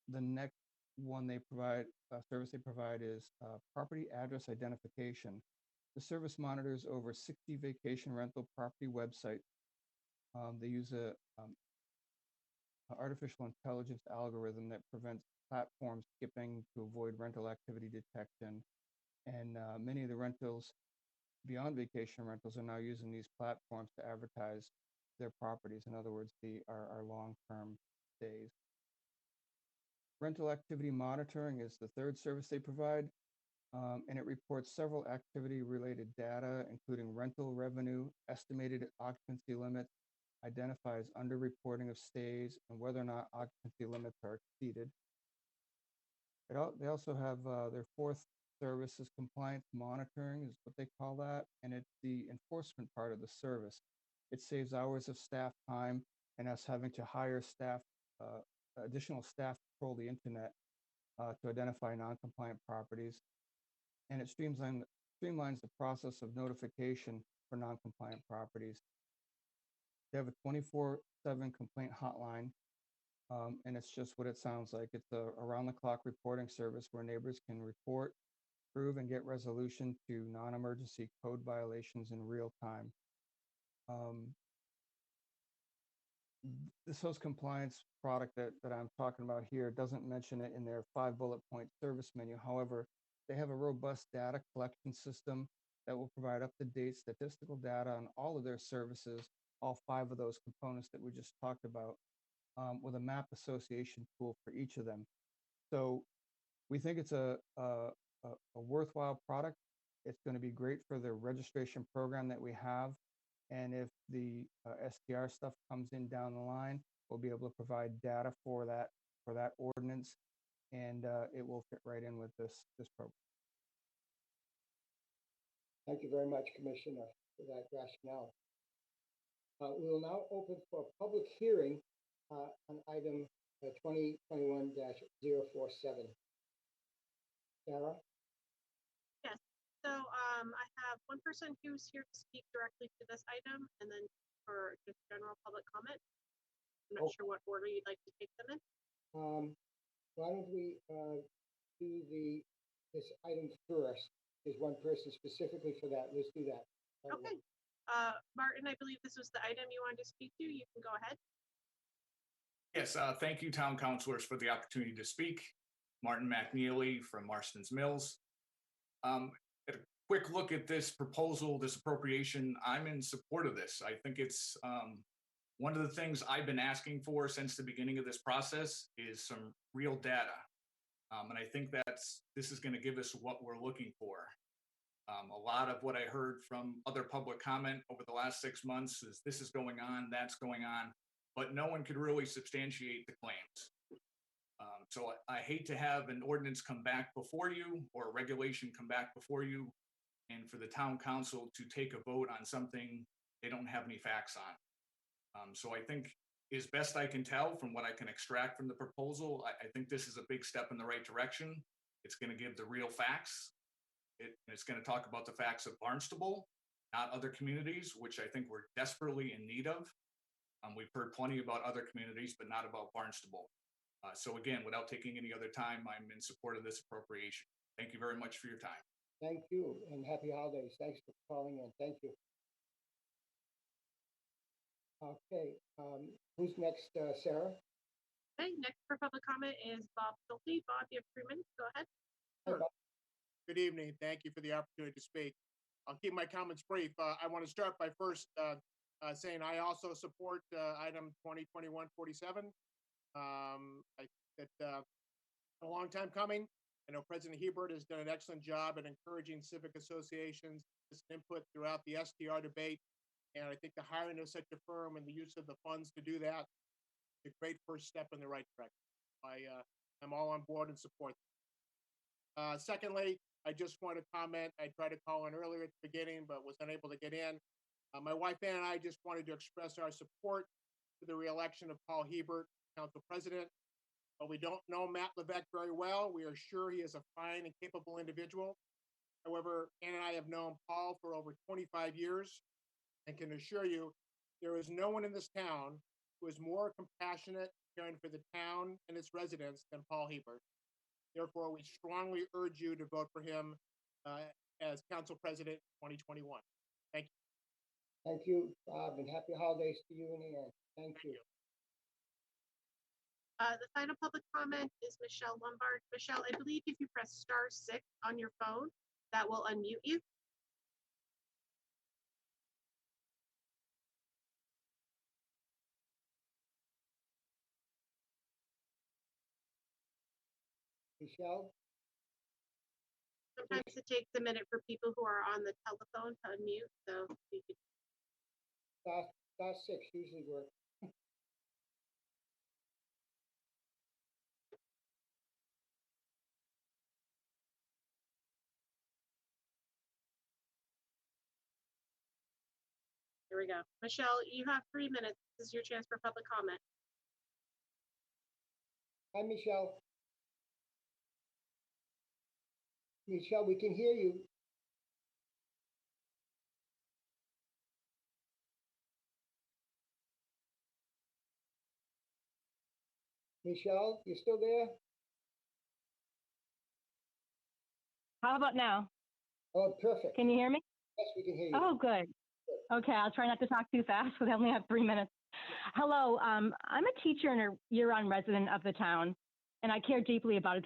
The next one service they provide is property address identification. The service monitors over 60 vacation rental property websites. They use a artificial intelligence algorithm that prevents platform skipping to avoid rental activity detection. And many of the rentals beyond vacation rentals are now using these platforms to advertise their properties. In other words, our long-term stays. Rental activity monitoring is the third service they provide, and it reports several activity-related data, including rental revenue, estimated occupancy limits, identifies underreporting of stays, and whether or not occupancy limits are exceeded. They also have their fourth service is compliance monitoring, is what they call that, and it's the enforcement part of the service. It saves hours of staff time and us having to hire staff, additional staff to patrol the internet to identify non-compliant properties. And it streamlines the process of notification for non-compliant properties. They have a 24/7 complaint hotline, and it's just what it sounds like. It's a around-the-clock reporting service where neighbors can report, prove, and get resolution to non-emergency code violations in real time. This host compliance product that I'm talking about here doesn't mention it in their 5 bullet point service menu. However, they have a robust data collection system that will provide up-to-date statistical data on all of their services, all 5 of those components that we just talked about, with a map association tool for each of them. So we think it's a worthwhile product. It's going to be great for the registration program that we have. And if the STR stuff comes in down the line, we'll be able to provide data for that ordinance, and it will fit right in with this program. Thank you very much, Commissioner, for that rationale. We will now open for a public hearing on item 2021-047. Sarah? Yes, so I have one person who's here to speak directly to this item, and then for just general public comment. I'm not sure what order you'd like to take them in. Why don't we do this item first? There's one person specifically for that. Let's do that. Okay. Martin, I believe this was the item you wanted to speak to. You can go ahead. Yes, thank you, town councilors, for the opportunity to speak. Martin McNeely from Marston's Mills. A quick look at this proposal, this appropriation. I'm in support of this. I think it's one of the things I've been asking for since the beginning of this process is some real data. And I think this is going to give us what we're looking for. A lot of what I heard from other public comment over the last 6 months is this is going on, that's going on, but no one could really substantiate the claims. So I hate to have an ordinance come back before you or a regulation come back before you and for the town council to take a vote on something they don't have any facts on. So I think, as best I can tell from what I can extract from the proposal, I think this is a big step in the right direction. It's going to give the real facts. It's going to talk about the facts of Barnstable, not other communities, which I think we're desperately in need of. We've heard plenty about other communities, but not about Barnstable. So again, without taking any other time, I'm in support of this appropriation. Thank you very much for your time. Thank you, and happy holidays. Thanks for calling in. Thank you. Okay, who's next, Sarah? Okay, next for public comment is Bob Schulte. Bob, you have 3 minutes. Go ahead. Hi, Bob. Good evening. Thank you for the opportunity to speak. I'll keep my comments brief. I want to start by first saying I also support item 2021-47. That a long time coming. I know President Hebert has done an excellent job at encouraging civic associations input throughout the STR debate. And I think the hiring of such a firm and the use of the funds to do that is a great first step in the right direction. I'm all on board and support. Secondly, I just want to comment. I tried to call in earlier at the beginning, but was unable to get in. My wife Ann and I just wanted to express our support for the reelection of Paul Hebert, Council President. But we don't know Matt Levesque very well. We are sure he is a fine and capable individual. However, Ann and I have known Paul for over 25 years and can assure you there is no one in this town who is more compassionate, caring for the town and its residents than Paul Hebert. Therefore, we strongly urge you to vote for him as Council President 2021. Thank you. Thank you, Bob, and happy holidays to you and Ann. Thank you. The final public comment is Michelle Lombard. Michelle, I believe if you press *6 on your phone, that will unmute you. Michelle? Sometimes it takes a minute for people who are on the telephone to unmute, so you could. *6 usually works. Here we go. Michelle, you have 3 minutes. This is your chance for public comment. Hi, Michelle. Michelle, we can hear you. Michelle, you still there? How about now? Oh, perfect. Can you hear me? Yes, we can hear you. Oh, good. Okay, I'll try not to talk too fast, because I only have 3 minutes. Hello, I'm a teacher and a year-round resident of the town, and I care deeply about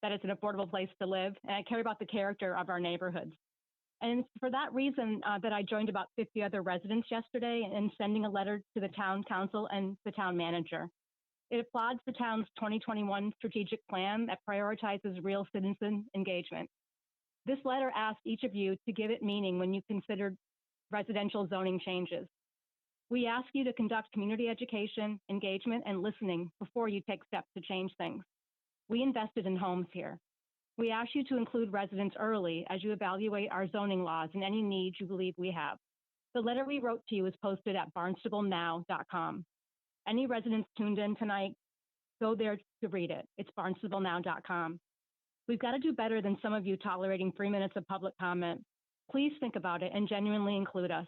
that it's an affordable place to live, and I care about the character of our neighborhoods. And it's for that reason that I joined about 50 other residents yesterday in sending a letter to the town council and the town manager. It applauds the town's 2021 strategic plan that prioritizes real citizen engagement. This letter asks each of you to give it meaning when you consider residential zoning changes. We ask you to conduct community education, engagement, and listening before you take steps to change things. We invested in homes here. We ask you to include residents early as you evaluate our zoning laws and any needs you believe we have. The letter we wrote to you is posted at barnstablenow.com. Any residents tuned in tonight, go there to read it. It's barnstablenow.com. We've got to do better than some of you tolerating 3 minutes of public comment. Please think about it and genuinely include us.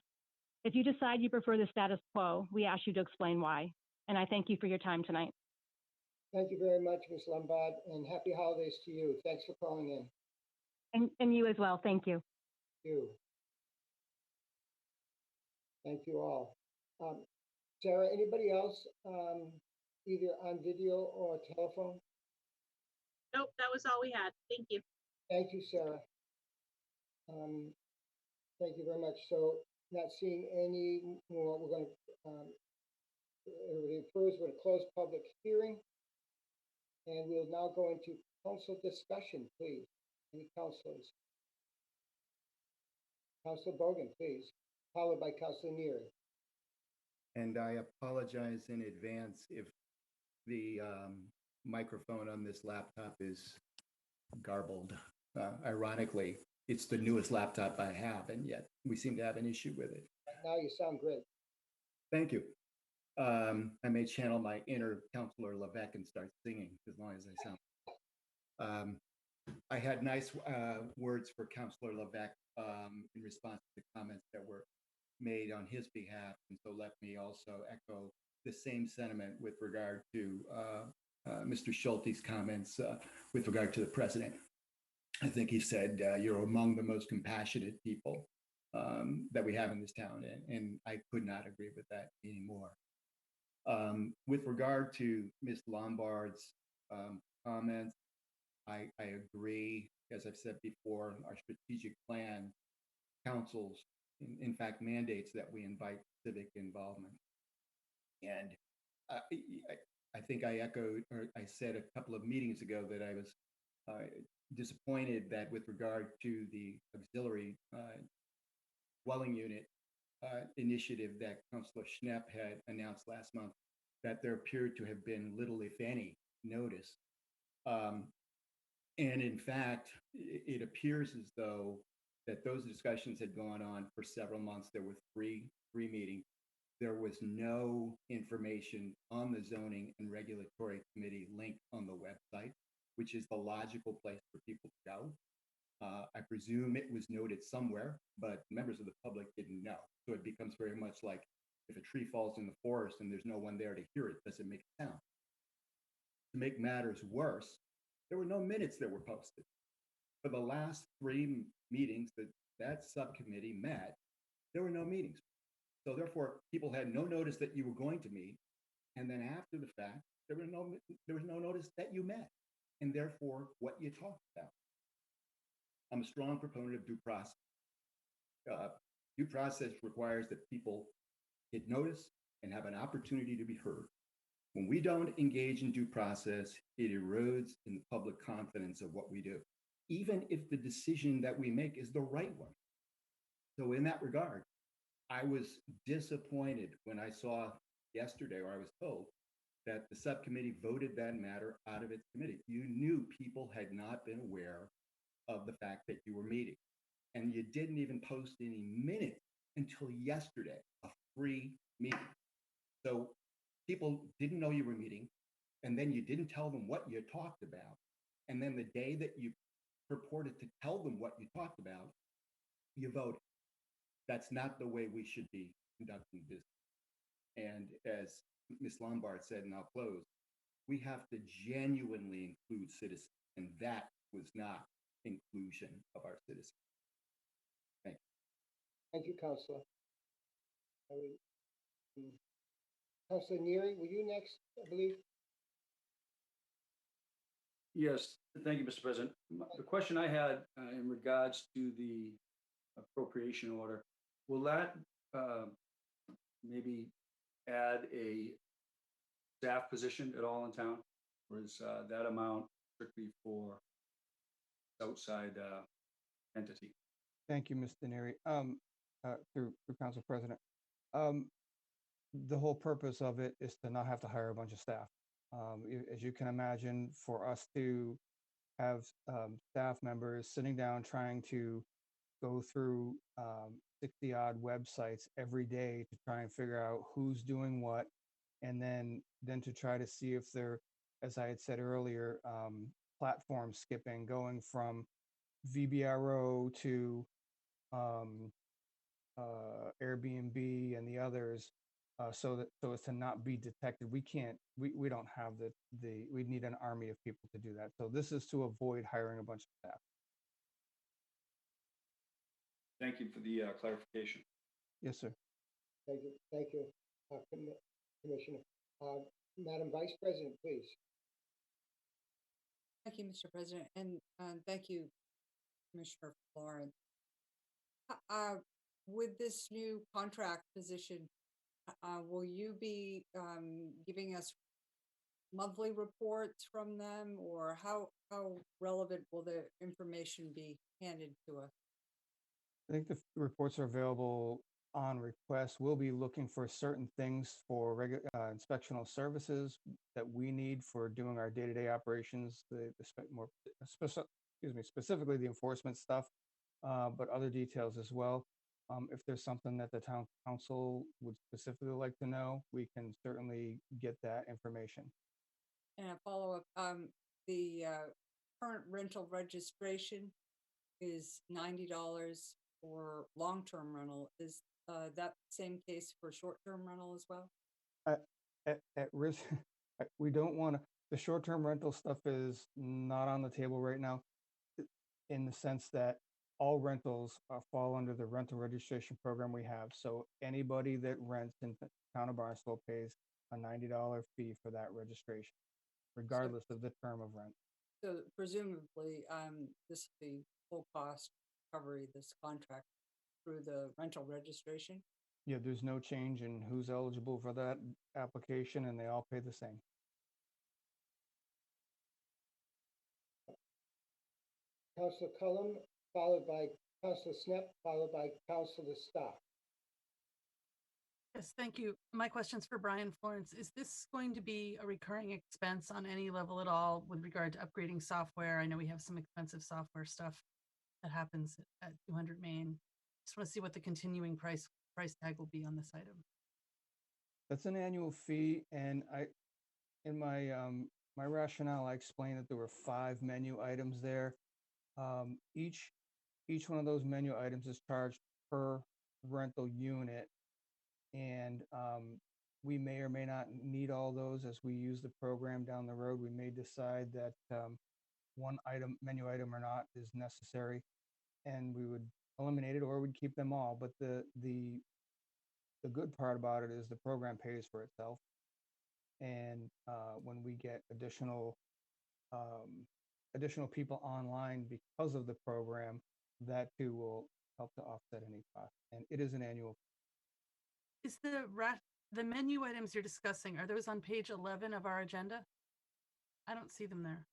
If you decide you prefer the status quo, we ask you to explain why. And I thank you for your time tonight. Thank you very much, Ms. Lombard, and happy holidays to you. Thanks for calling in. And you as well. Thank you. Thank you. Thank you all. Sarah, anybody else either on video or telephone? Nope, that was all we had. Thank you. Thank you, Sarah. Thank you very much. So not seeing any more, we're going to, everybody approves, we're going to close public hearing. And we'll now go into council discussion, please. Any councilors? Council Bogan, please, followed by Council Neary. And I apologize in advance if the microphone on this laptop is garbled. Ironically, it's the newest laptop I have, and yet we seem to have an issue with it. Now you sound great. Thank you. I may channel my inner Councilor Levesque and start singing as long as I sound. I had nice words for Councilor Levesque in response to the comments that were made on his behalf. And so let me also echo the same sentiment with regard to Mr. Schulte's comments with regard to the president. I think he said you're among the most compassionate people that we have in this town, and I could not agree with that anymore. With regard to Ms. Lombard's comments, I agree. As I've said before, our strategic plan counsels, in fact, mandates that we invite civic involvement. And I think I echoed, or I said a couple of meetings ago that I was disappointed that with regard to the auxiliary dwelling unit initiative that Councilor Schnepp had announced last month, that there appeared to have been little, if any, notice. And in fact, it appears as though that those discussions had gone on for several months. There were three meetings. There was no information on the Zoning and Regulatory Committee link on the website, which is the logical place for people to go. I presume it was noted somewhere, but members of the public didn't know. So it becomes very much like if a tree falls in the forest and there's no one there to hear it, does it make a sound? To make matters worse, there were no minutes that were posted. For the last three meetings that subcommittee met, there were no meetings. So therefore, people had no notice that you were going to meet. And then after the fact, there was no notice that you met. And therefore, what you talked about. I'm a strong proponent of due process. Due process requires that people get notice and have an opportunity to be heard. When we don't engage in due process, it erodes in the public confidence of what we do, even if the decision that we make is the right one. So in that regard, I was disappointed when I saw yesterday, or I was told, that the subcommittee voted that matter out of its committee. You knew people had not been aware of the fact that you were meeting. And you didn't even post any minutes until yesterday, a free meeting. So people didn't know you were meeting, and then you didn't tell them what you talked about. And then the day that you purported to tell them what you talked about, you voted. That's not the way we should be conducting business. And as Ms. Lombard said, and I'll close, we have to genuinely include citizens, and that was not inclusion of our citizens. Thank you. Thank you, Councilor. Councilor Neary, were you next, I believe? Yes, thank you, Mr. President. The question I had in regards to the appropriation order, will that maybe add a staff position at all in town? Or is that amount strictly for outside entity? Thank you, Mr. Neary. Through Council President. The whole purpose of it is to not have to hire a bunch of staff. As you can imagine, for us to have staff members sitting down trying to go through 60 odd websites every day to try and figure out who's doing what, and then to try to see if they're, as I had said earlier, platform skipping, going from VBRO to Airbnb and the others, so as to not be detected. We don't have we need an army of people to do that. So this is to avoid hiring a bunch of staff. Thank you for the clarification. Yes, sir. Thank you, Commissioner. Madam Vice President, please. Thank you, Mr. President, and thank you, Commissioner Florence. With this new contract position, will you be giving us monthly reports from them, or how relevant will the information be handed to us? I think the reports are available on request. We'll be looking for certain things for inspectional services that we need for doing our day-to-day operations, specifically the enforcement stuff, but other details as well. If there's something that the town council would specifically like to know, we can certainly get that information. And a follow-up, the current rental registration is $90 for long-term rental. Is that same case for short-term rental as well? At risk, we don't want to, the short-term rental stuff is not on the table right now, in the sense that all rentals fall under the rental registration program we have. So anybody that rents in the town of Barnstable pays a $90 fee for that registration, regardless of the term of rent. So presumably, this will be full cost recovery, this contract through the rental registration? Yeah, there's no change in who's eligible for that application, and they all pay the same. Councilor Cullum, followed by Councilor Snep, followed by Councilor Stock. Yes, thank you. My question's for Brian Florence. Is this going to be a recurring expense on any level at all with regard to upgrading software? I know we have some expensive software stuff that happens at 200 Main. Just want to see what the continuing price tag will be on this item. That's an annual fee, and in my my rationale, I explained that there were 5 menu items there. Each one of those menu items is charged per rental unit, and we may or may not need all those as we use the program down the road. We may decide that one menu item or not is necessary, and we would eliminate it, or we'd keep them all. But the good part about it is the program pays for itself, and when we get additional people online because of the program, that too will help to offset any cost. And it is an annual. Is the menu items you're discussing, are those on page 11 of our agenda? I don't see them there.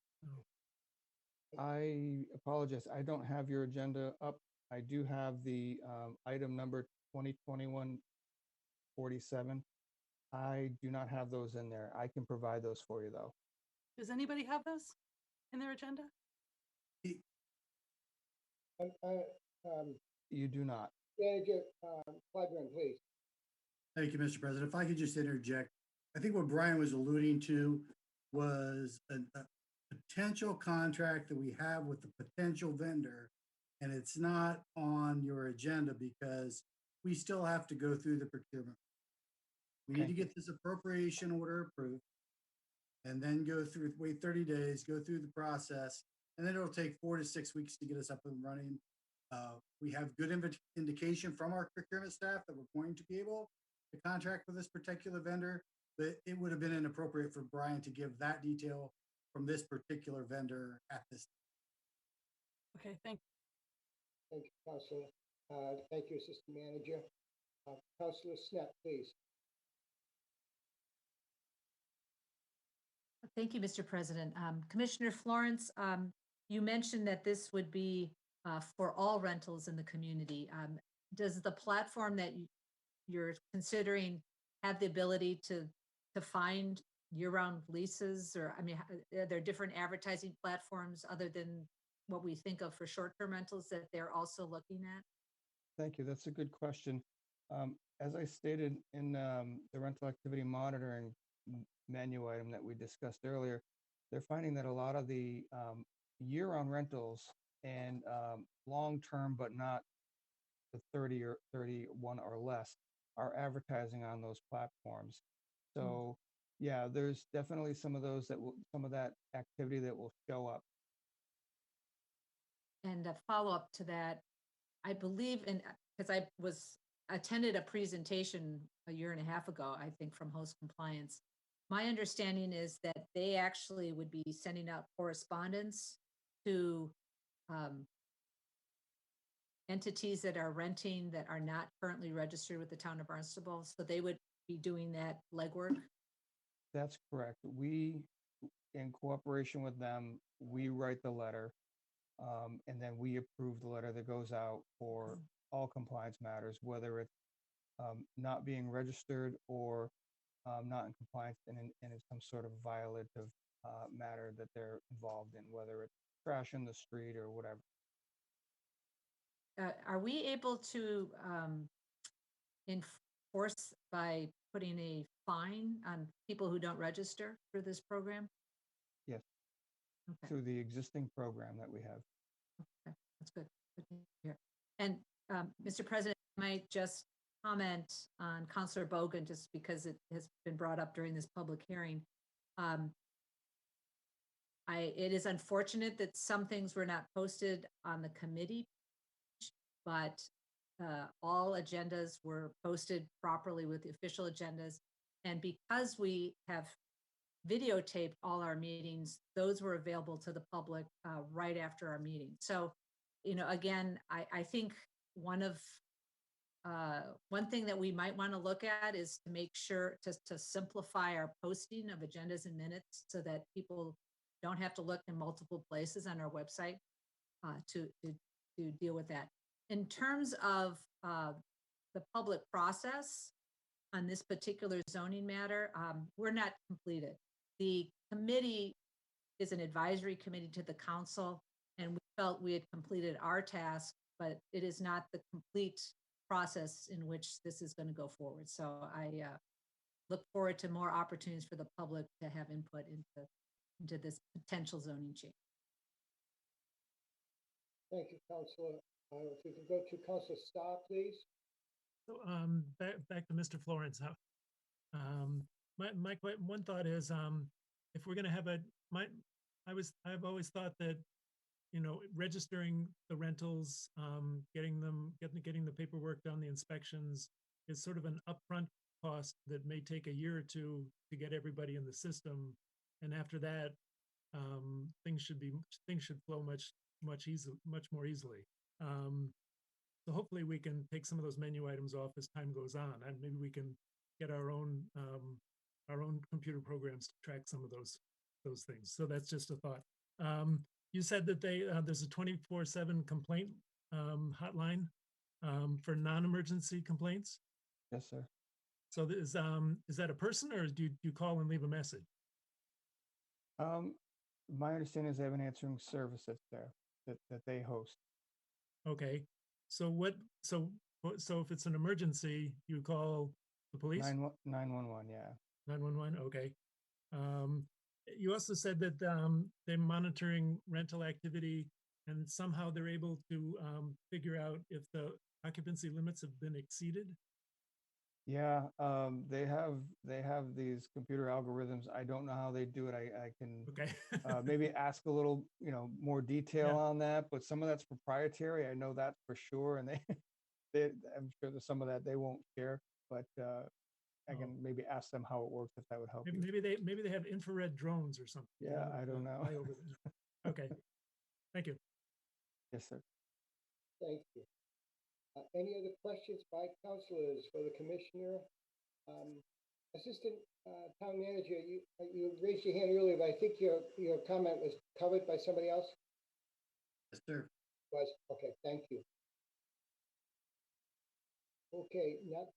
I apologize. I don't have your agenda up. I do have the item number 2021-47. I do not have those in there. I can provide those for you, though. Does anybody have those in their agenda? You do not. Manager Clyburn, please. Thank you, Mr. President. If I could just interject, I think what Brian was alluding to was a potential contract that we have with the potential vendor, and it's not on your agenda because we still have to go through the procurement. We need to get this appropriation order approved, and then wait 30 days, go through the process, and then it'll take 4 to 6 weeks to get us up and running. We have good indication from our procurement staff that we're going to be able to contract with this particular vendor, but it would have been inappropriate for Brian to give that detail from this particular vendor at this time. Okay, thank you. Thank you, Councilor. Thank you, Assistant Manager. Councilor Snep, please. Thank you, Mr. President. Commissioner Florence, you mentioned that this would be for all rentals in the community. Does the platform that you're considering have the ability to find year-round leases, or I mean, are there different advertising platforms other than what we think of for short-term rentals that they're also looking at? Thank you. That's a good question. As I stated in the rental activity monitoring menu item that we discussed earlier, they're finding that a lot of the year-round rentals and long-term, but not the 30 or 31 or less, are advertising on those platforms. So yeah, there's definitely some of that activity that will show up. And a follow-up to that, I believe because I attended a presentation a year and a half ago, I think, from Host Compliance. My understanding is that they actually would be sending out correspondence to entities that are renting that are not currently registered with the town of Barnstable. So they would be doing that legwork. That's correct. We, in cooperation with them, we write the letter, and then we approve the letter that goes out for all compliance matters, whether it's not being registered or not in compliance and in some sort of violative matter that they're involved in, whether it's trash in the street or whatever. Are we able to enforce by putting a fine on people who don't register for this program? Yes, Okay. through the existing program that we have. Okay, that's good. Good to hear. And Mr. President, I might just comment on Councilor Bogan, just because it has been brought up during this public hearing. It is unfortunate that some things were not posted on the committee, but all agendas were posted properly with the official agendas. And because we have videotaped all our meetings, those were available to the public right after our meeting. So, again, I think one thing that we might want to look at is to make sure to simplify our posting of agendas and minutes so that people don't have to look in multiple places on our website to deal with that. In terms of the public process on this particular zoning matter, we're not completed. The committee is an advisory committee to the council, and we felt we had completed our task, but it is not the complete process in which this is going to go forward. So I look forward to more opportunities for the public to have input into this potential zoning change. Thank you, Councilor. If we could go to Councilor Starr, please. So back to Mr. Florence. My one thought is if we're going to have I've always thought that registering the rentals, getting the paperwork done, the inspections is sort of an upfront cost that may take a year or two to get everybody in the system, and after that, things should flow much more easily. So hopefully we can take some of those menu items off as time goes on, and maybe we can get our own computer programs to track some of those things. So that's just a thought. You said that there's a 24/7 complaint hotline for non-emergency complaints. Yes, sir. So is that a person, or do you call and leave a message? My understanding is they have an answering service that's there that they host. Okay. So if it's an emergency, you call the police? 911, yeah. 911, okay. You also said that they're monitoring rental activity, and somehow they're able to figure out if the occupancy limits have been exceeded. Yeah, they have these computer algorithms. I don't know how they do it. I can maybe ask a little, more detail on that, but some of that's proprietary. I know that for sure, and I'm sure there's some of that they won't share, but I can maybe ask them how it works if that would help you. Maybe they have infrared drones or something. Yeah, I don't know. Okay, thank you. Yes, sir. Thank you. Any other questions by councilors for the commissioner? Assistant Town Manager, you raised your hand earlier, but I think your comment was covered by somebody else? Yes, sir. Was, okay, thank you. Okay, now,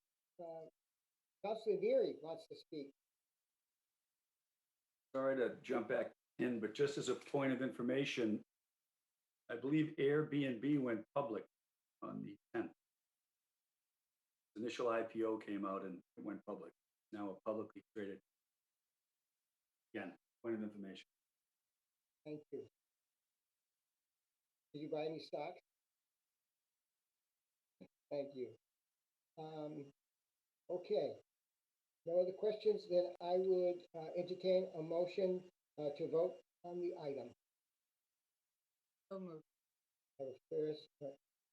Councilor Neary wants to speak. Sorry to jump back in, but just as a point of information, I believe Airbnb went public on the 10th. Initial IPO came out and it went public. Now a publicly traded. Again, point of information. Thank you. Did you buy any stock? Thank you. Okay. No other questions? Then I would entertain a motion to vote on the item. So moved. Have a first,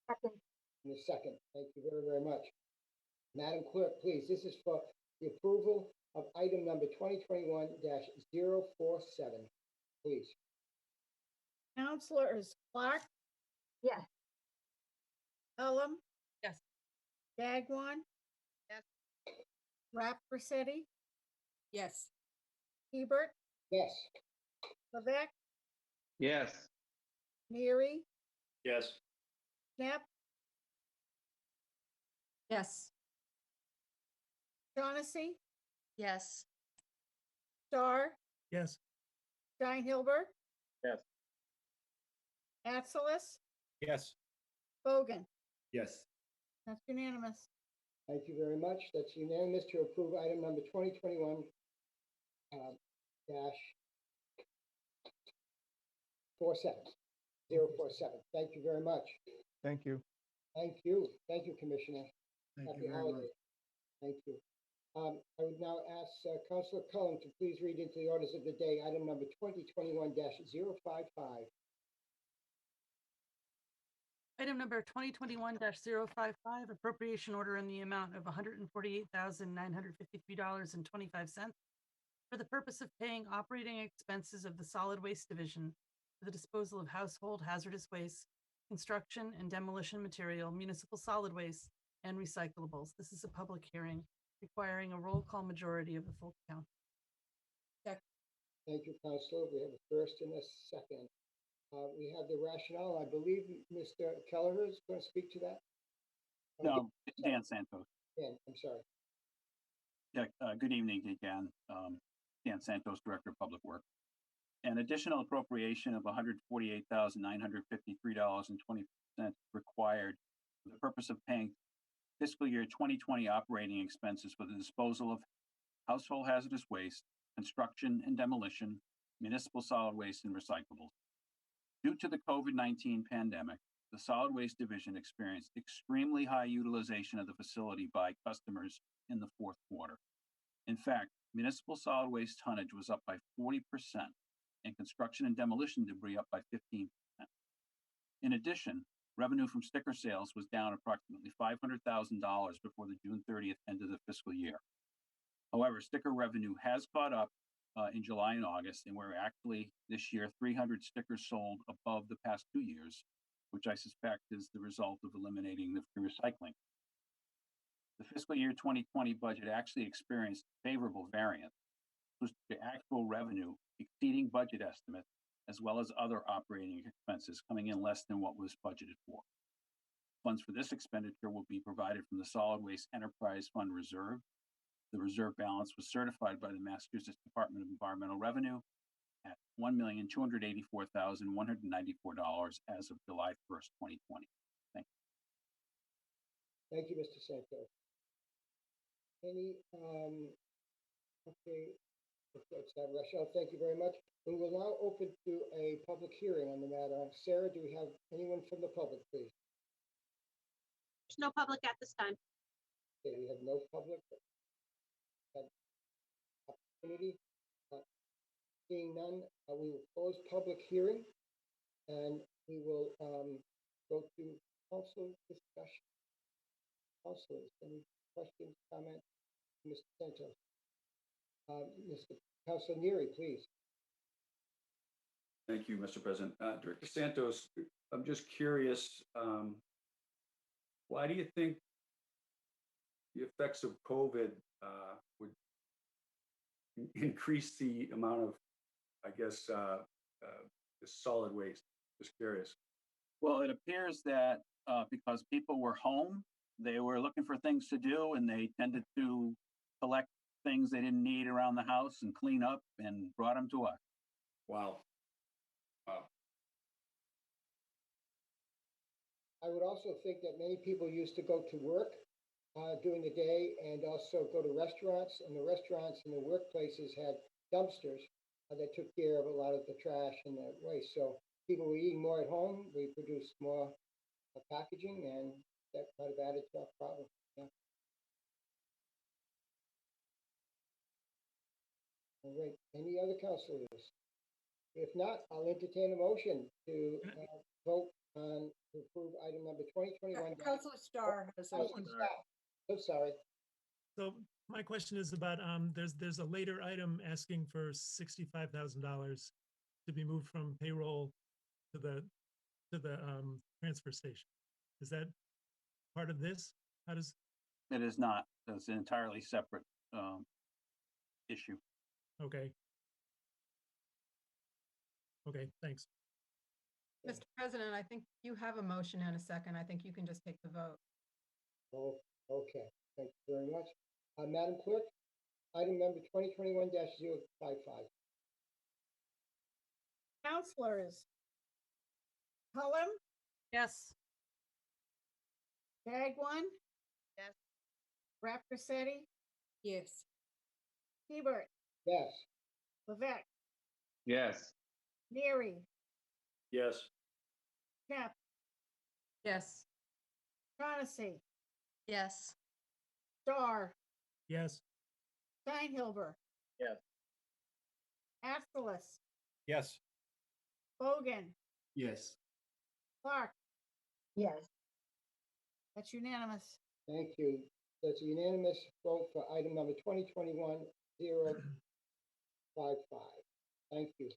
Second. and a second. Thank you very, very much. Madam Clerk, please. This is for the approval of item number 2021-047. Please. Councilors Clark, Yes. Elam, Yes. Gagwan, Yes. Rafferty, Yes. Hebert, Yes. Levesque, Yes. Neary, Yes. Knapp, Yes. Shaughnessy, Yes. Starr, Yes. Steinhilber, Yes. Atzelis, Yes. Bogan. Yes. That's unanimous. Thank you very much. That's unanimous to approve item number 2021 dash 047. Thank you very much. Thank you. Thank you. Thank you, Commissioner. Thank Happy you very much. holidays. Thank you. I would now ask Councilor Cullen to please read into the orders of the day, item number 2021-055. Item number 2021-055, appropriation order in the amount of $148,953.25 for the purpose of paying operating expenses of the Solid Waste Division for the disposal of household hazardous waste, construction and demolition material, municipal solid waste, and recyclables. This is a public hearing requiring a roll call majority of the full count. Thank you, Councilor. We have a first and a second. We have the rationale. I believe Mr. Kelleher is going to speak to that. No, Dan Santos. Dan, I'm sorry. Yeah, good evening again. Dan Santos, Director of Public Works. An additional appropriation of $148,953.20 required for the purpose of paying fiscal year 2020 operating expenses for the disposal of household hazardous waste, construction and demolition, municipal solid waste, and recyclables. Due to the COVID-19 pandemic, the Solid Waste Division experienced extremely high utilization of the facility by customers in the fourth quarter. In fact, municipal solid waste tonnage was up by 40%, and construction and demolition debris up by 15%. In addition, revenue from sticker sales was down approximately $500,000 before the June 30th end of the fiscal year. However, sticker revenue has caught up in July and August, and we're actually this year 300 stickers sold above the past 2 years, which I suspect is the result of eliminating the free recycling. The fiscal year 2020 budget actually experienced favorable variance, with the actual revenue exceeding budget estimates, as well as other operating expenses coming in less than what was budgeted for. Funds for this expenditure will be provided from the Solid Waste Enterprise Fund Reserve. The reserve balance was certified by the Massachusetts Department of Environmental Revenue at $1,284,194 as of July 1st, 2020. Thank you. Thank you, Mr. Santos. Any, okay, Rachel, thank you very much. We will now open to a public hearing on the matter. Sarah, do we have anyone from the public, please? There's no public at this time. Okay, we have no public opportunity. Seeing none, we will close public hearing and we will go to council discussion. Councilors, any questions, comments? Mr. Santos. Mr. Councilor Neary, please. Thank you, Mr. President. Director Santos, I'm just curious, why do you think the effects of COVID would increase the amount of, I guess, the solid waste? Just curious. Well, it appears that because people were home, they were looking for things to do, and they tended to collect things they didn't need around the house and clean up and brought them to us. Wow. Wow. I would also think that many people used to go to work during the day and also go to restaurants, and the restaurants and the workplaces had dumpsters that took care of a lot of the trash and the waste. So people were eating more at home. We produced more packaging, and that might have added to our problem. Yeah. All right. Any other councilors? If not, I'll entertain a motion to vote on to approve item number 2021. Councilor Starr has a Councilor Starr. So sorry. So my question is about, there's a later item asking for $65,000 to be moved from payroll to the transfer station. Is that part of this? How does? It is not. It's an entirely separate issue. Okay. Okay, thanks. Mr. President, I think you have a motion and a second. I think you can just take the vote. Oh, Okay, thank you very much. Madam Clerk, item number 2021-055. Counselors. Cullum, Yes. Bagwan, Yes. Rafferty, Yes. Hebert, Yes. Levesque, Yes. Neary, Yes. Knapp, Yes. Shaughnessy, Yes. Starr, Yes. Steinhilber, Yes. Atzelis, Yes. Bogan, Yes. Clark. Yes. That's unanimous. Thank you. That's a unanimous vote for item number 2021-055. Thank you.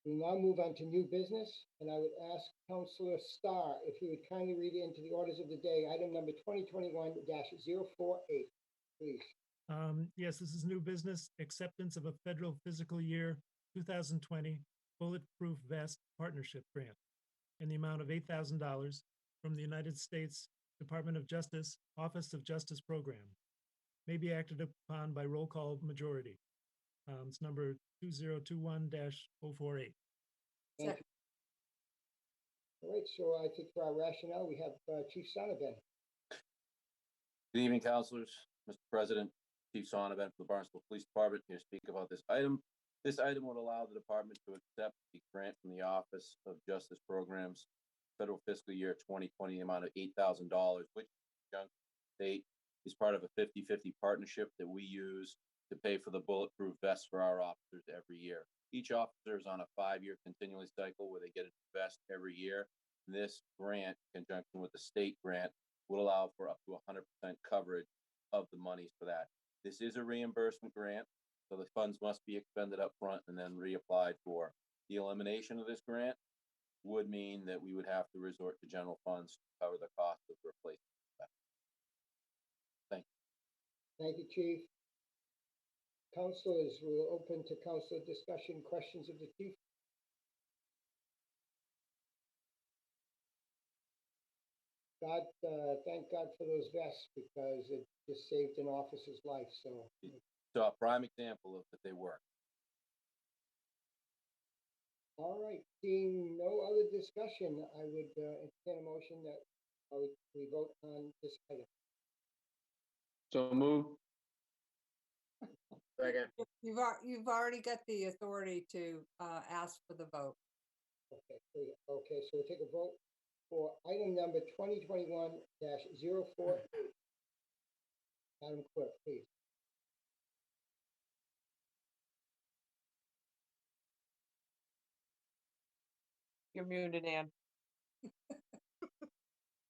We'll now move on to new business, and I would ask Councilor Starr if he would kindly read into the orders of the day, item number 2021-048, please. Yes, this is new business, acceptance of a federal fiscal year 2020 Bulletproof Vest Partnership Grant in the amount of $8,000 from the United States Department of Justice, Office of Justice Program. May be acted upon by roll call majority. It's number 2021-048. Thank you. All right, so I think for our rationale, we have Chief Sonneban. Good evening, councilors. Mr. President, Chief Sonneban for the Barnstable Police Department here to speak about this item. This item would allow the department to accept the grant from the Office of Justice Programs, federal fiscal year 2020, amount of $8,000, which state is part of a 50-50 partnership that we use to pay for the bulletproof vests for our officers every year. Each officer is on a 5-year continuous cycle where they get a vest every year. This grant, in conjunction with the state grant, will allow for up to 100% coverage of the monies for that. This is a reimbursement grant, so the funds must be expended up front and then reapplied for. The elimination of this grant would mean that we would have to resort to general funds to cover the cost of replacement. Thank you. Thank you, Chief. Councilors, we'll open to council discussion, questions of the chief. Thank God for those vests because it just saved an officer's life. So a prime example of that they work. all right, seeing no other discussion, I would entertain a motion that we vote on this item. So move. Second. You've already got the authority to ask for the vote. Okay, so we'll take a vote for item number 2021-048. Madam Clerk, please. You're muted, Ann.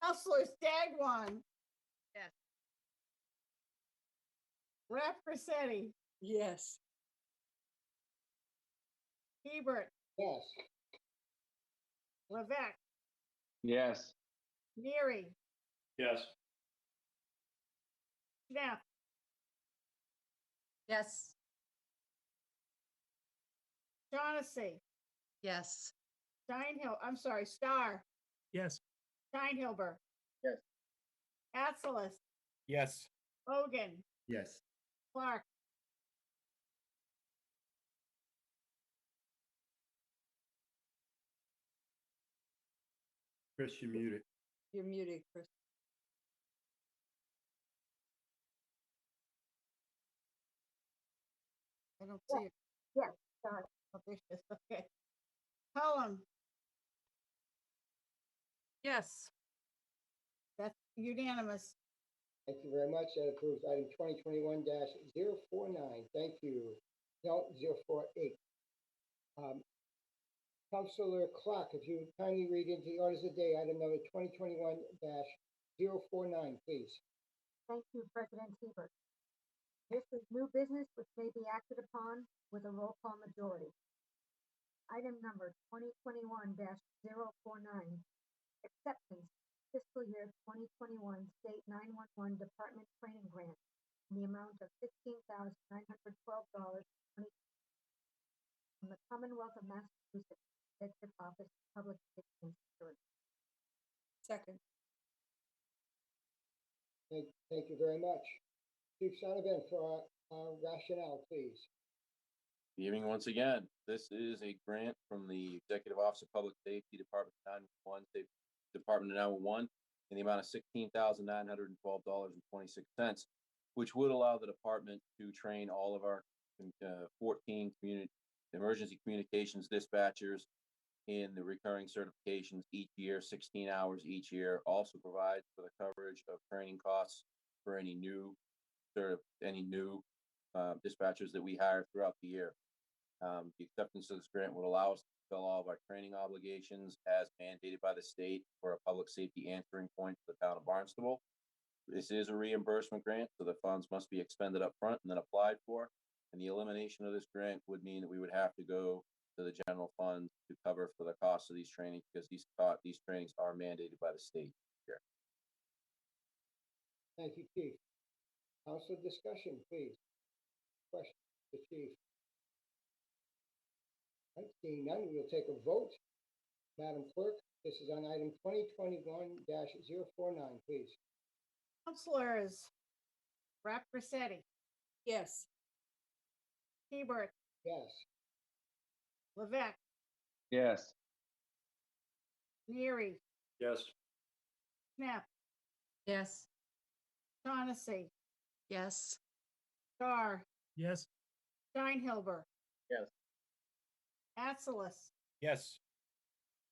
Counselor Stagwan. Yes. Rafferty, Yes. Hebert, Yes. Levesque, Yes. Neary, Yes. Knapp, Yes. Shaughnessy, Yes. Starr, Yes. Steinhilber, Yes. Atzelis, Yes. Bogan, Yes. Clark. Chris, you're muted. You're muted, Chris. I don't see it. Yes, sorry. Oh, there she is. Okay. Cullum, Yes. that's unanimous. Thank you very much. That approves item 2021-049. Thank you. No, 048. Councilor Clark, if you would kindly read into the orders of the day, item number 2021-049, please. Thank you, President Hebert. This is new business which may be acted upon with a roll call majority. Item number 2021-049, acceptance fiscal year 2021 State 911 Department Training Grant in the amount of $16,912 from the Commonwealth of Massachusetts Executive Office of Public Safety and Security. Second. Thank you very much. Chief Sonovan, for our rationale, please. Good evening once again. This is a grant from the Executive Office of Public Safety, Department of 911, Department of 911, in the amount of $16,912.26, which would allow the department to train all of our 14 community emergency communications dispatchers in the recurring certifications each year, 16 hours each year. Also provides for the coverage of training costs for any new dispatchers that we hire throughout the year. The acceptance of this grant would allow us to fulfill all of our training obligations as mandated by the state for a public safety answering point for the town of Barnstable. This is a reimbursement grant, so the funds must be expended up front and then applied for. And the elimination of this grant would mean that we would have to go to the general fund to cover for the cost of these trainings, because these trainings are mandated by the state here. Thank you, Chief. Council discussion, please. Question, the Chief. Right, seeing none, we will take a vote. Madam Clerk, this is on item 2021-049, please. Counselors, Rossetti, Yes. Hebert, Yes. Levesque, Yes. Neary, Yes. Knapp, Yes. Shaughnessy, Yes. Starr, Yes. Steinhilber, Yes. Atzelis, Yes.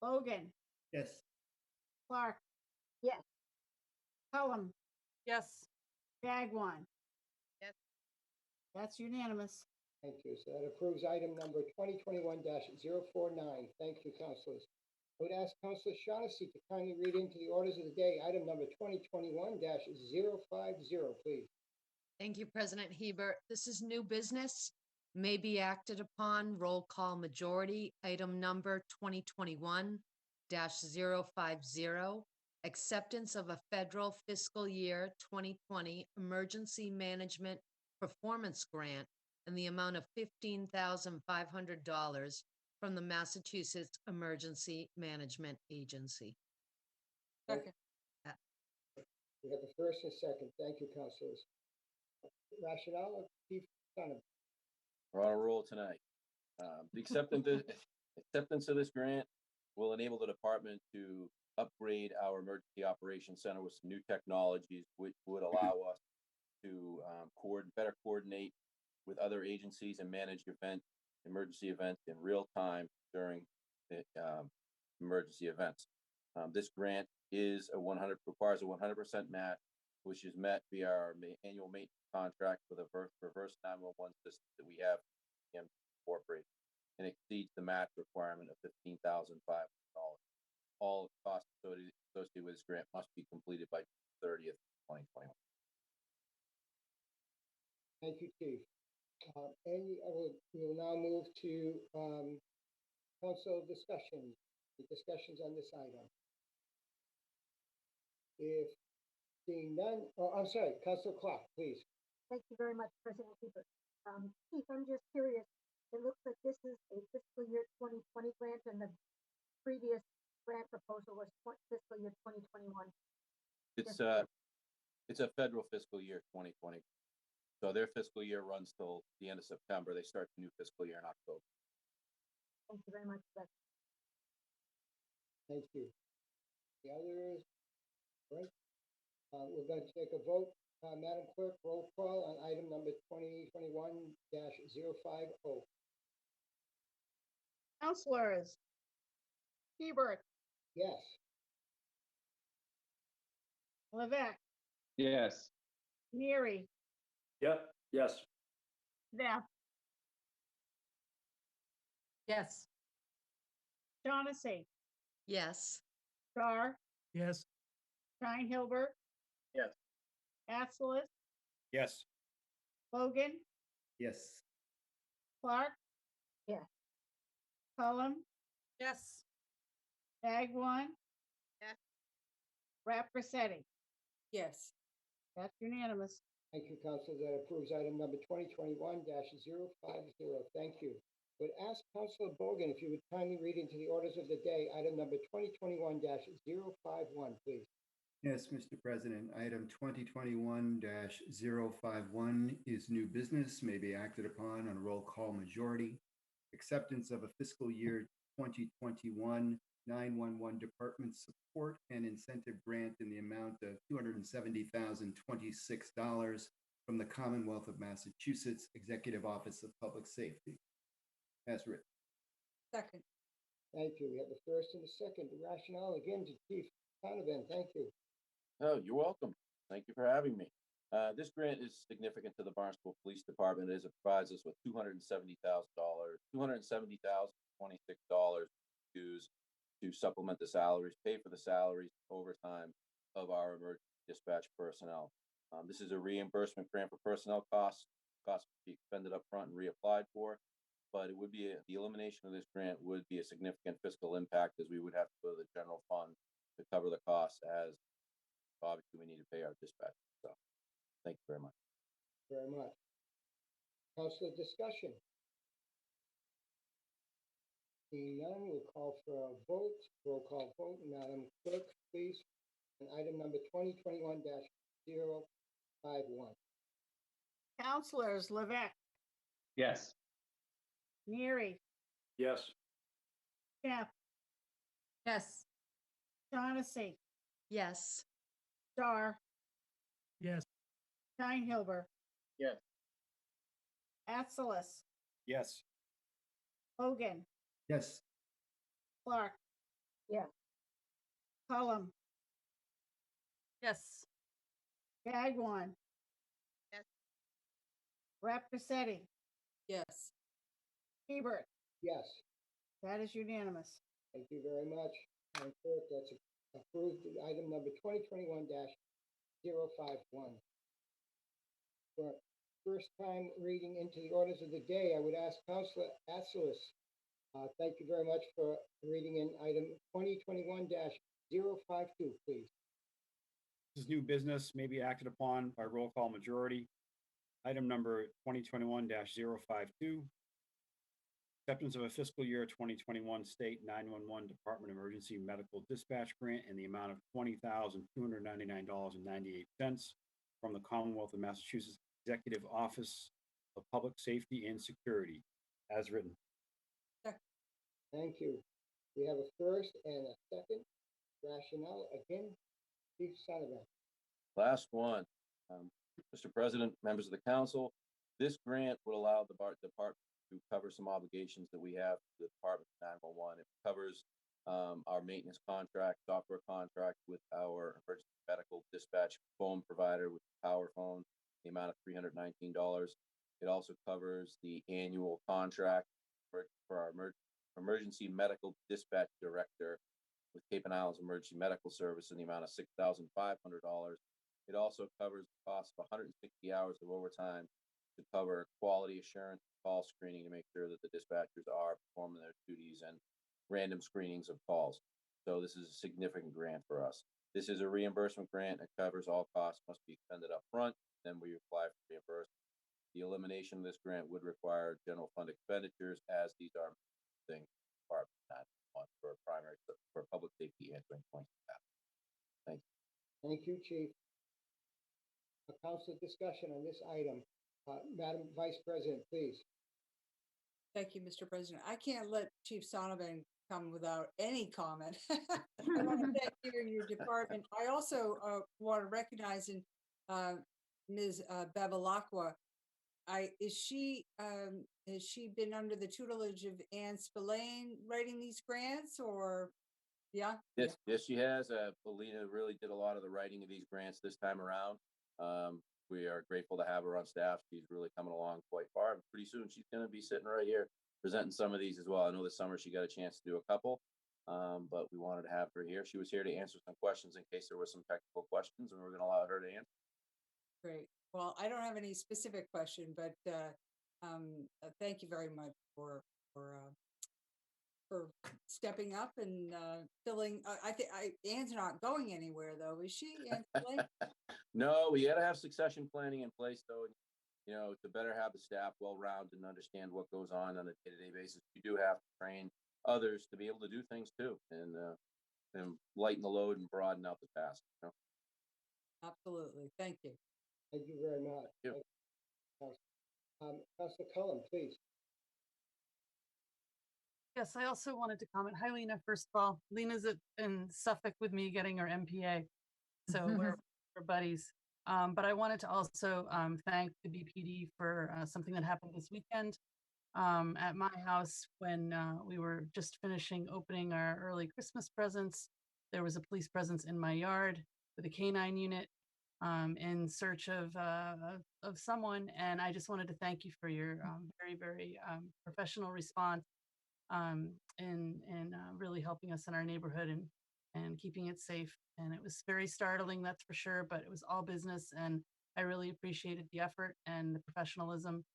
Logan, Yes. Clark, Yes. Cullum, Yes. Bagwan. Yes. That's unanimous. Thank you. So that approves item number 2021-049. Thank you, councilors. I would ask Councilor Shaughnessy to kindly read into the orders of the day, item number 2021-050, please. Thank you, President Hebert. This is new business, may be acted upon, roll call majority, item number 2021-050, acceptance of a federal fiscal year 2020 emergency management performance grant in the amount of $15,500 from the Massachusetts Emergency Management Agency. Second. We have a first and second. Thank you, councilors. Rationale, Chief Donovan. We're on a roll tonight. The acceptance of this grant will enable the department to upgrade our emergency operations center with some new technologies, which would allow us to better coordinate with other agencies and manage emergency events in real time during the emergency events. This grant requires a 100% match, which is met via our annual maintenance contract for the reverse 911 system that we have incorporated, and exceeds the match requirement of $15,500. All costs associated with this grant must be completed by 30th, 2021. Thank you, Chief. We will now move to council discussions, the discussions on this item. If seeing none, I'm sorry, Councilor Clark, please. Thank you very much, President Hebert. Chief, I'm just curious. It looks like this is a fiscal year 2020 grant, and the previous grant proposal was fiscal year 2021. It's a federal fiscal year 2020. So their fiscal year runs till the end of September. They start the new fiscal year in October. Thank you very much for that. Thank you. The others, right? We're going to take a vote. Madam Clerk, roll call on item number 2021-050. Counselors, Hebert, Yes. Levesque, Yes. Neary, Yep. Yes. Knapp, Yes. Shaughnessy, Yes. Starr, Yes. Steinhilber, Yes. Atzelis, Yes. Logan, Yes. Clark, Yes. Cullum, Yes. Bagwan, Yes. Rossetti. Yes. That's unanimous. Thank you, Council. That approves item number 2021-050. Thank you. Would ask Councilor Bogan if you would kindly read into the orders of the day, item number 2021-051, please. Yes, Mr. President, item 2021-051 is new business, may be acted upon on a roll call majority. Acceptance of a fiscal year 2021 911 Department Support and Incentive Grant in the amount of $270,026 from the Commonwealth of Massachusetts Executive Office of Public Safety. As written. Second. Thank you. We have the first and the second. The rationale again to Chief Donovan. Thank you. Oh, you're welcome. Thank you for having me. This grant is significant to the Barnstable Police Department as it provides us with $270,026 used to supplement the salaries, pay for the salaries, overtime of our emergency dispatch personnel. This is a reimbursement grant for personnel costs. Costs would be expended up front and reapplied for, but it would be the elimination of this grant would be a significant fiscal impact as we would have to go to the general fund to cover the costs as obviously we need to pay our dispatch. So thank you very much. Very much. Councilor discussion. Seeing none, we'll call for a vote. Roll call vote. Madam Clerk, please. On item number 2021-051. Councilors Levesque, Yes. Neary, Yes. Knapp, Yes. Shaughnessy, Yes. Starr, Yes. Steinhilber, Yes. Atsalas, Yes. Hogan, Yes. Clark. Yes. Cullum, Yes. Bagwan. Yes. Rapisetti, Yes. Hebert. Yes. That is unanimous. Thank you very much. Madam Clerk, that's approved. Item number 2021-051. For first time reading into the orders of the day, I would ask Councilor Atsalas. Thank you very much for reading in item 2021-052, please. This is new business, may be acted upon by roll call majority. Item number 2021-052. Acceptance of a fiscal year 2021 State 911 Department Emergency Medical Dispatch Grant in the amount of $20,299.98 from the Commonwealth of Massachusetts Executive Office of Public Safety and Security, as written. Thank you. We have a first and a second. Rationale again, Chief Donovan. Last one. Mr. President, members of the council, this grant would allow the department to cover some obligations that we have to the Department of 911. It covers our maintenance contract, software contract with our emergency medical dispatch phone provider with Power Phone, the amount of $319. It also covers the annual contract for our emergency medical dispatch director with Cape and Islands Emergency Medical Service in the amount of $6,500. It also covers the cost of 160 hours of overtime to cover quality assurance, call screening to make sure that the dispatchers are performing their duties and random screenings of calls. So this is a significant grant for us. This is a reimbursement grant. It covers all costs, must be expended up front. Then we apply for reimbursement. The elimination of this grant would require general fund expenditures, as these are things Department 911 for public safety answering points. Thank you. Thank you, Chief. A council discussion on this item. Madam Vice President, please. Thank you, Mr. President. I can't let Chief Donovan come without any comment. I want to thank you and your department. I also want to recognize Ms. Bevilacqua. Has she been under the tutelage of Ann Spillane writing these grants, or? Yeah. Yes, she has. Alina really did a lot of the writing of these grants this time around. We are grateful to have her on staff. She's really coming along quite far. Pretty soon she's going to be sitting right here presenting some of these as well. I know this summer she got a chance to do a couple, but we wanted to have her here. She was here to answer some questions in case there was some technical questions, and we're going to allow her to answer. Great. Well, I don't have any specific question, but thank you very much for stepping up and filling. I think Ann's not going anywhere, though, is she? Ann Spillane? No, we got to have succession planning in place, though. And, you know, to better have the staff well-rounded and understand what goes on a day-to-day basis, you do have to train others to be able to do things too, and lighten the load and broaden out the task. You know? Absolutely. Thank you. Thank you very much. Yep. Thank you, Councilor Cullen, please. Yes, I also wanted to comment. Hi, Lena. First of all, Lena's in Suffolk with me getting her MPA. So we're buddies. But I wanted to also thank the BPD for something that happened this weekend at my house when we were just finishing opening our early Christmas presents. There was a police presence in my yard with a canine unit in search of someone. And I just wanted to thank you for your very, very professional response and really helping us in our neighborhood and keeping it safe. And it was very startling, that's for sure, but it was all business. And I really appreciated the effort and the professionalism.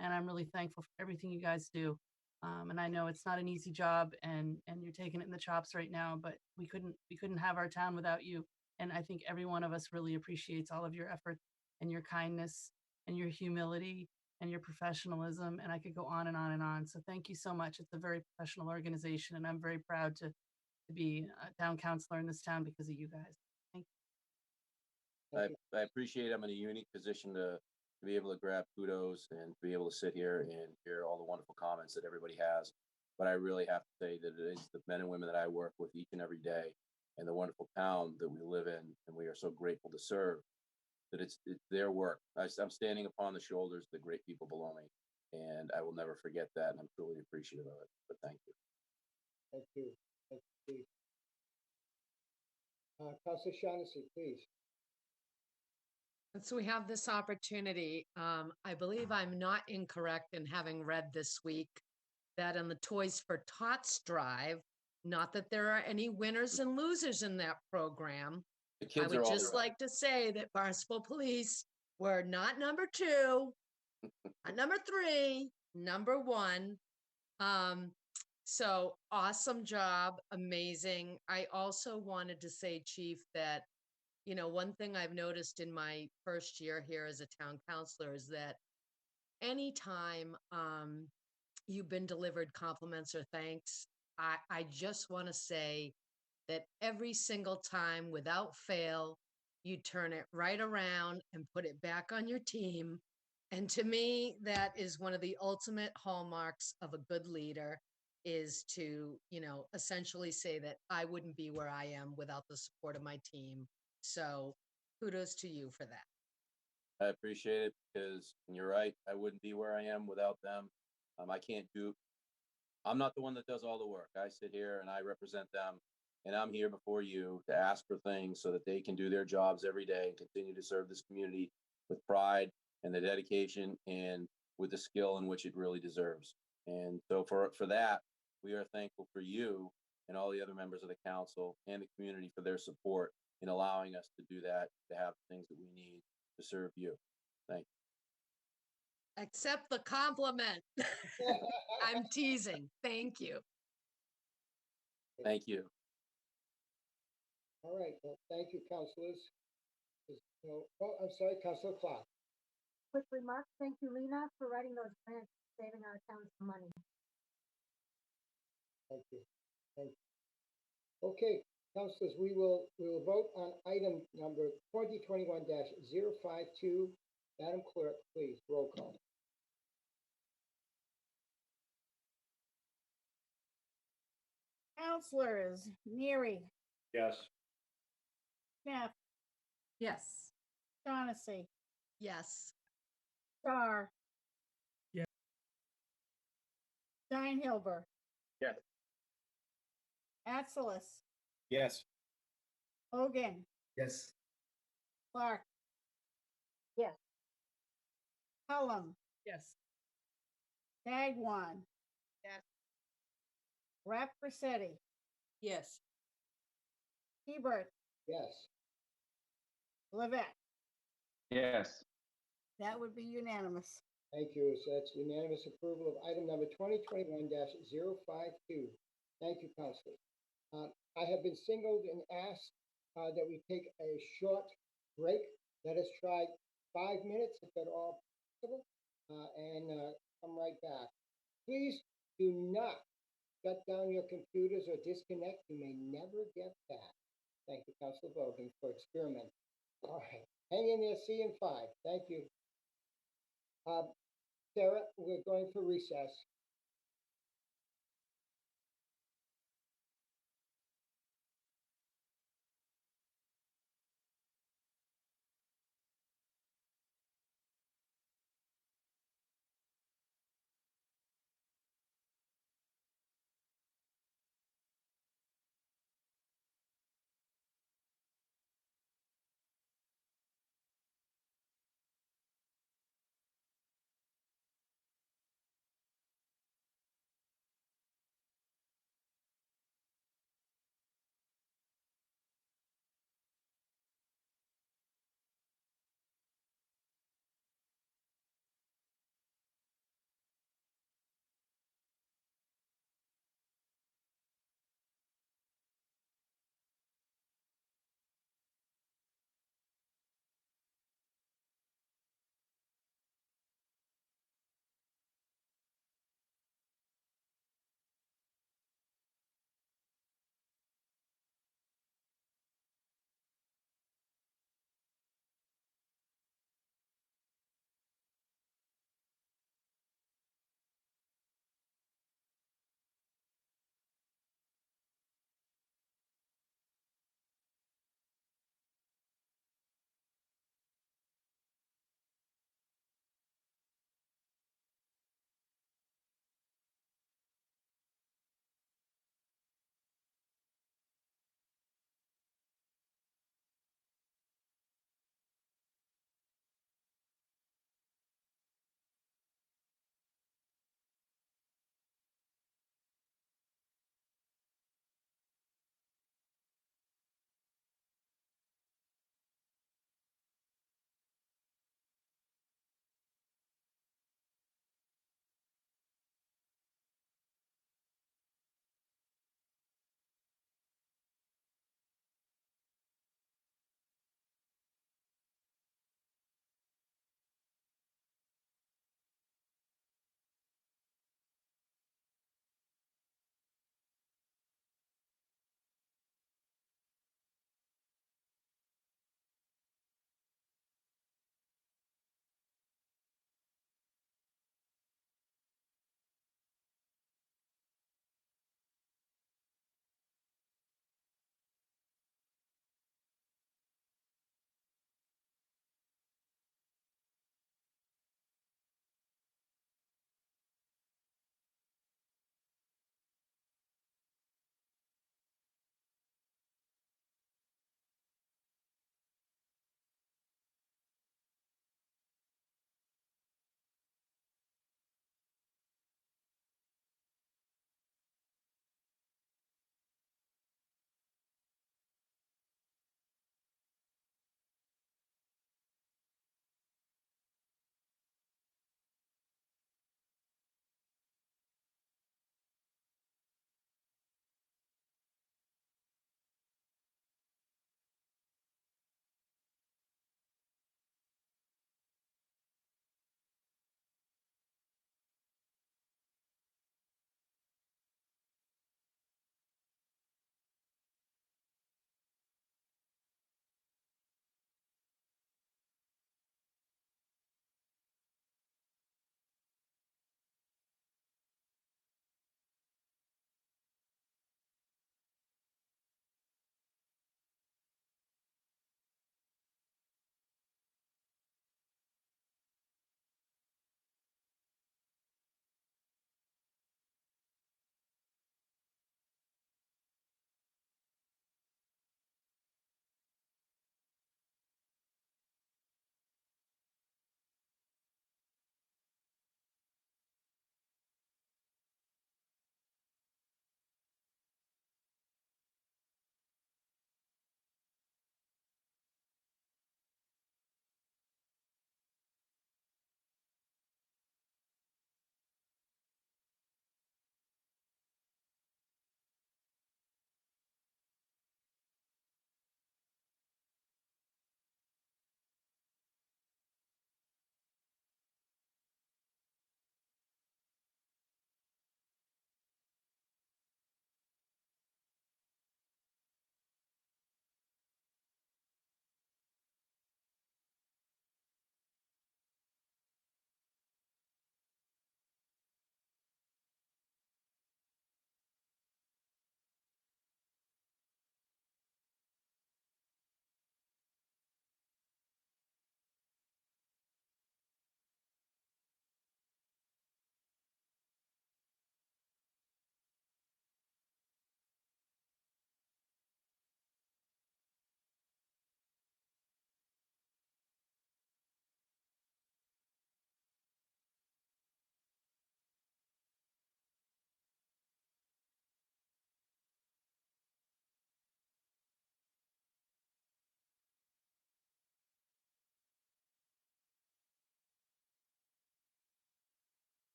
And I'm really thankful for everything you guys do. And I know it's not an easy job and you're taking it in the chops right now, but we couldn't have our town without you. And I think every one of us really appreciates all of your effort and your kindness and your humility and your professionalism. And I could go on and on and on. So thank you so much. It's a very professional organization and I'm very proud to be a town councilor in this town because of you guys. Thank I appreciate I'm in a unique position to be able to grab kudos and to be able to sit here and hear all the wonderful comments that everybody has. But I really have to say that it is the men and women that I work with each and every day and the wonderful town that we live in and we are so grateful to serve, that it's their work. I'm standing upon the shoulders of the great people below me, and I will never forget that, and I'm truly appreciative of it. But thank you. Thank you. Thank you, Chief. Councilor Shaughnessy, please. And so we have this opportunity. I believe I'm not incorrect in having read this week that in the Toys for Tots drive, not that there are any winners and losers in that program. The kids I are would all just like to say that Barnstable Police were not number 2, not number 3, number 1. So awesome job, amazing. I also wanted to say, Chief, that one thing I've noticed in my first year here as a town councilor is that anytime you've been delivered compliments or thanks, I just want to say that every single time, without fail, you turn it right around and put it back on your team. And to me, that is one of the ultimate hallmarks of a good leader, is to, essentially say that I wouldn't be where I am without the support of my team. So kudos to you for that. I appreciate it because you're right. I wouldn't be where I am without them. I'm not the one that does all the work. I sit here and I represent them, and I'm here before you to ask for things so that they can do their jobs every day and continue to serve this community with pride and the dedication and with the skill in which it really deserves. And so for that, we are thankful for you and all the other members of the council and the community for their support in allowing us to do that, to have the things that we need to serve you. Thank you. Accept the compliment. I'm teasing. Thank you. Thank you. All right. Well, thank you, councilors. I'm sorry, Councilor Clark. Quick remark. Thank you, Lena, for writing those grants, saving our town some money. Thank you. Thank you. Okay, councilors, we will vote on item number 2021-052. Madam Clerk, please, roll call. Counselors, Neary, Yes. Knapp, Yes. Shaughnessy, Yes. Starr. Yeah. Steinhilber, Yes. Atzelis, Yes. Hogan, Yes. Clark, Yes. Cullum, Yes. Bagwan, Yes. Rossetti, Yes. Hebert, Yes. Levesque. Yes. That would be unanimous. Thank you. So that's unanimous approval of item number 2021-052. Thank you, councilors. I have been singled and asked that we take a short break. Let us try 5 minutes, if at all possible, and come right back. Please do not shut down your computers or disconnect. You may never get back. Thank you, Councilor Bogan, for experimenting. All right, hang in there, see you in 5. Thank you. Sarah, we're going for recess.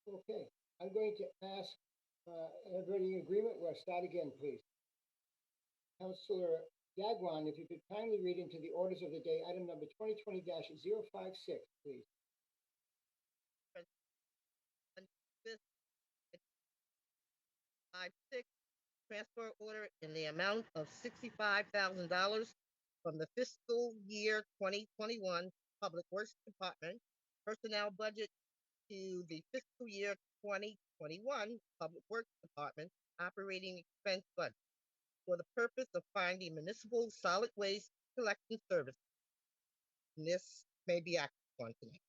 Okay, I'm going to ask, everybody in agreement? We'll start again, please. Councilor Gagwan, if you could kindly read into the orders of the day, item number 2020-056, please. Transfer order in the amount of $65,000 from the fiscal year 2021 Public Works Department personnel budget to the fiscal year 2021 Public Works Department operating expense budget for the purpose of finding municipal solid waste collection service. And this may be acted on tonight.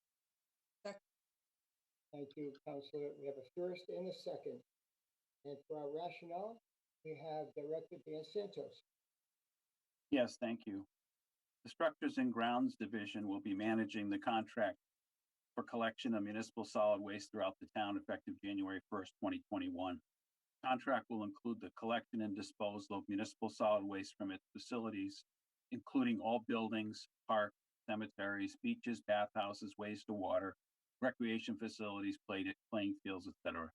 Thank you, Councilor. We have a first and a second. And for our rationale, we have Director Dan Santos. Yes, thank you. The Structures and Grounds Division will be managing the contract for collection of municipal solid waste throughout the town effective January 1st, 2021. Contract will include the collection and disposal of municipal solid waste from its facilities, including all buildings, parks, cemeteries, beaches, bathhouses, waste to water, recreation facilities, playing fields, etc.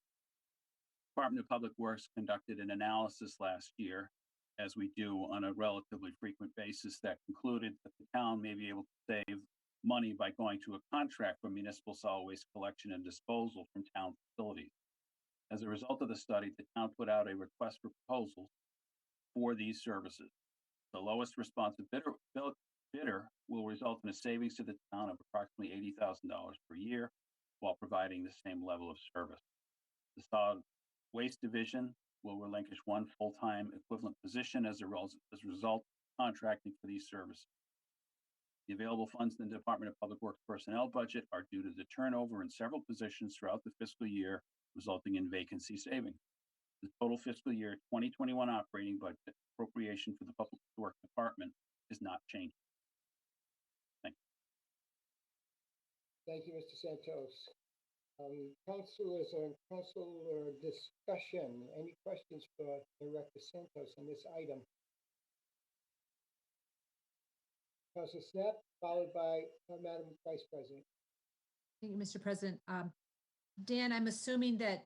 Department of Public Works conducted an analysis last year, as we do on a relatively frequent basis, that concluded that the town may be able to save money by going to a contract for municipal solid waste collection and disposal from town facilities. As a result of the study, the town put out a request for proposals for these services. The lowest responsive bidder will result in a savings to the town of approximately $80,000 per year while providing the same level of service. The Solid Waste Division will relinquish one full-time equivalent position as a result of contracting for these services. The available funds in the Department of Public Works personnel budget are due to the turnover in several positions throughout the fiscal year, resulting in vacancy savings. The total fiscal year 2021 operating budget appropriation for the Public Works Department is not changing. Thank you. Thank you, Mr. Santos. Councilors and councilor discussion. Any questions for Director Santos on this item? Councilor Snap, followed by Madam Vice President. Thank you, Mr. President. Dan, I'm assuming that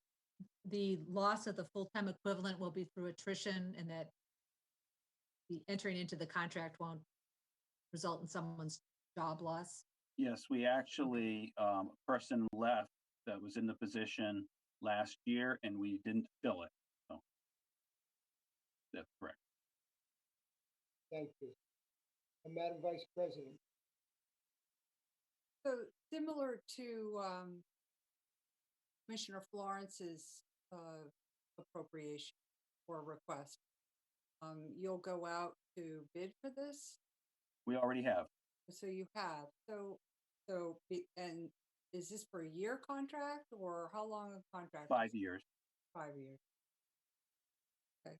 the loss of the full-time equivalent will be through attrition and that the entering into the contract won't result in someone's job loss? Yes, we actually, a person left that was in the position last year and we didn't fill it. So that's correct. Thank you. And Madam Vice President. So similar to Commissioner Florence's appropriation or request, you'll go out to bid for this? We already have. So you have. And is this for a year contract or how long a contract? 5 years. 5 years. Okay.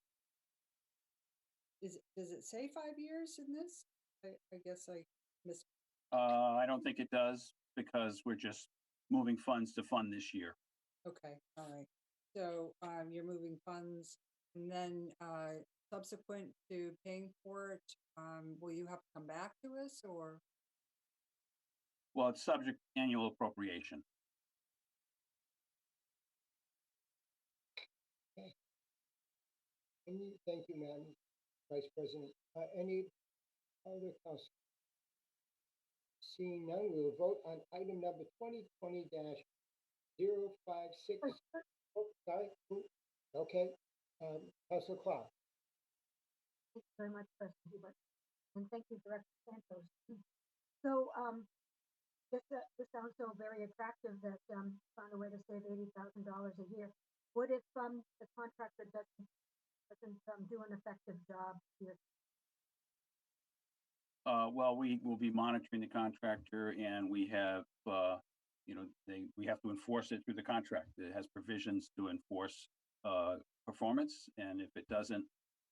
Does it say 5 years in this? I guess I missed. I don't think it does because we're just moving funds to fund this year. Okay, all right. So you're moving funds and then subsequent to paying for it, will you have to come back to us or? Well, it's subject to annual appropriation. Okay. Thank you, Madam Vice President. Any other council? Seeing none, we will vote on item number 2020-056. Oh, sorry. Okay. Councilor Clark. Thank you very much, President Hubert. And thank you, Director Santos. So this sounds so very attractive that found a way to save $80,000 a year. What if the contractor doesn't do an effective job here? Well, we will be monitoring the contractor and we have, we have to enforce it through the contract. It has provisions to enforce performance. And if it doesn't,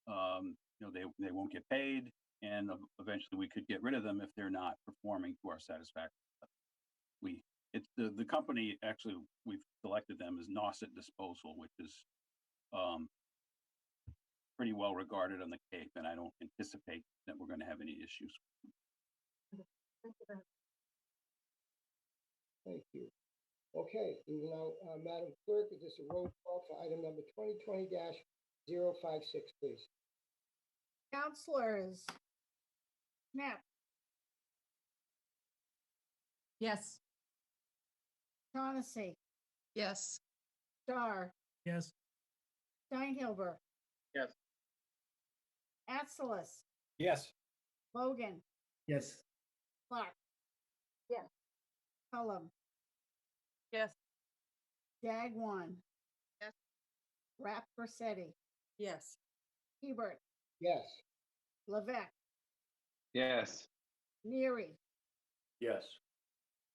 they won't get paid. And eventually we could get rid of them if they're not performing to our satisfaction. It's the company, actually, we've selected them as Nauset Disposal, which is pretty well regarded on the Cape, and I don't anticipate that we're going to have any issues. Thank you. Okay, we will now, Madam Clerk, is this a roll call for item number 2020-056, please? Counselors. Knapp, Yes. Shaughnessy, Yes. Starr, Yes. Steinhilber, Yes. Atsalas, Yes. Logan, Yes. Clark, Yes. Cullum, Yes. Dagwan, Yes. Rapp Rossetti, Yes. Hebert, Yes. Levesque, Yes. Neary. Yes.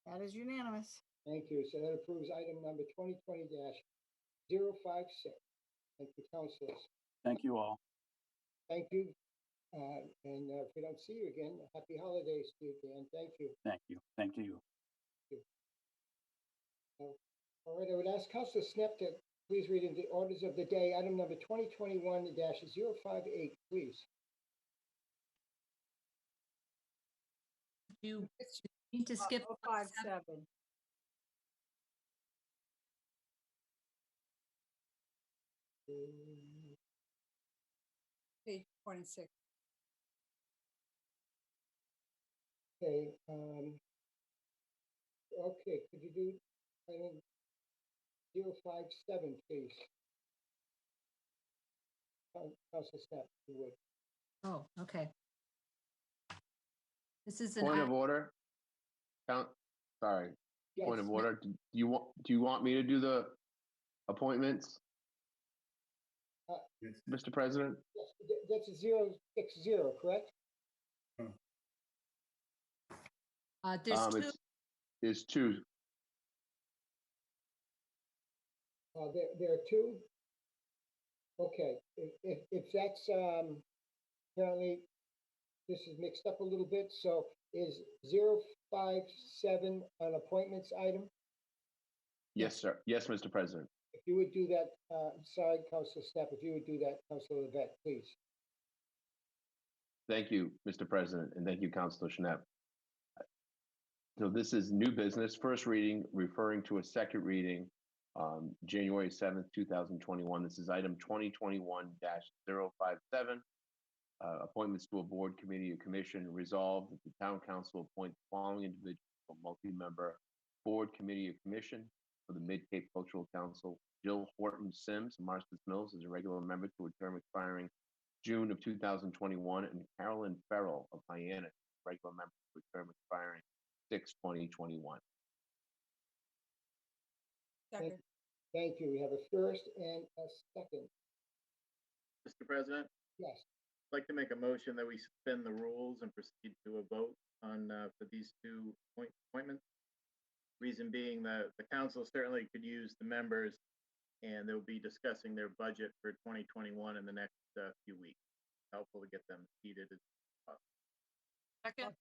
That is unanimous. Thank you. So that approves item number 2020-056. Thank you, councilors. Thank you all. Thank you. And if we don't see you again, happy holidays to you, Dan. Thank you. Thank you. Thank you. All right, I would ask Councilor Snep to please read in the orders of the day, item number 2021-058, please. You need to skip 057. Page 26. Okay, okay, could you do item 057, please? Councilor Snep, if you would. Oh, okay. This is an. Point of order. Sorry. Yes. Point of order. Do you want me to do the appointments, Mr. President? Yes, that's a 060, correct? There's two. There's two. There are two. Okay, if that's apparently this is mixed up a little bit. So is 057 an appointments item? Yes, sir. Yes, Mr. President. If you would do that, sorry, Councilor Snap, if you would do that, Councilor Levesque, please. Thank you, Mr. President, and thank you, Councilor Schnapp. So this is new business, first reading, referring to a second reading, January 7th, 2021. This is item 2021-057. Appointments to a board, committee, or commission. Resolved that the town council appoint the following individual multi-member board, committee, or commission for the Mid-Cape Cultural Council: Jill Horton Sims, Marston Mills, as a regular member to a term expiring June of 2021, and Carolyn Farrell of Hyannis, regular member to a term expiring 6/2021. Second. Thank you. We have a first and a second. Mr. President, Yes. I'd like to make a motion that we suspend the rules and proceed to a vote on for these two appointments. Reason being that the council certainly could use the members, and they'll be discussing their budget for 2021 in the next few weeks. Helpful to get them seated as possible. Second.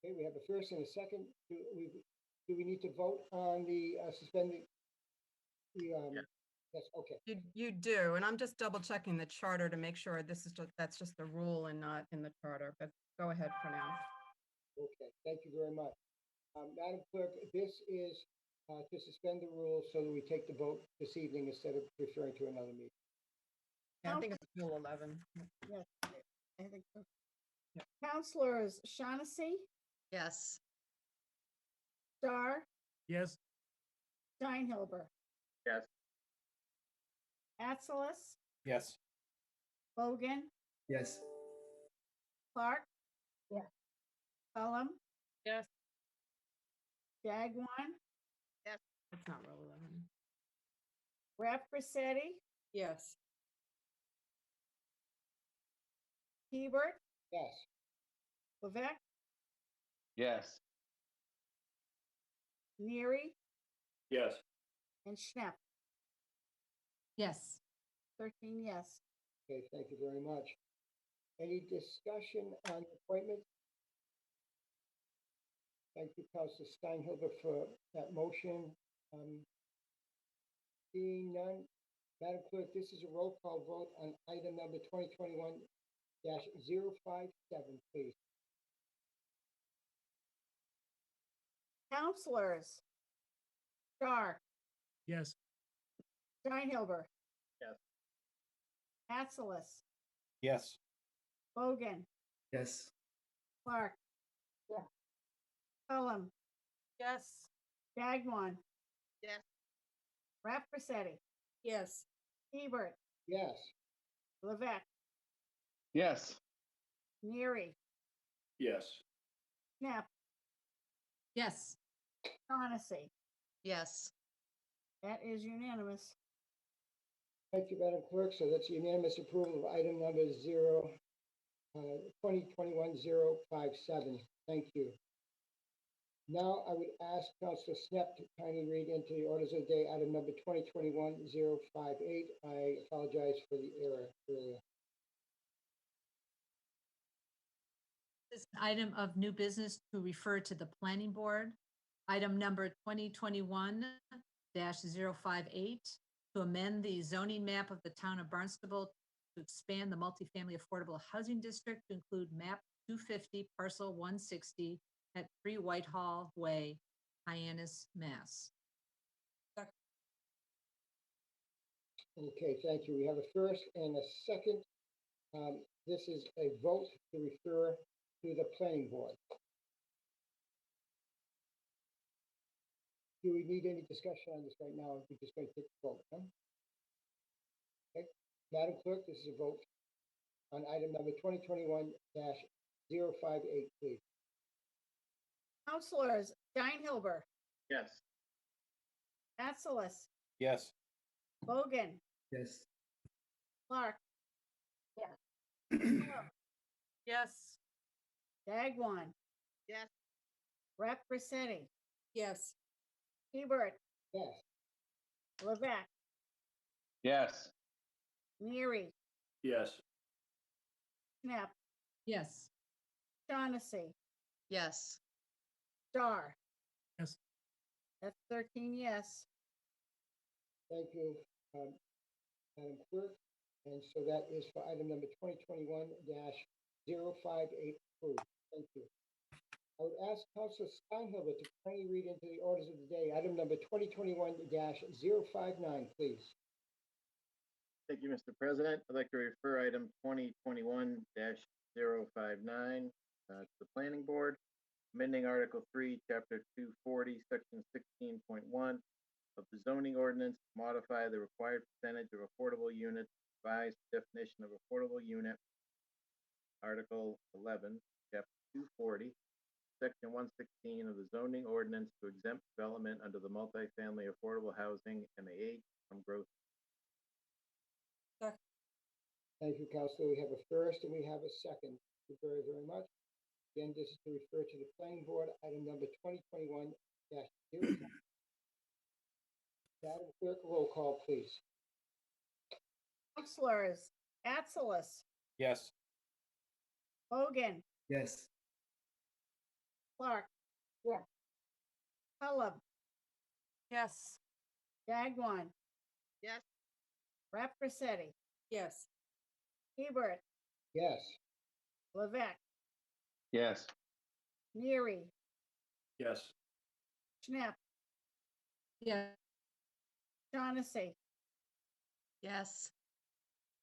Okay, we have a first and a second. Do we need to vote on the suspending? Yes, okay. You do, and I'm just double checking the charter to make sure that's just the rule and not in the charter, but go ahead for now. Okay, thank you very much. Madam Clerk, this is to suspend the rules so that we take the vote this evening instead of referring to another meeting. Yeah, I think it's Rule 11. Yes, I think so. Counselors Shaughnessy, Yes. Starr, Yes. Steinhilber, Yes. Atsalas, Yes. Logan, Yes. Clark, Yes. Cullum, Yes. Dagwan, Yes. It's not Rule 11. Rapp Rossetti, Yes. Hebert, Yes. Levesque, Yes. Neary, Yes. and Schnapp. Yes. 13 yes. Okay, thank you very much. Any discussion on the appointment? Thank you, Councilor Steinhilber, for that motion. Seeing none, Madam Clerk, this is a roll call vote on item number 2021-057, please. Counselors Starr, Yes. Steinhilber, Yes. Atzelis, Yes. Bogan, Yes. Clark. Yeah. Cullum, Yes. Gagnon, Yes. Raffacetti, Yes. Hebert, Yes. Levesque, Yes. Neary, Yes. Knapp, Yes. Shaughnessy. Yes. That is unanimous. Thank you, Madam Clerk. So that's unanimous approval of item number 2021-057. Thank you. Now I would ask Councilor Snep to kindly read into the orders of the day item number 2021-058. I apologize for the error earlier. This is an item of new business to refer to the planning board. Item number 2021-058, to amend the zoning map of the town of Barnstable to expand the multifamily affordable housing district to include map 250 parcel 160 at 3 Whitehall Way, Hyannis, Mass. Okay, thank you. We have a first and a second. This is a vote to refer to the planning board. Do we need any discussion on this right now? We're just going to take the vote, huh? Okay, Madam Clerk, this is a vote on item number 2021-058, please. Councilors Steinhilber, Yes. Atzelis, Yes. Bogan, Yes. Clark, Yeah. Yes. Gagnon, Yes. Raffacetti, Yes. Hebert, Yes. Levesque, Yes. Neary, Yes. Knapp, Yes. Shaughnessy, Yes. Starr. Yes. That's 13 yes. Thank you, Madam Clerk. And so that is for item number 2021-058 approved. Thank you. I would ask Councilor Steinhilber to kindly read into the orders of the day, item number 2021-059, please. Thank you, Mr. President. I'd like to refer item 2021-059 to the Planning Board, amending Article 3, Chapter 240, Section 16.1 of the zoning ordinance to modify the required percentage of affordable units, revise the definition of affordable unit, Article 11, Chapter 240, Section 116 of the zoning ordinance to exempt development under the multifamily affordable housing and the age from growth. Thank you, Councilor. We have a first and we have a second. Thank you very, very much. Again, this is to refer to the planning board, item number 2021-0. Madam Clerk, roll call, please. Councilors Atzelis, Yes. Bogan, Yes. Clark. Yeah. Cullum, Yes. Gagnon, Yes. Raffacetti, Yes. Hebert, Yes. Levesque, Yes. Neary, Yes. Knapp, Yeah. Shaughnessy, Yes.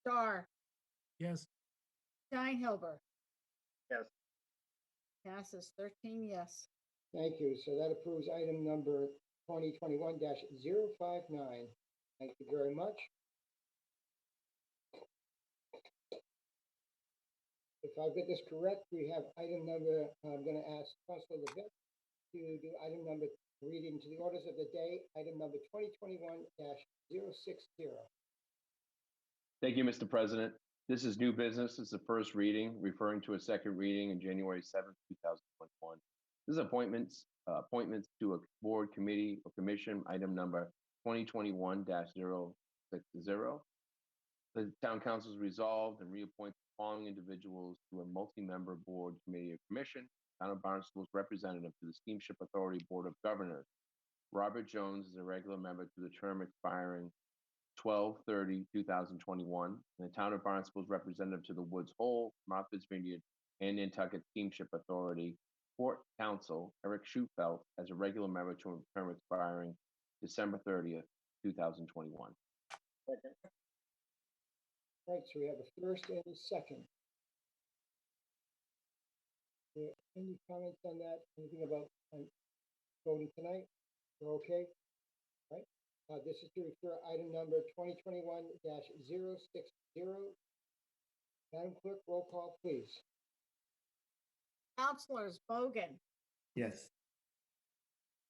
Starr, Yes. Steinhilber. Yes. Passes 13 yes. Thank you. So that approves item number 2021-059. Thank you very much. If I've got this correct, we have item number, I'm going to ask Councilor Levesque to do item number, read into the orders of the day, item number 2021-060. Thank you, Mr. President. This is new business. It's the first reading, referring to a second reading in January 7th, 2021. This is appointments to a board, committee, or commission, item number 2021-060. The town council has resolved and reappointed the following individuals to a multi-member board, committee, or commission. Town of Barnstable's representative to the Steamship Authority Board of Governors. Robert Jones is a regular member to the term expiring 12/30/2021, and the Town of Barnstable's representative to the Woods Hole, Martha's Vineyard, and Nantucket Steamship Authority Port Council, Eric Schutfeld, as a regular member to a term expiring December 30th, 2021. Second. Right, so we have a first and a second. Any comments on that? Anything about voting tonight? We're okay? Right. This is to refer item number 2021-060. Madam Clerk, roll call, please. Counselors, Bogan, Yes.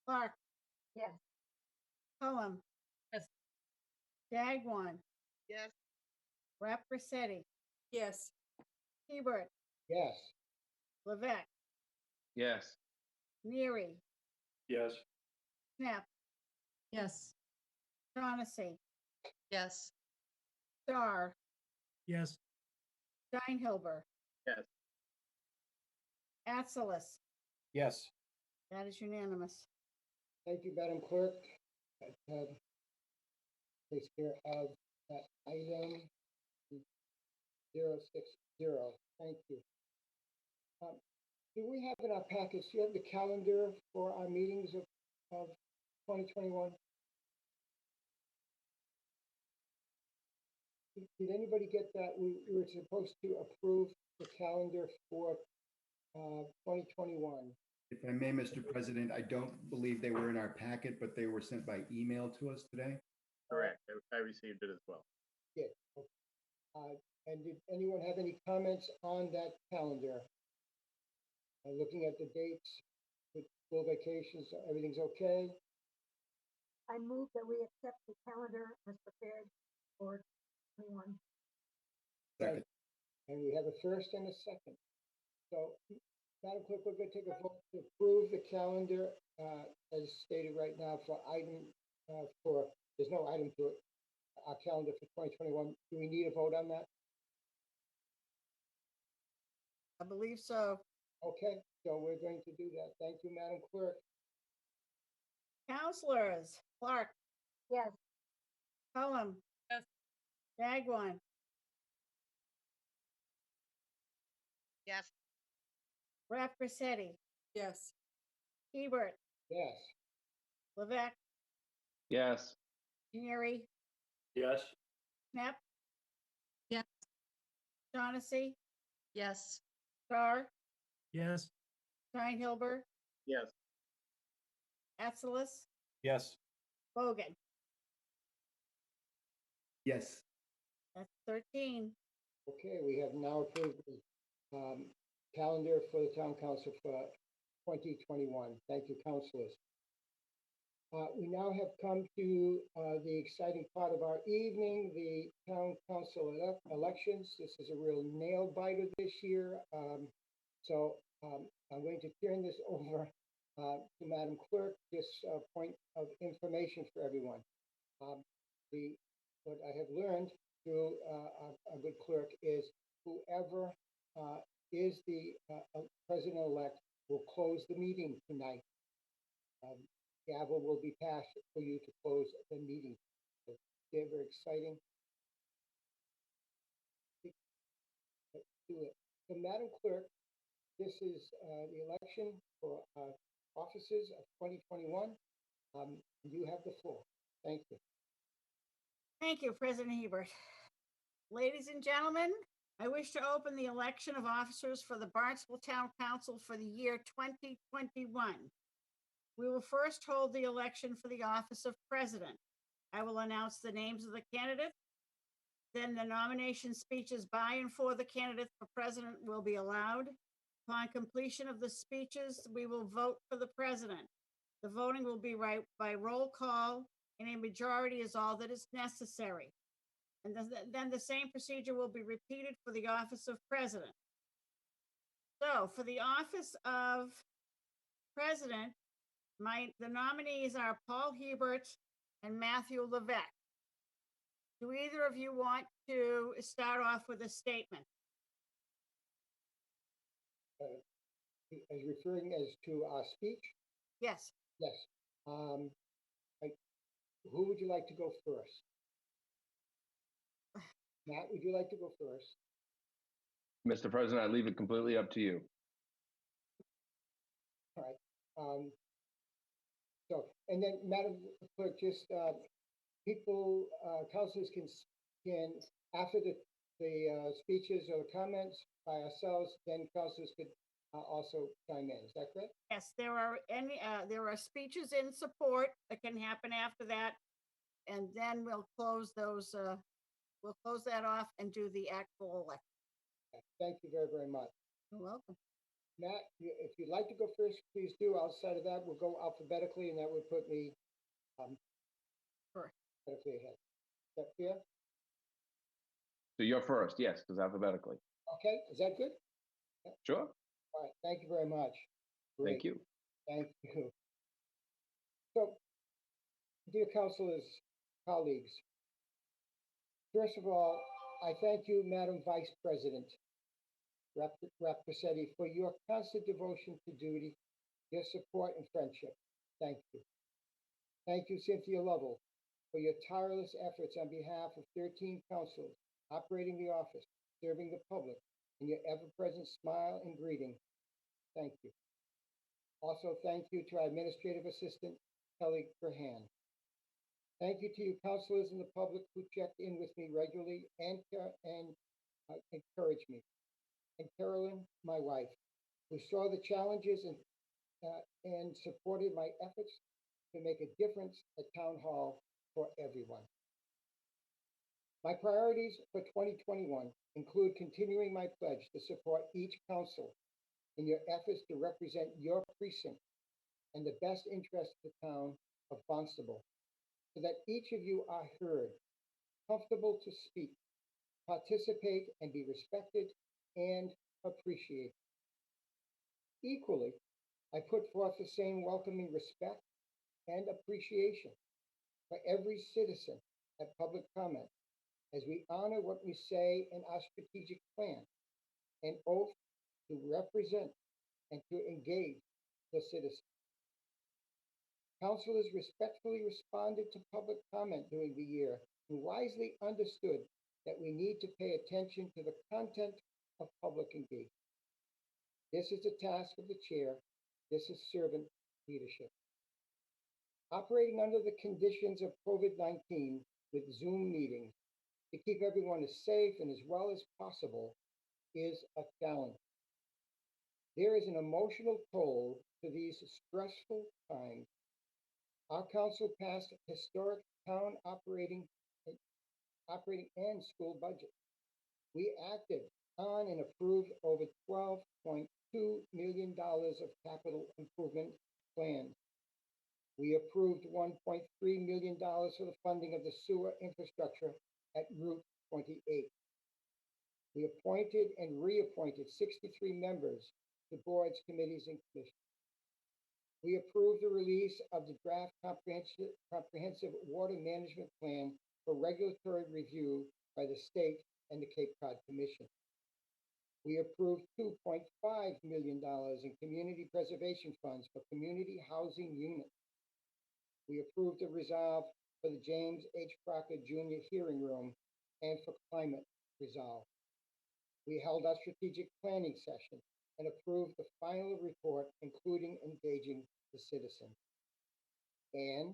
Clark, Yes. Cullum. Yes. Dagwan, Yes. Rep Rossetti, Yes. Hebert, Yes. Levesque, Yes. Neary, Yes. Knapp, Yes. Shaughnessy, Yes. Starr, Yes. Steinhilber, Yes. Atzelis. Yes. That is unanimous. Thank you, Madam Clerk. That takes care of that item 060. Thank you. Do we have in our packets, do you have the calendar for our meetings of 2021? Did anybody get that? We were supposed to approve the calendar for 2021. If I may, Mr. President, I don't believe they were in our packet, but they were sent by email to us today. Correct. I received it as well. Yeah. And did anyone have any comments on that calendar? Looking at the dates, with school vacations, everything's okay? I move that we accept the calendar as prepared for 21. Second. And we have a first and a second. So, Madam Clerk, we're going to take a vote to approve the calendar as stated right now for item there's no item to it, our calendar for 2021. Do we need a vote on that? I believe so. Okay, so we're going to do that. Thank you, Madam Clerk. Counselors, Clark, Yes. Cullum. Yes. Dagwan, Yes. Rep Rossetti, Yes. Hebert, Yes. Levesque, Yes. Neary, Yes. Knapp, Yes. Shaughnessy, Yes. Starr, Yes. Steinhilber, Yes. Atzelis, Yes. Bogan. Yes. That's 13. Okay, we have now approved the calendar for the town council for 2021. Thank you, councilors. We now have come to the exciting part of our evening, the town council elections. This is a real nail biter this year. I'm going to turn this over to Madam Clerk, just a point of information for everyone. What I have learned through a good clerk is whoever is the president-elect will close the meeting tonight. Gavel will be passed for you to close the meeting. So they're very exciting. Let's do it. So Madam Clerk, this is the election for offices of 2021. You have the floor. Thank you. Thank you, President Hebert. Ladies and gentlemen, I wish to open the election of officers for the Barnstable Town Council for the year 2021. We will first hold the election for the office of president. I will announce the names of the candidates. Then the nomination speeches by and for the candidate for president will be allowed. Upon completion of the speeches, we will vote for the president. The voting will be by roll call, and a majority is all that is necessary. And then the same procedure will be repeated for the office of president. So for the office of president, the nominees are Paul Hebert and Matthew Levesque. Do either of you want to start off with a statement? As referring as to our speech? Yes. Yes. Who would you like to go first? Matt, would you like to go first? Mr. President, I leave it completely up to you. All right. So And then, Madam Clerk, just, people, councilors can, after the speeches or comments by ourselves, then councilors could also chime in. Is that correct? Yes, there are speeches in support that can happen after that. And then we'll close that off and do the actual election. Thank you very, very much. You're welcome. Matt, if you'd like to go first, please do. Outside of that, we'll go alphabetically, and that would put me Correct. alphabetically ahead. Is that fair? So you're first, yes, because alphabetically. Okay, is that good? Sure. All right, thank you very much. Thank you. Thank you. So, dear councilors, colleagues, first of all, I thank you, Madam Vice President, Rep. Paccetti, for your constant devotion to duty, your support and friendship. Thank you. Thank you, Cynthia Lovell, for your tireless efforts on behalf of 13 councilors operating the office, serving the public, and your ever-present smile and greeting. Thank you. Also, thank you to our administrative assistant, Kelly Kerhan. Thank you to you councilors and the public who checked in with me regularly and encouraged me. And Carolyn, my wife, who saw the challenges and supported my efforts to make a difference at Town Hall for everyone. My priorities for 2021 include continuing my pledge to support each council in your efforts to represent your precinct and the best interest of the town of Barnstable, so that each of you are heard, comfortable to speak, participate, and be respected and appreciated. Equally, I put forth the same welcoming respect and appreciation for every citizen at public comment as we honor what we say in our strategic plan, an oath to represent and to engage the citizens. Councilors respectfully responded to public comment during the year and wisely understood that we need to pay attention to the content of public engagement. This is the task of the chair. This is servant leadership. Operating under the conditions of COVID-19 with Zoom meetings to keep everyone as safe and as well as possible is a challenge. There is an emotional toll to these stressful times. Our council passed historic town operating and school budget. We acted on and approved over $12.2 million of capital improvement plans. We approved $1.3 million for the funding of the sewer infrastructure at Route 28. We appointed and reappointed 63 members to boards, committees, and commissions. We approved the release of the draft comprehensive water management plan for regulatory review by the state and the Cape Cod Commission. We approved $2.5 million in community preservation funds for community housing units. We approved the resolve for the James H. Crocker Jr. Hearing Room and for climate resolve. We held our strategic planning session and approved the final report, including engaging the citizens. And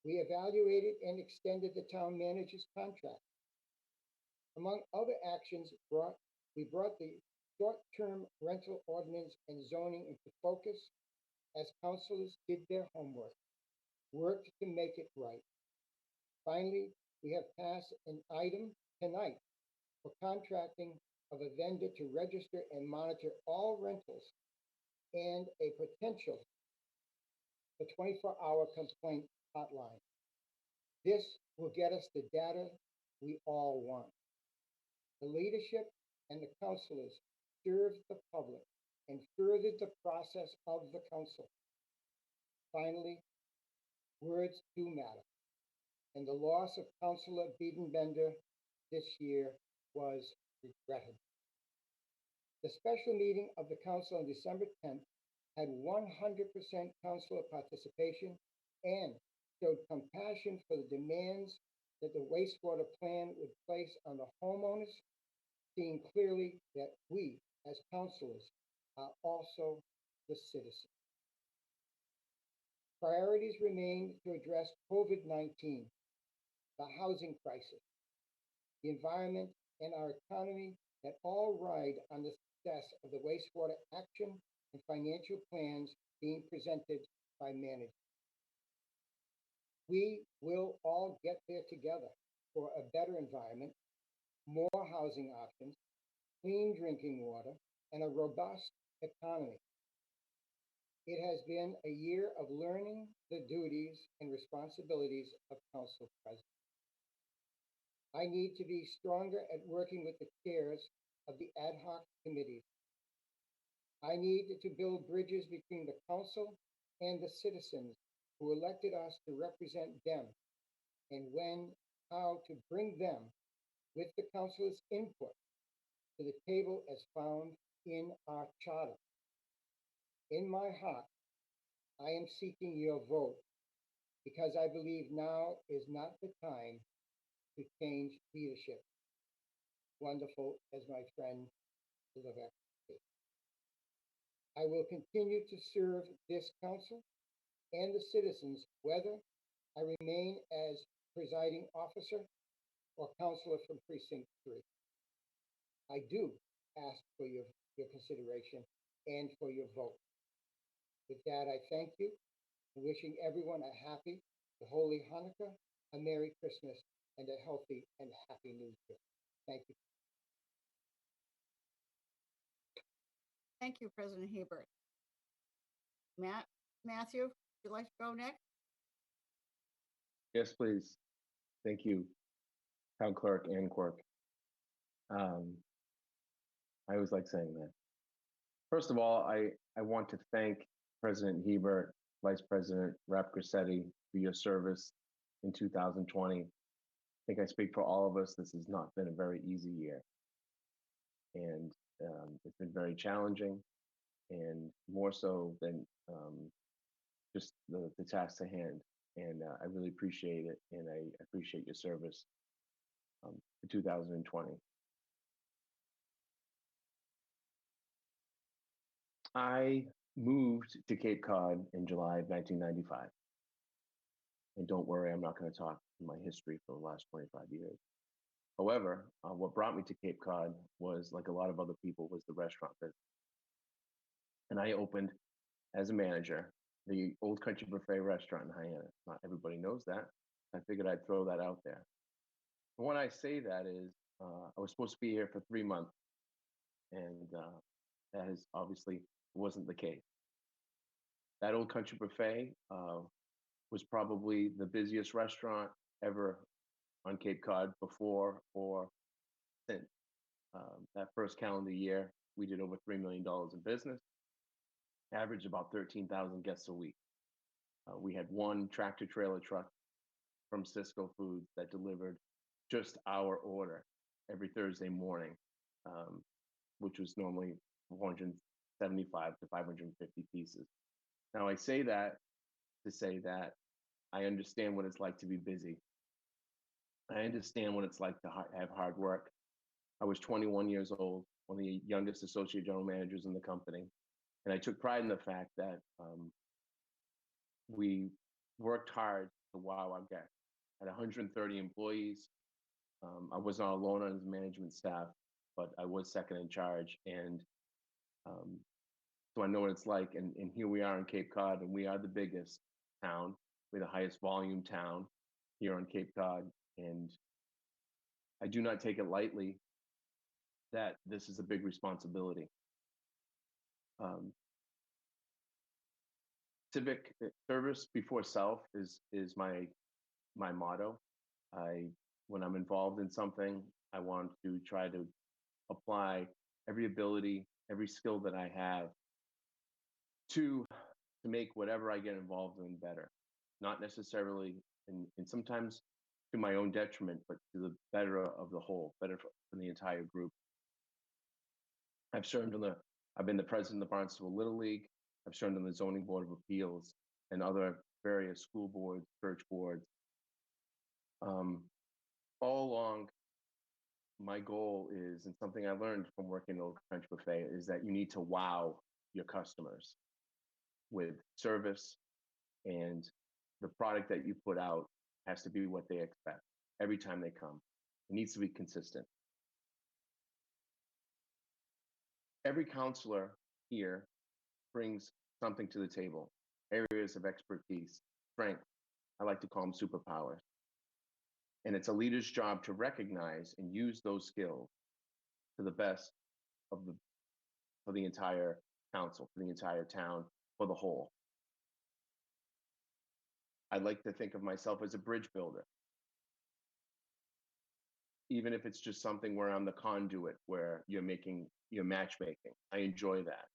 we evaluated and extended the town manager's contract. Among other actions, we brought the short-term rental ordinance and zoning into focus as councilors did their homework, worked to make it right. Finally, we have passed an item tonight for contracting of a vendor to register and monitor all rentals and a potential for 24-hour complaint hotline. This will get us the data we all want. The leadership and the councilors served the public and furthered the process of the council. Finally, words do matter. And the loss of Councilor Biedenbender this year was regretted. The special meeting of the council on December 10th had 100% councilor participation and showed compassion for the demands that the wastewater plan would place on the homeowners, seeing clearly that we, as councilors, are also the citizens. Priorities remain to address COVID-19, the housing crisis, the environment, and our economy that all ride on the success of the wastewater action and financial plans being presented by management. We will all get there together for a better environment, more housing options, clean drinking water, and a robust economy. It has been a year of learning the duties and responsibilities of council president. I need to be stronger at working with the chairs of the ad hoc committees. I need to build bridges between the council and the citizens who elected us to represent them, and how to bring them with the council's input to the table as found in our charter. In my heart, I am seeking your vote because I believe now is not the time to change leadership. Wonderful as my friend Levesque is. I will continue to serve this council and the citizens, whether I remain as presiding officer or councilor from Precinct 3. I do ask for your consideration and for your vote. With that, I thank you, wishing everyone a happy, a holy Hanukkah, a Merry Christmas, and a healthy and happy New Year. Thank you. Thank you, President Hebert. Matthew, would you like to go next? Yes, please. Thank you, Town Clerk and Quirk. I always like saying that. First of all, I want to thank President Hebert, Vice President Rep Grissetti for your service in 2020. I think I speak for all of us. This has not been a very easy year. And it's been very challenging, and more so than just the task at hand. And I really appreciate it, and I appreciate your service for 2020. I moved to Cape Cod in July of 1995. And don't worry, I'm not going to talk my history for the last 25 years. However, what brought me to Cape Cod was, like a lot of other people, was the restaurant business. And I opened as a manager the Old Country Buffet restaurant in Hyannis. Not everybody knows that. I figured I'd throw that out there. And when I say that is, I was supposed to be here for 3 months, and that is obviously wasn't the case. That Old Country Buffet was probably the busiest restaurant ever on Cape Cod before or since. That first calendar year, we did over $3 million in business, averaged about 13,000 guests a week. We had one tractor trailer truck from Cisco Foods that delivered just our order every Thursday morning, which was normally 475 to 550 pieces. Now, I say that to say that I understand what it's like to be busy. I understand what it's like to have hard work. I was 21 years old, one of the youngest associate general managers in the company. And I took pride in the fact that we worked hard to wow our guests. I had 130 employees. I was not alone on the management staff, but I was second in charge. And so I know what it's like. And here we are in Cape Cod, and we are the biggest town. We're the highest volume town here on Cape Cod. And I do not take it lightly that this is a big responsibility. Civic service before self is my motto. When I'm involved in something, I want to try to apply every ability, every skill that I have to make whatever I get involved in better. Not necessarily, and sometimes to my own detriment, but to the better of the whole, better for the entire group. I've been the president of the Barnstable Little League. I've served on the Zoning Board of Appeals and other various school boards, church boards. All along, my goal is, and something I learned from working at Old Country Buffet, is that you need to wow your customers with service And the product that you put out has to be what they expect every time they come. It needs to be consistent. Every counselor here brings something to the table, areas of expertise, strength. I like to call them superpowers. And it's a leader's job to recognize and use those skills to the best of for the entire council, for the entire town, for the whole. I like to think of myself as a bridge builder. Even if it's just something where I'm the conduit, where you're matchmaking. I enjoy that.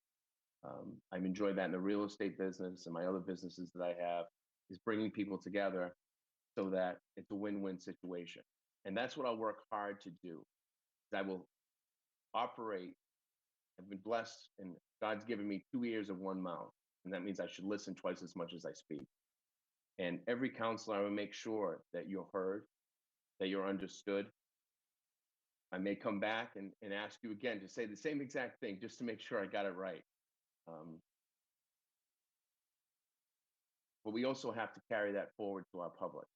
I've enjoyed that in the real estate business and my other businesses that I have, is bringing people together so that it's a win-win situation. And that's what I'll work hard to do. I will operate. I've been blessed and God's given me 2 ears and 1 mouth. And that means I should listen twice as much as I speak. And every counselor, I will make sure that you're heard, that you're understood. I may come back and ask you again to say the same exact thing just to make sure I got it right. But we also have to carry that forward to our public.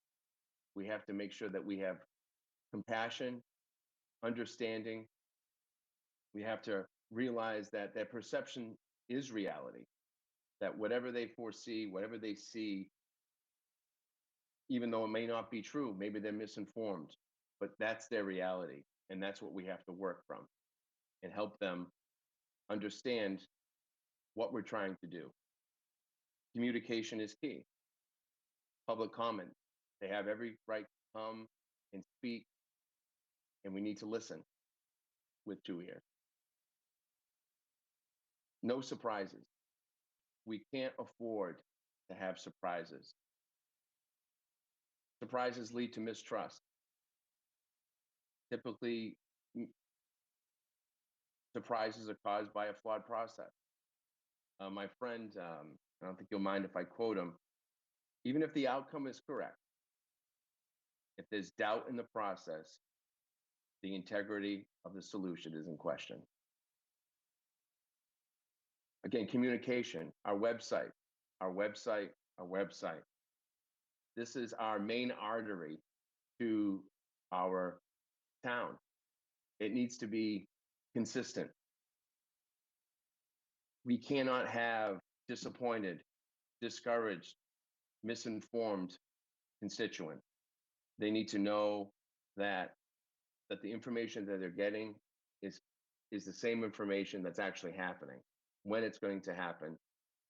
We have to make sure that we have compassion, understanding. We have to realize that their perception is reality, that whatever they foresee, whatever they see, even though it may not be true, maybe they're misinformed, but that's their reality. And that's what we have to work from and help them understand what we're trying to do. Communication is key. Public comment. They have every right to come and speak, and we need to listen with 2 ears. No surprises. We can't afford to have surprises. Surprises lead to mistrust. Typically, surprises are caused by a flawed process. My friend, I don't think you'll mind if I quote him, even if the outcome is correct, if there's doubt in the process, the integrity of the solution is in question. Again, communication, our website. This is our main artery to our town. It needs to be consistent. We cannot have disappointed, discouraged, misinformed constituents. They need to know that the information that they're getting is the same information that's actually happening, when it's going to happen,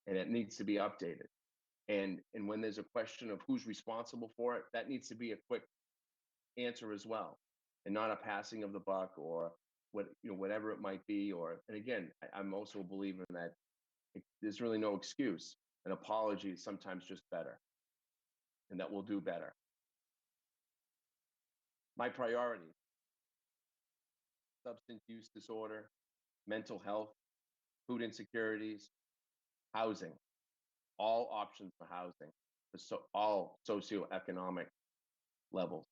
and it needs to be updated. And when there's a question of who's responsible for it, that needs to be a quick answer as well, and not a passing of the buck or whatever it might be. And again, I'm also a believer in that there's really no excuse. An apology is sometimes just better, and that we'll do better. My priorities: substance use disorder, mental health, food insecurities, housing, all options for housing, all socioeconomic levels.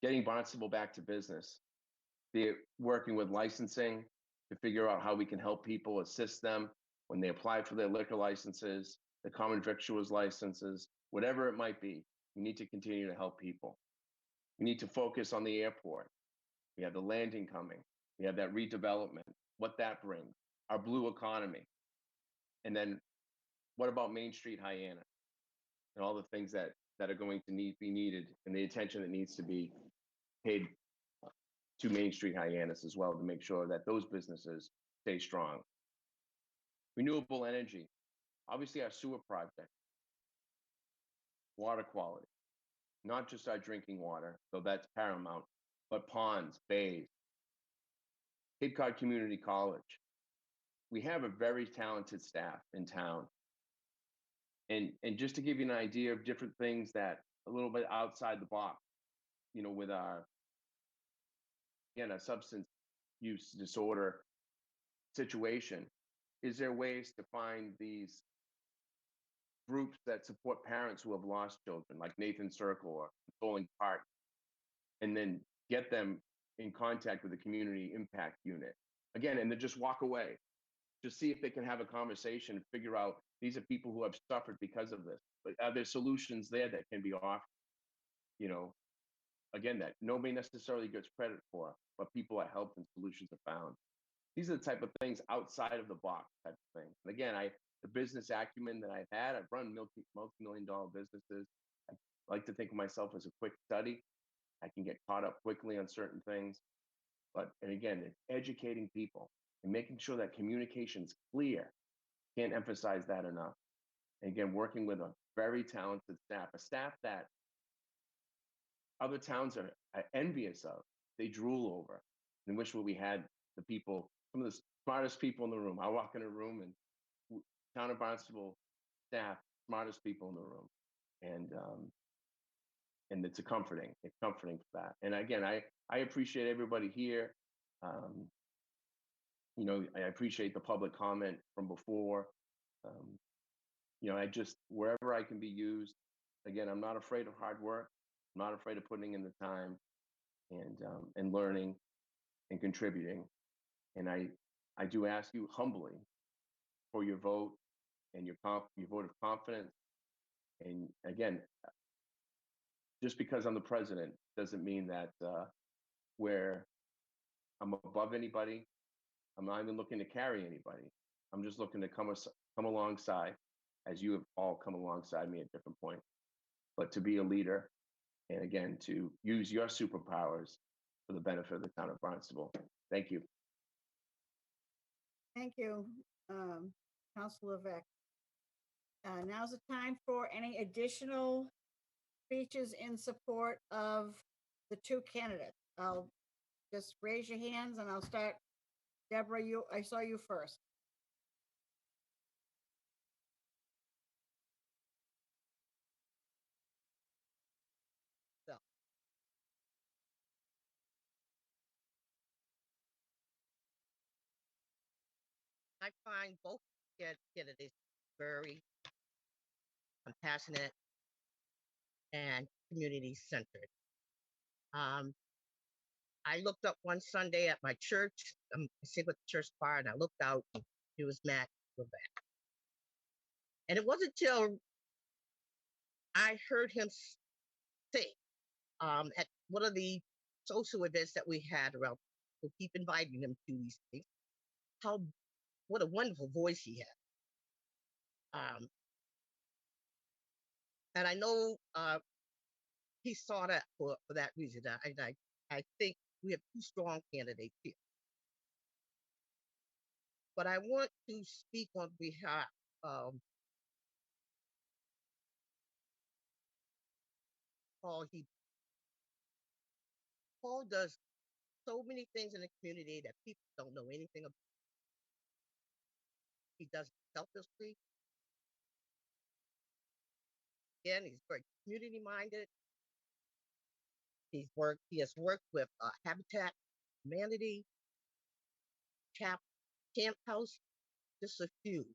Getting Barnstable back to business, be it working with licensing to figure out how we can help people, assist them when they apply for their liquor licenses, the common victuals licenses, whatever it might be. We need to continue to help people. We need to focus on the airport. We have the landing coming. We have that redevelopment, what that brings, our blue economy. And then what about Main Street Hyannis and all the things that are going to be needed, and the attention that needs to be paid to Main Street Hyannis as well, to make sure that those businesses stay strong. Renewable energy, obviously our sewer project, water quality, not just our drinking water, though that's paramount, but ponds, bays, Cape Cod Community College. We have a very talented staff in town. And just to give you an idea of different things that a little bit outside the box, with a substance use disorder situation, is there ways to find these groups that support parents who have lost children, like Nathan Circle or Consoling Park, and then get them in contact with the community impact unit again, and then just walk away. just see if they can have a conversation and figure out these are people who have suffered because of this. But are there solutions there that can be offered? You know, again, that nobody necessarily gets credit for, but people are helped and solutions are found. These are the type of things outside of the box type of thing. And again, the business acumen that I've had, I've run multi-million-dollar businesses. I like to think of myself as a quick study. I can get caught up quickly on certain things. But, and again, it's educating people and making sure that communication's clear. Can't emphasize that enough. And again, working with a very talented staff, a staff that other towns are envious of, they drool over, and wish what we had the people, some of the smartest people in the room. I walk in a room and town of Barnstable staff, smartest people in the room. And it's comforting for that. And again, I appreciate everybody here. You know, I appreciate the public comment from before. You know, wherever I can be used, again, I'm not afraid of hard work. I'm not afraid of putting in the time and learning and contributing. And I do ask you humbly for your vote and your vote of confidence. And again, just because I'm the president doesn't mean that where I'm above anybody. I'm not even looking to carry anybody. I'm just looking to come alongside, as you have all come alongside me at different points, but to be a leader, and again, to use your superpowers for the benefit of the town of Barnstable. Thank you. Thank you, Councilor Vec. Now's the time for any additional speeches in support of the two candidates. I'll just raise your hands and I'll start. Deborah, I saw you first. So, I find both candidates very compassionate and community centered. I looked up one Sunday at my church. I sit with the church choir, and I looked out. And it was Matt Levesque. And it wasn't until I heard him say at one of the social events that we had around, we'll keep inviting him to these things, what a wonderful voice he had. And I know he saw that for that reason. I think we have two strong candidates here. But I want to speak on behalf of Paul. Paul does so many things in the community that people don't know anything about. He does it selflessly. Again, he's very community minded. He has worked with Habitat Humanity, Camp House, just a few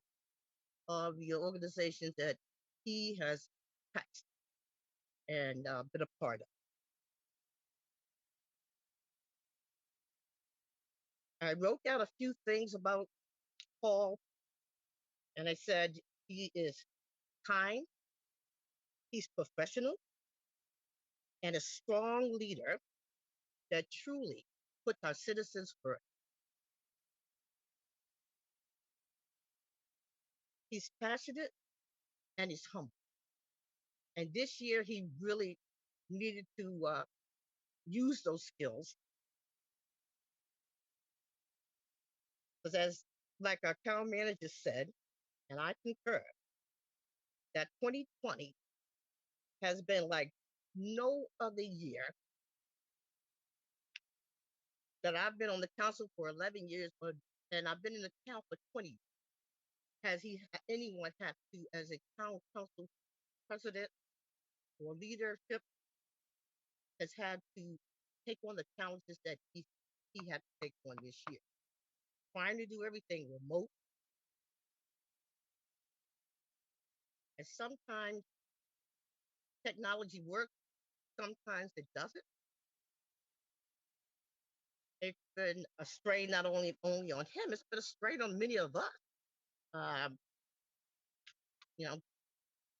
of the organizations that he has touched and been a part of. I wrote down a few things about Paul, and I said he is kind, he's professional, and a strong leader that truly puts our citizens first. He's passionate and he's humble. And this year he really needed to use those skills. Because like our town manager said, and I concur, that 2020 has been like no other year that I've been on the council for 11 years, and I've been in the town for 20. Has anyone had to, as a town council president or leadership, has had to take on the challenges that he had to take on this year? Trying to do everything remote. And sometimes technology works, sometimes it doesn't. it's been a strain not only on him, it's been a strain on many of us. Um, you know,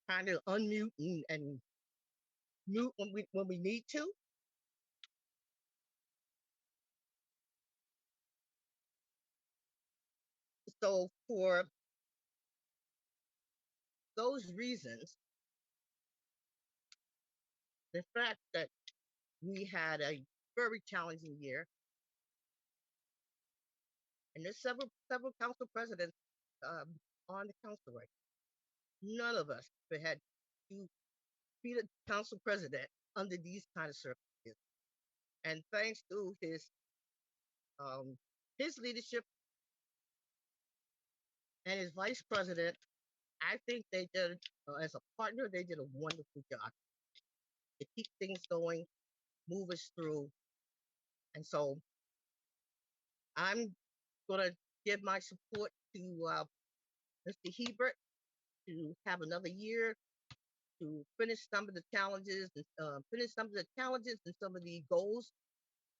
trying to unmute and mute when we need to. So for those reasons, the fact that we had a very challenging year, and there's several council presidents on the council right now. None of us had to be the council president under these kind of circumstances. And thanks to his leadership and his vice president, I think they did, as a partner, they did a wonderful job to keep things going, move us through. And so I'm going to give my support to Mr. Hebert to have another year to finish some of the challenges, and some of the goals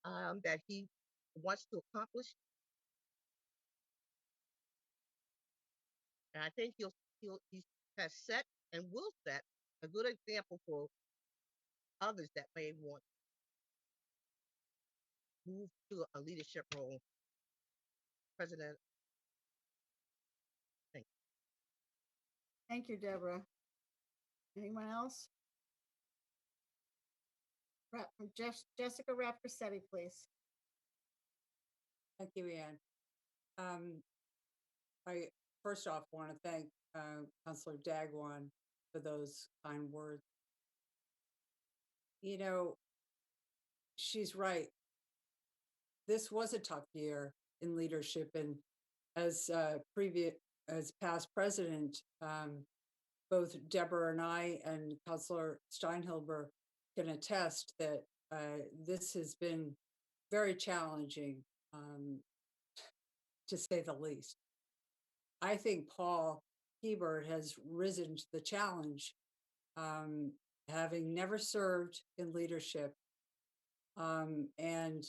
that he wants to accomplish. And I think he has set and will set a good example for others that may want to move to a leadership role. President, thank you. Thank you, Deborah. Anyone else? Jessica Rappacetti, please. Thank you, Ann. I first off want to thank Councilor Dagwan for those kind words. You know, she's right. This was a tough year in leadership, and as past president, both Deborah and I and Councilor Steinhilber can attest that this has been very challenging, to say the least. I think Paul Hebert has risen to the challenge, having never served in leadership, and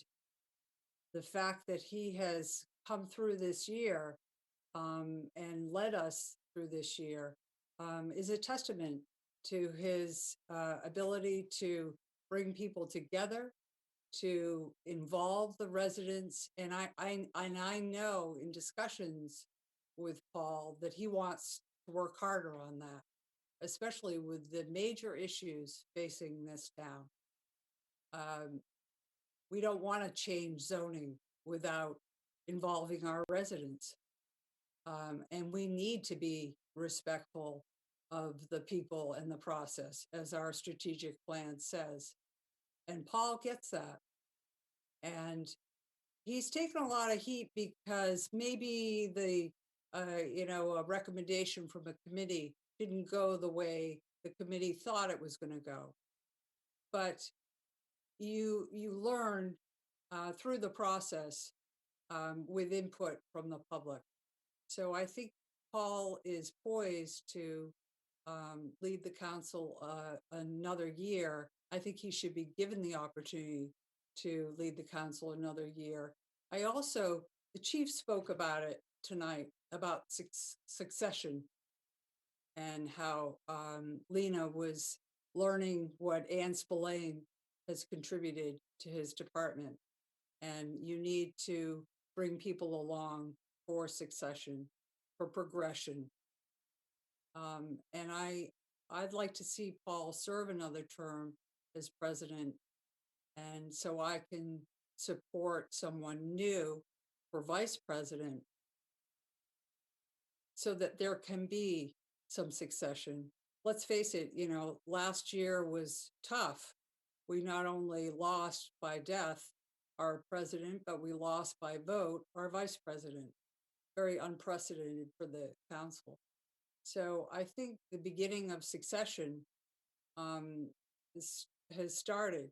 the fact that he has come through this year and led us through this year is a testament to his ability to bring people together, to involve the residents. And I know in discussions with Paul that he wants to work harder on that, especially with the major issues facing this town. We don't want to change zoning without involving our residents. And we need to be respectful of the people and the process, as our strategic plan says. And Paul gets that. And he's taken a lot of heat because maybe a recommendation from a committee didn't go the way the committee thought it was going to go. But you learn through the process with input from the public. So I think Paul is poised to lead the council another year. I think he should be given the opportunity to lead the council another year. The chief spoke about it tonight, about succession, and how Lena was learning what Ann Spillane has contributed to his department. And you need to bring people along for succession, for progression. And I'd like to see Paul serve another term as president, and so I can support someone new for vice president, so that there can be some succession. Let's face it, last year was tough. We not only lost by death our president, but we lost by vote our vice president. Very unprecedented for the council. So I think the beginning of succession has started,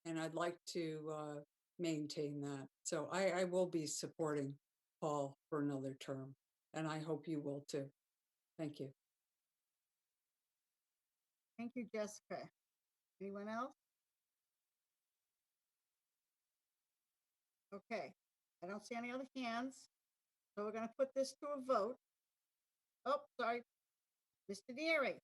and I'd like to maintain that. So I will be supporting Paul for another term, and I hope you will too. Thank you. Thank you, Jessica. Anyone else? Okay, I don't see any other hands. So we're gonna put this to a vote. Oh, sorry. Mr. Neary,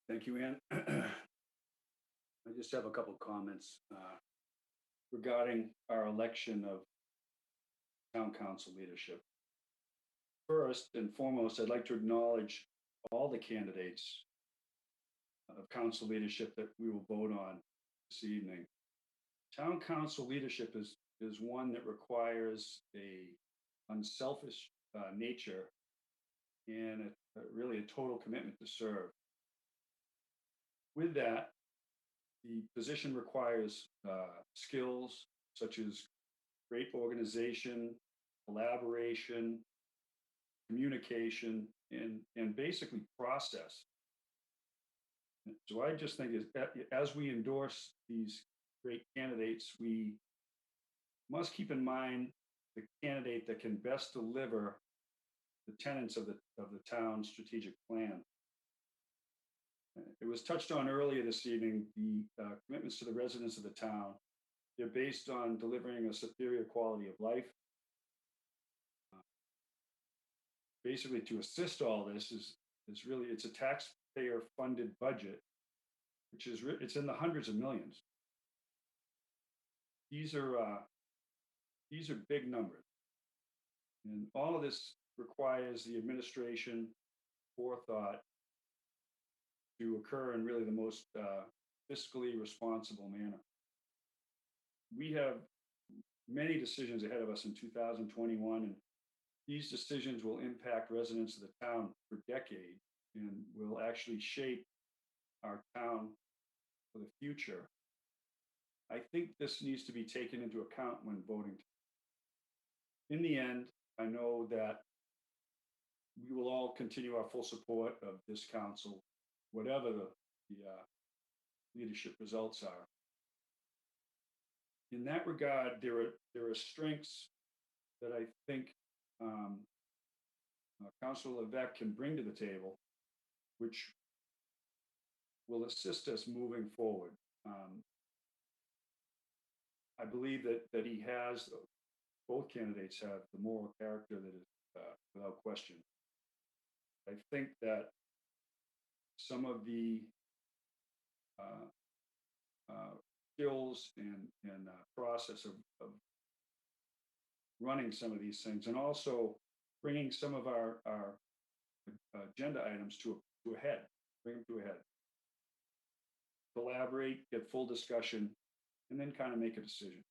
Thank you, Ann. I just have a couple comments regarding our election of town council leadership. First and foremost, I'd like to acknowledge all the candidates of council leadership that we will vote on this evening. Town council leadership is one that requires a unselfish nature and really a total commitment to serve. With that, the position requires skills such as great organization, collaboration, communication, and basically process. So I just think as we endorse these great candidates, we must keep in mind the candidate that can best deliver the tenets of the town's strategic plan. It was touched on earlier this evening, the commitments to the residents of the town. They're based on delivering a superior quality of life. Basically, to assist all this is really, it's a taxpayer-funded budget, which is it's in the hundreds of millions. These are big numbers, and all of this requires the administration forethought to occur in really the most fiscally responsible manner. We have many decisions ahead of us in 2021, and these decisions will impact residents of the town for decades and will actually shape our town for the future. I think this needs to be taken into account when voting. In the end, I know that we will all continue our full support of this council, whatever the leadership results are. In that regard, there are strengths that I think Councilor Levesque can bring to the table, which will assist us moving forward. I believe that he has, both candidates have the moral character that is without question. I think that some of the skills and process of running some of these things, and also bringing some of our agenda items to a head, bring them to a head. Collaborate, get full discussion, and then kind of make a decision.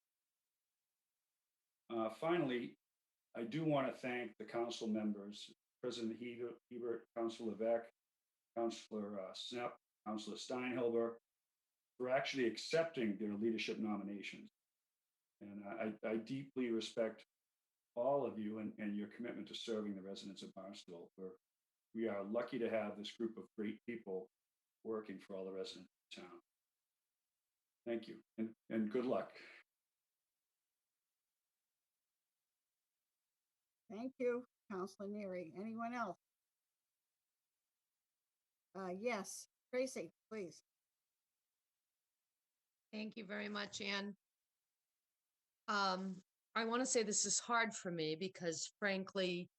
Finally, I do want to thank the council members, President Hebert, Councilor Levesque, Councilor Snepp, Councilor Steinhilber, for actually accepting their leadership nominations. And I deeply respect all of you and your commitment to serving the residents of Barnstable. We are lucky to have this group of great people working for all the residents of the town. Thank you, and good luck. thank you, Counselor Neary. Anyone else? Yes, Tracy, please. Thank you very much, Ann. I want to say this is hard for me because frankly,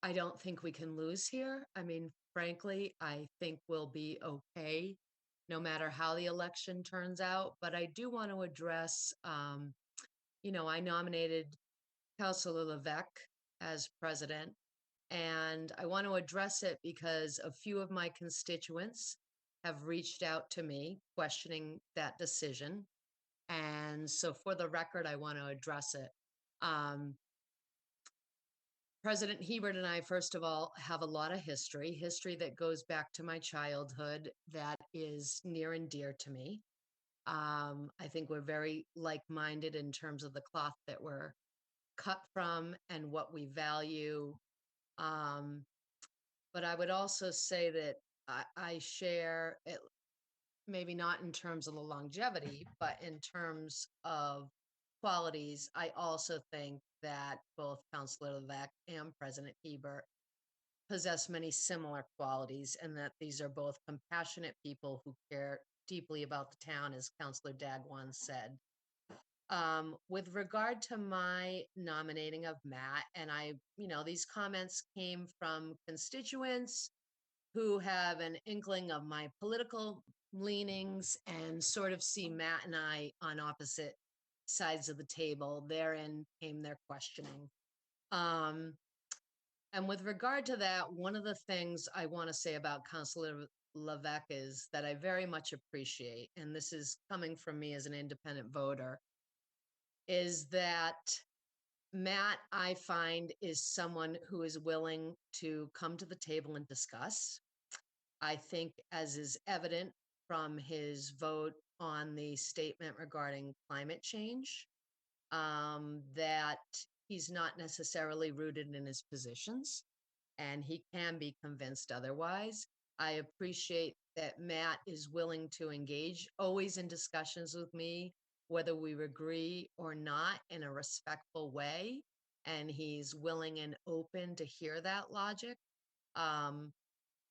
I don't think we can lose here. I mean, frankly, I think we'll be okay no matter how the election turns out. But I do want to address, I nominated Councilor Levesque as president, and I want to address it because a few of my constituents have reached out to me questioning that decision. And so for the record, I want to address it. President Hebert and I, first of all, have a lot of history that goes back to my childhood that is near and dear to me. I think we're very like-minded in terms of the cloth that we're cut from and what we value. But I would also say that I share it, maybe not in terms of the longevity, but in terms of qualities. I also think that both Councilor Levesque and President Hebert possess many similar qualities, and that these are both compassionate people who care deeply about the town, as Councillor Dagwan said. With regard to my nominating of Matt, and these comments came from constituents who have an inkling of my political leanings and sort of see Matt and I on opposite sides of the table. Therein came their questioning. And with regard to that, one of the things I want to say about Councillor Levesque is that I very much appreciate, and this is coming from me as an independent voter, is that Matt, I find, is someone who is willing to come to the table and discuss. I think, as is evident from his vote on the statement regarding climate change, that he's not necessarily rooted in his positions, and he can be convinced otherwise. I appreciate that Matt is willing to engage always in discussions with me, whether we agree or not, in a respectful way, and he's willing and open to hear that logic.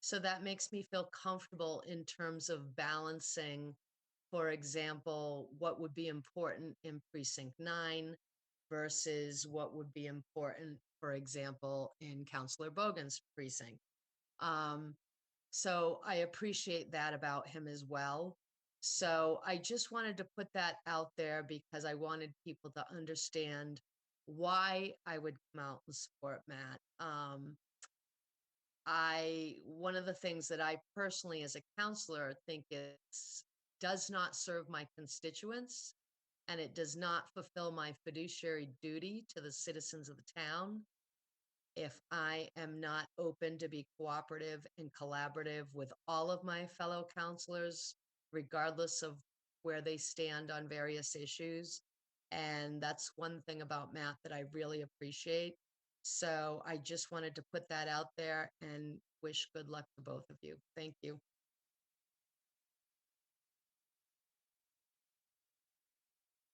So that makes me feel comfortable in terms of balancing, for example, what would be important in precinct 9 versus what would be important, for example, in Councillor Bogan's precinct. So I appreciate that about him as well. So I just wanted to put that out there because I wanted people to understand why I would come out and support Matt. One of the things that I personally, as a counselor, think does not serve my constituents, and it does not fulfill my fiduciary duty to the citizens of the town if I am not open to be cooperative and collaborative with all of my fellow counselors, regardless of where they stand on various issues. And that's one thing about Matt that I really appreciate. So I just wanted to put that out there and wish good luck to both of you. Thank you.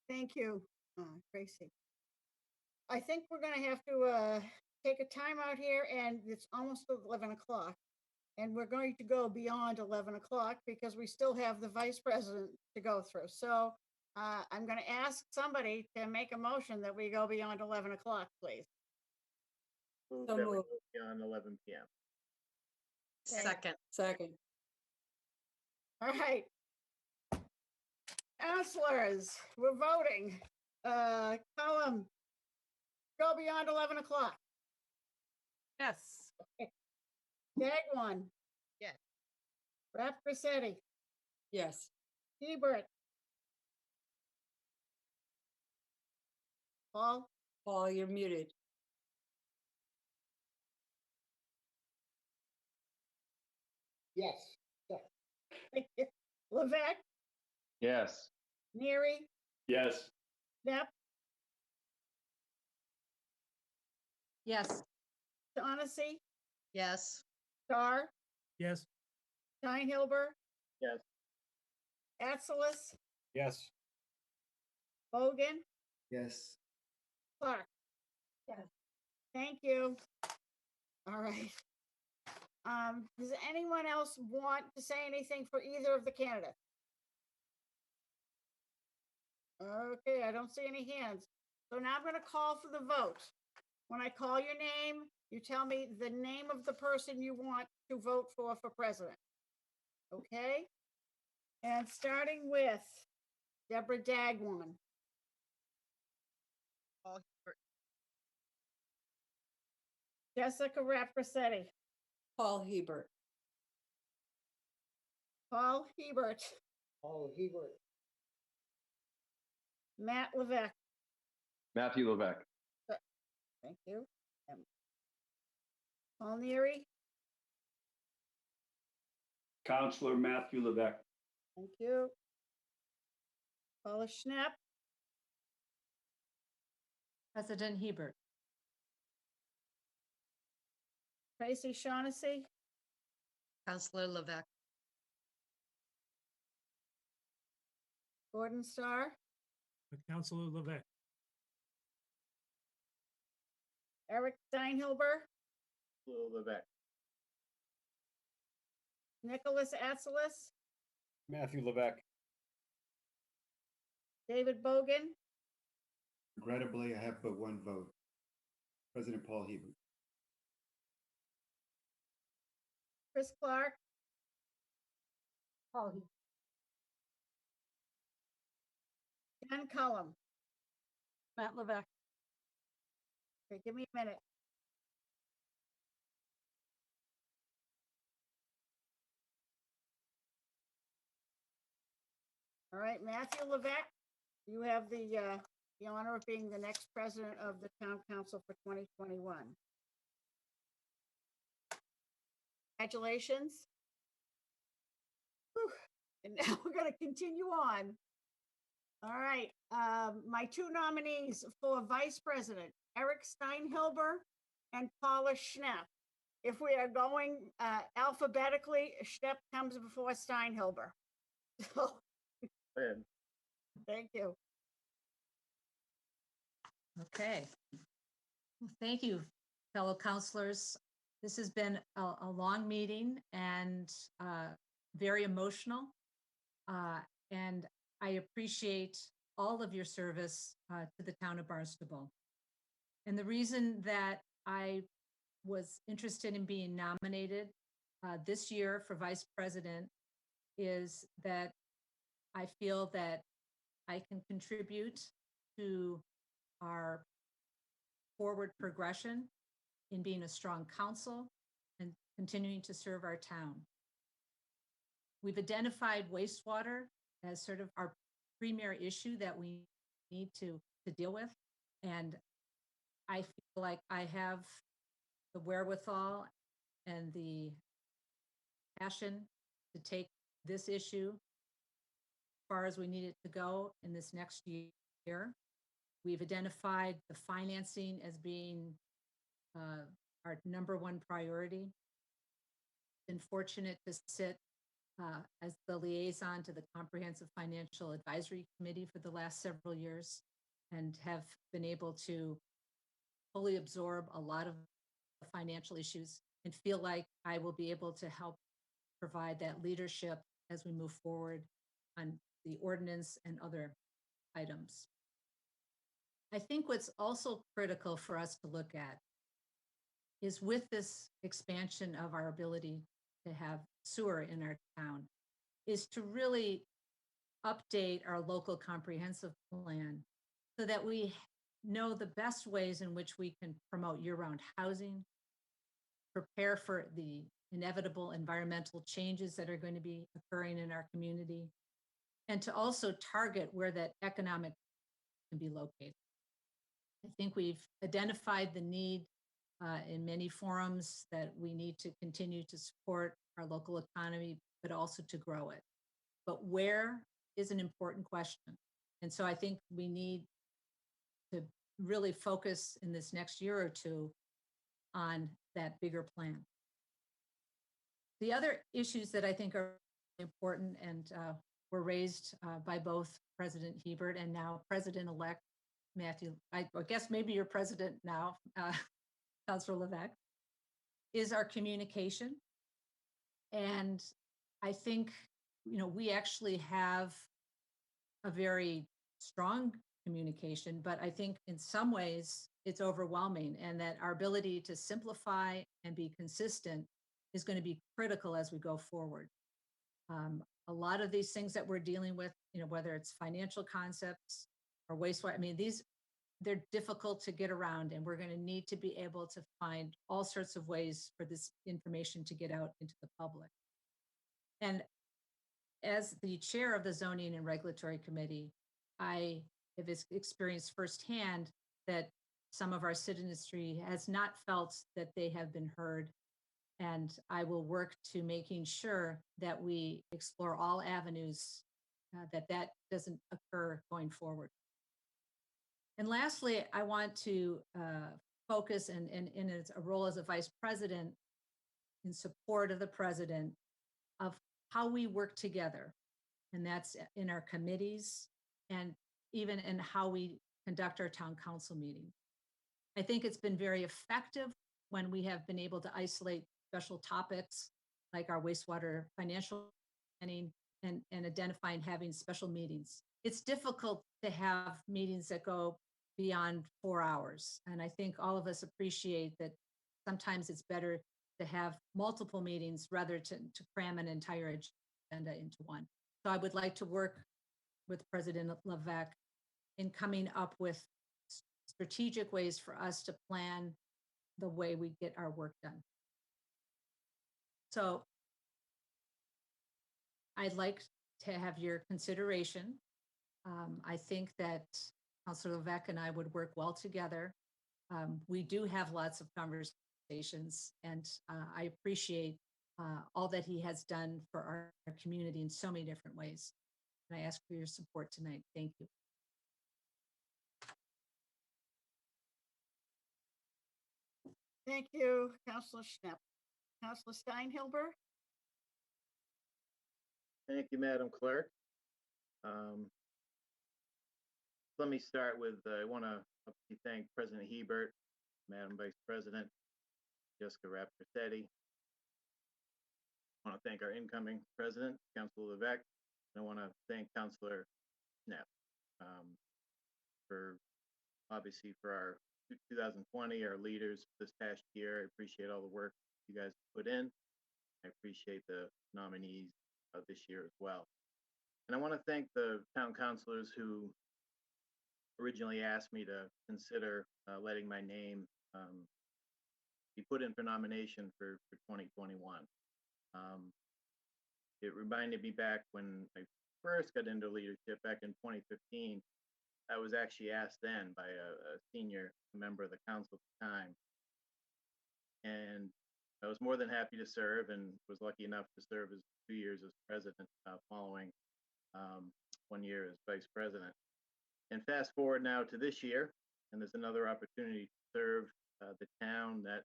Thank you, Tracy. I think we're gonna have to take a time out here, and it's almost 11 o'clock. And we're going to go beyond 11 o'clock because we still have the vice president to go through. So I'm gonna ask somebody to make a motion that we go beyond 11 o'clock, please. Move So that we moved. go beyond 11 p.m. Second. Second. All right. Counselors, we're voting. Column, go beyond 11 o'clock. Yes. Dagwan, Yes. Rap Grissetti, Yes. Hebert. Paul, Paul, you're muted. Yes. Levesque, Yes. Neary, Yes. Knapp, Yes. Shaughnessy, Yes. Starr, Yes. Steinhilber, Yes. Atzelis, Yes. Bogan, Yes. Clark. Yes. Thank you. All right. Does anyone else want to say anything for either of the candidates? Okay, I don't see any hands. So now I'm going to call for the vote. When I call your name, you tell me the name of the person you want to vote for president. Okay? And starting with Deborah Dagwan, Paul Hebert. Jessica Rapresetti, Paul Hebert. Paul Hebert, Paul Hebert, Matt Levesque. Matthew Levesque. Thank you. Paul Neary. Counselor Matthew Levesque. Thank you. Paula Schnapp, President Hebert. Tracy Shaughnessy, Councillor Levesque. Gordon Starr, Councilor Levesque. Eric Steinhilber, Lou Levesque. Nicholas Atzelis, Matthew Levesque. David Bogan, Regrettably, I have but one vote. President Paul Hebert. Chris Clark, Paul Hebert. Dan Cullum. Matt Levesque. Okay, give me a minute. All right, Matthew Levesque, you have the honor of being the next president of the town council for 2021. Congratulations. Whew. And now we're going to continue on. All right, my two nominees for vice president, Eric Steinhilber and Paula Schnepp. If we are going alphabetically, Schnepp comes before Steinhilber. So, thank you. Okay. Well, thank you, fellow counselors. This has been a long meeting and very emotional. And I appreciate all of your service to the town of Barnstable. And the reason that I was interested in being nominated this year for vice president is that I feel that I can contribute to our forward progression in being a strong council and continuing to serve our town. We've identified wastewater as sort of our premier issue that we need to deal with. And I feel like I have the wherewithal and the passion to take this issue as far as we need it to go in this next year. We've identified the financing as being our number one priority. Been fortunate to sit as the liaison to the Comprehensive Financial Advisory Committee for the last several years and have been able to fully absorb a lot of the financial issues and feel like I will be able to help provide that leadership as we move forward on the ordinance and other items. I think what's also critical for us to look at is with this expansion of our ability to have sewer in our town, is to really update our local comprehensive plan so that we know the best ways in which we can promote year-round housing, prepare for the inevitable environmental changes that are going to be occurring in our community, and to also target where that economic can be located. I think we've identified the need in many forums that we need to continue to support our local economy, but also to grow it. But where is an important question. And so I think we need to really focus in this next year or two on that bigger plan. The other issues that I think are important and were raised by both President Hebert and now President-elect Matthew, I guess maybe you're president now, Councilor Levesque, is our communication. And I think, you know, we actually have a very strong communication, but I think in some ways it's overwhelming, and that our ability to simplify and be consistent is going to be critical as we go forward. A lot of these things that we're dealing with, you know, whether it's financial concepts or wastewater, I mean, they're difficult to get around, and we're going to need to be able to find all sorts of ways for this information to get out into the public. And as the chair of the Zoning and Regulatory Committee, I have experienced firsthand that some of our citizenry has not felt that they have been heard. And I will work to making sure that we explore all avenues that doesn't occur going forward. And lastly, I want to focus in a role as a vice president in support of the president of how we work together. And that's in our committees and even in how we conduct our town council meetings. I think it's been very effective when we have been able to isolate special topics like our wastewater financial planning and identifying having special meetings. It's difficult to have meetings that go beyond 4 hours. And I think all of us appreciate that sometimes it's better to have multiple meetings rather to cram an entire agenda into one. So I would like to work with President Levesque in coming up with strategic ways for us to plan the way we get our work done. So I'd like to have your consideration. I think that Councilor Levesque and I would work well together. We do have lots of conversations, and I appreciate all that he has done for our community in so many different ways. And I ask for your support tonight. Thank you. Thank you, Councilor Schnapp. Councilor Steinhilber? Thank you, Madam Clerk. Let me start with, I want to thank President Hebert, Madam Vice President, Jessica Raptorsetti. I want to thank our incoming President, Councilor Levesque. And I want to thank Councilor Schnapp for, obviously, for our 2020, our leaders this past year. I appreciate all the work you guys put in. I appreciate the nominees this year as well. And I want to thank the town councilors who originally asked me to consider letting my name be put in for nomination for 2021. It reminded me back when I first got into leadership back in 2015. I was actually asked then by a senior member of the council at the time. And I was more than happy to serve and was lucky enough to serve as 2 years as president following 1 year as vice president. And fast forward now to this year, and there's another opportunity to serve the town that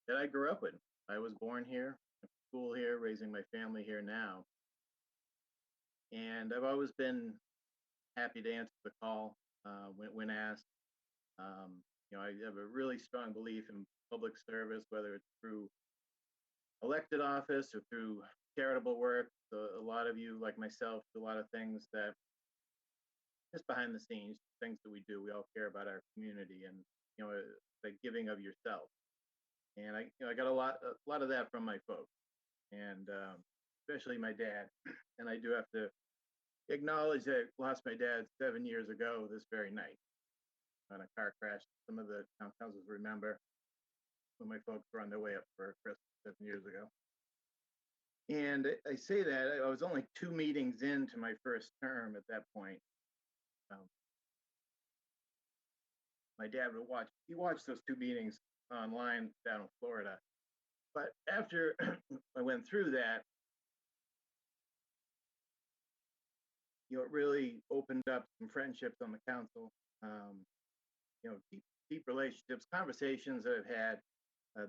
I grew up in. I was born here, school here, raising my family here now. And I've always been happy to answer the call when asked. You know, I have a really strong belief in public service, whether it's through elected office or through charitable work. So a lot of you, like myself, do a lot of things that just behind the scenes, things that we do. We all care about our community and, you know, the giving of yourself. And I got a lot of that from my folks, and especially my dad. And I do have to acknowledge that I lost my dad 7 years ago this very night on a car crash. Some of the town councils remember when my folks were on their way up for Christmas 7 years ago. And I say that I was only 2 meetings into my first term at that point. My dad would watch those 2 meetings online down in Florida. But after I went through that, you know, it really opened up some friendships on the council. You know, deep relationships, conversations that I've had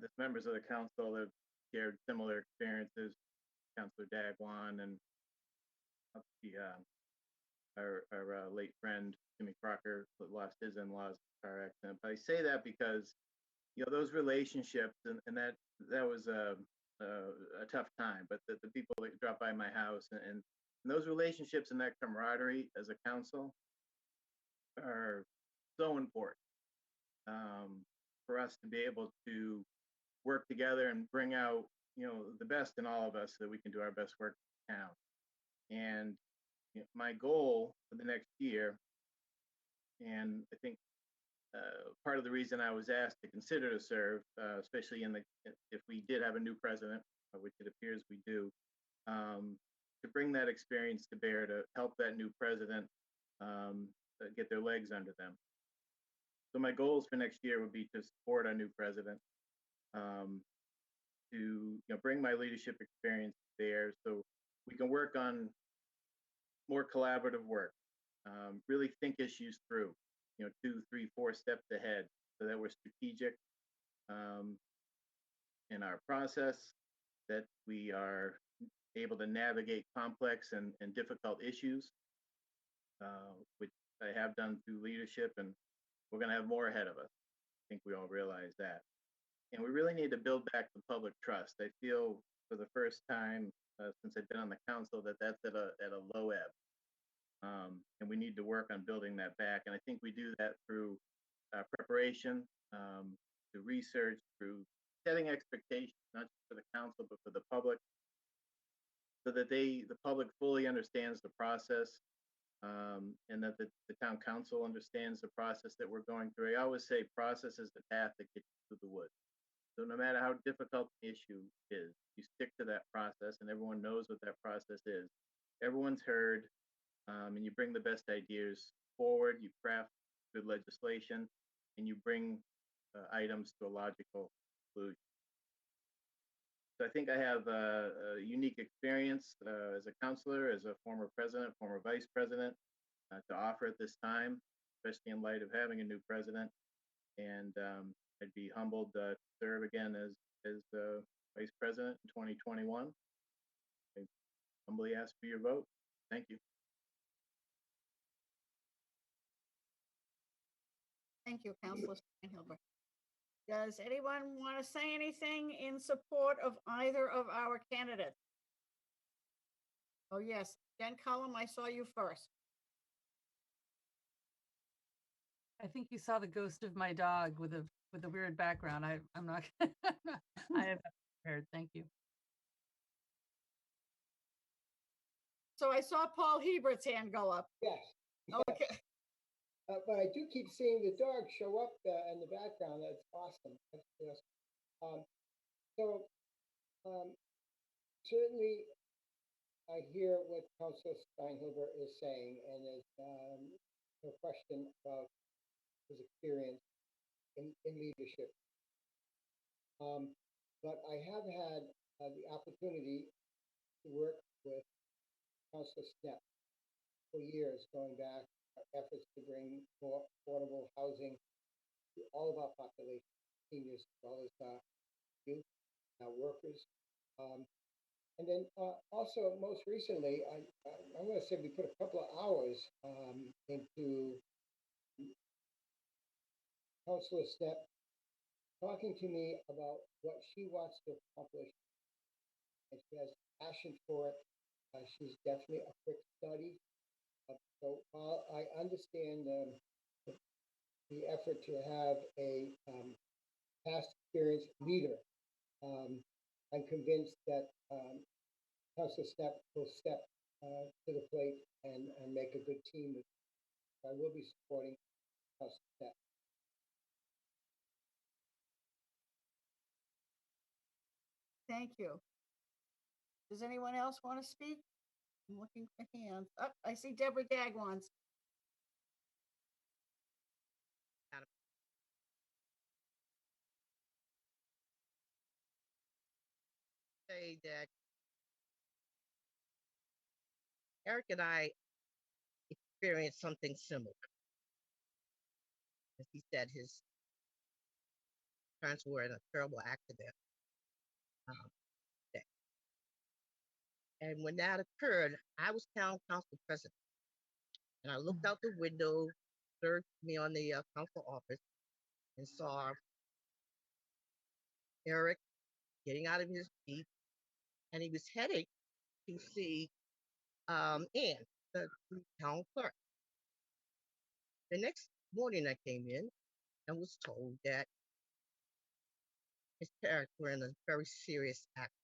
with members of the council that have shared similar experiences. Councilor Dagwan and our late friend Jimmy Crocker lost his in-laws in a car accident. But I say that because, you know, those relationships and that was a tough time. But the people that dropped by my house and those relationships and that camaraderie as a council are so important for us to be able to work together and bring out, you know, the best in all of us so that we can do our best work in town. And you know, my goal for the next year, and I think part of the reason I was asked to consider to serve, especially if we did have a new president, which it appears we do, to bring that experience to bear to help that new president get their legs under them. So my goals for next year would be to support our new president, to bring my leadership experience there so we can work on more collaborative work, really think issues through, 2, 3, 4 steps ahead so that we're strategic in our process, that we are able to navigate complex and difficult issues, which I have done through leadership, and we're going to have more ahead of us. I think we all realize that. And we really need to build back the public trust. I feel for the first time since I've been on the council, that that's at a low ebb. And we need to work on building that back. And I think we do that through preparation, through research, through setting expectations, not just for the council, but for the public, so that the public fully understands the process, and that the town council understands the process that we're going through. I always say process is the path that gets you through the woods. So no matter how difficult the issue is, you stick to that process and everyone knows what that process is. Everyone's heard, and you bring the best ideas forward, you craft good legislation, and you bring items to a logical conclusion. So I think I have a unique experience as a counselor, as a former president, former vice president, to offer at this time, especially in light of having a new president. And I'd be humbled to serve again as vice president in 2021. I humbly ask for your vote. Thank you. Thank you, Councilor Steinhilber. Does anyone want to say anything in support of either of our candidates? Oh, yes, Jen Cullum, I saw you first. I think you saw the ghost of my dog with a weird background. I'm not. I have not prepared. Thank you. So I saw Paul Hebert's hand go up. Yes. Okay. But I do keep seeing the dog show up in the background. That's awesome. That's awesome. Certainly, I hear what Councilor Steinhilber is saying, and there's no question about his experience in leadership. But I have had the opportunity to work with Councilor Stepp for years, going back, efforts to bring more affordable housing to all of our population, seniors as well as youth, workers. And then also most recently, I'm going to say we put a couple of hours into Councilor Stepp talking to me about what she wants to accomplish. And she has passion for it. She's definitely a quick study. So while I understand the effort to have a past experienced leader, I'm convinced that Councilor Stepp will step to the plate and make a good team. I will be supporting Councilor Stepp. Thank you. Does anyone else want to speak? I'm looking for hands. Oh, I see Deborah Dagwans. Say that Eric and I experienced something similar. As he said, his parents were in a terrible accident. And when that occurred, I was town council president. And I looked out the window, served me on the council office, and saw Eric getting out of his Jeep, and he was heading to see Ann, the town clerk. The next morning I came in and was told that his parents were in a very serious accident.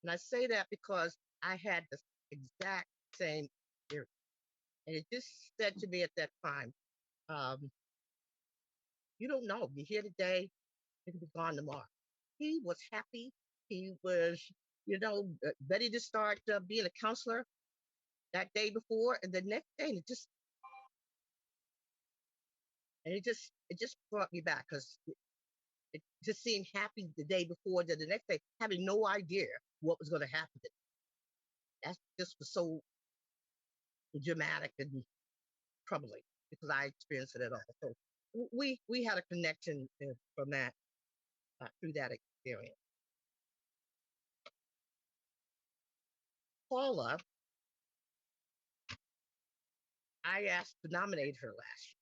And I say that because I had the exact same experience. And it just said to me at that time, you don't know, you're here today, you can be gone tomorrow. He was happy. He was, ready to start being a counselor that day before, and the next day, it just brought me back, because it just seemed happy the day before, the next day, having no idea what was going to happen. That just was so dramatic and troubling, because I experienced it at all. So we had a connection from that, through that experience. Paula, I asked to nominate her last year.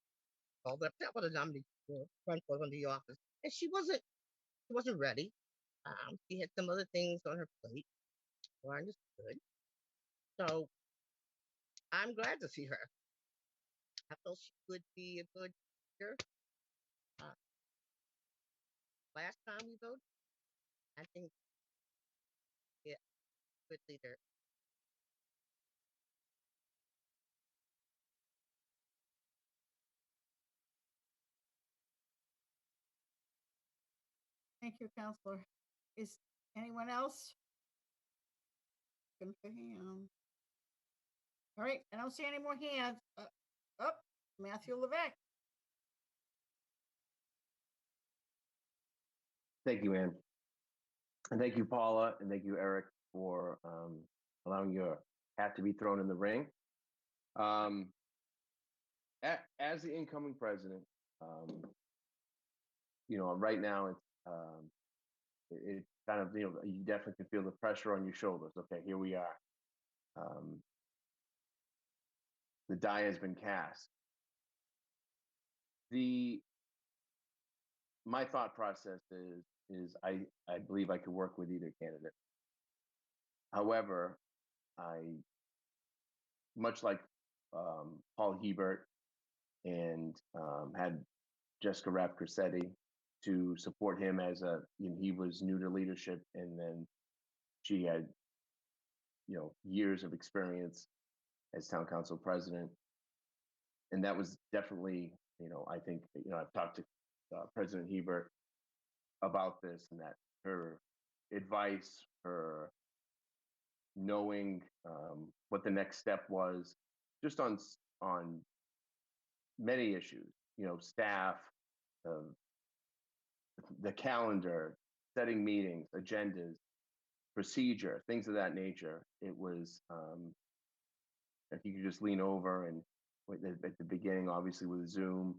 Paula, I want to nominate her, run for the office, and she wasn't ready. She had some other things on her plate, so I understood. So I'm glad to see her. I felt she would be a good leader. Uh, last time we voted, I think, yeah, good leader. Thank you, Counselor. Is anyone else? All right, I don't see any more hands. Oh, Matthew Levesque. Thank you, Ann. And thank you, Paula, and thank you, Eric, for allowing your hat to be thrown in the ring. As the incoming president, right now it's kind of, you definitely can feel the pressure on your shoulders. Okay, here we are. The die has been cast. My thought process is I believe I could work with either candidate. However, much like Paul Hebert and had Jessica Rapp Cressetti to support him as he was new to leadership, and then she had years of experience as town council president, and that was definitely I think I've talked to President Hebert about this, and that her advice, her knowing what the next step was, just on many issues, staff, the calendar, setting meetings, agendas, procedure, things of that nature. It was if you could just lean over and at the beginning, obviously with Zoom,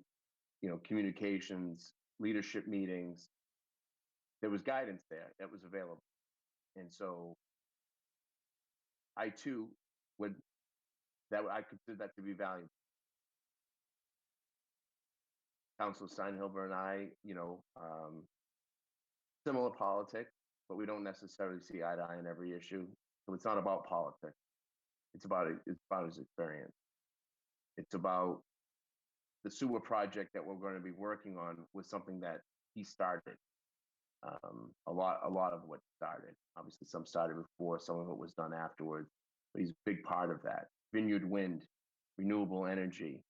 communications, leadership meetings, there was guidance there that was available. And so I too I consider that to be valuable. Councilor Steinhilber and I, similar politics, but we don't necessarily see eye to eye on every issue. So it's not about politics. It's about his experience. It's about the sewer project that we're going to be working on was something that he started. A lot of what started. Obviously, some started before, some of it was done afterwards. But he's a big part of that. Vineyard Wind, renewable energy,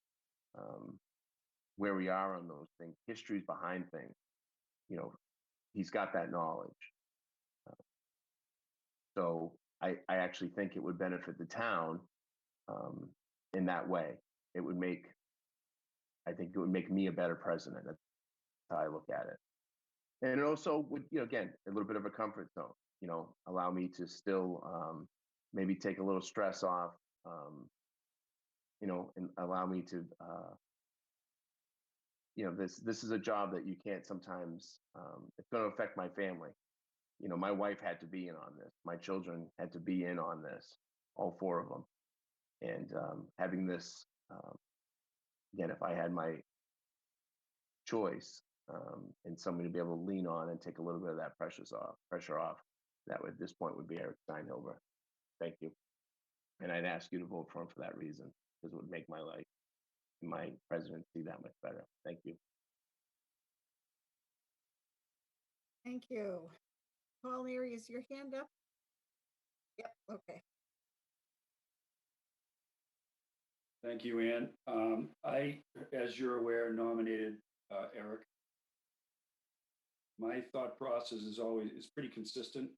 where we are on those things, histories behind things. He's got that knowledge. So I actually think it would benefit the town in that way. I think it would make me a better president. That's how I look at it. And it also would, again, a little bit of a comfort zone, allow me to still maybe take a little stress off, and allow me to, this is a job that you can't sometimes, it's going to affect my family. My wife had to be in on this. My children had to be in on this, all four of them. And having this, again, if I had my choice and somebody to be able to lean on and take a little bit of that pressure off, that would, at this point would be Eric Steinhilber. Thank you. And I'd ask you to vote for him for that reason, because it would make my life, my presidency that much better. Thank you. Thank you. Paul Leary, is your hand up? Yep, okay. Thank you, Ann. I, as you're aware, nominated Eric. My thought process is pretty consistent.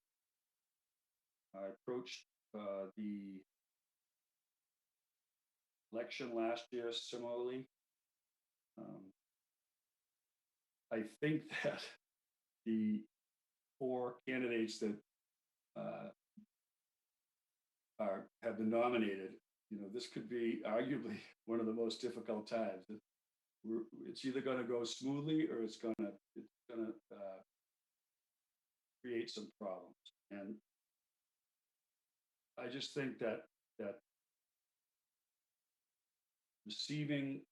I approached the election last year similarly. I think that the four candidates that have been nominated, this could be arguably one of the most difficult times. It's either going to go smoothly or it's going to create some problems. And I just think that receiving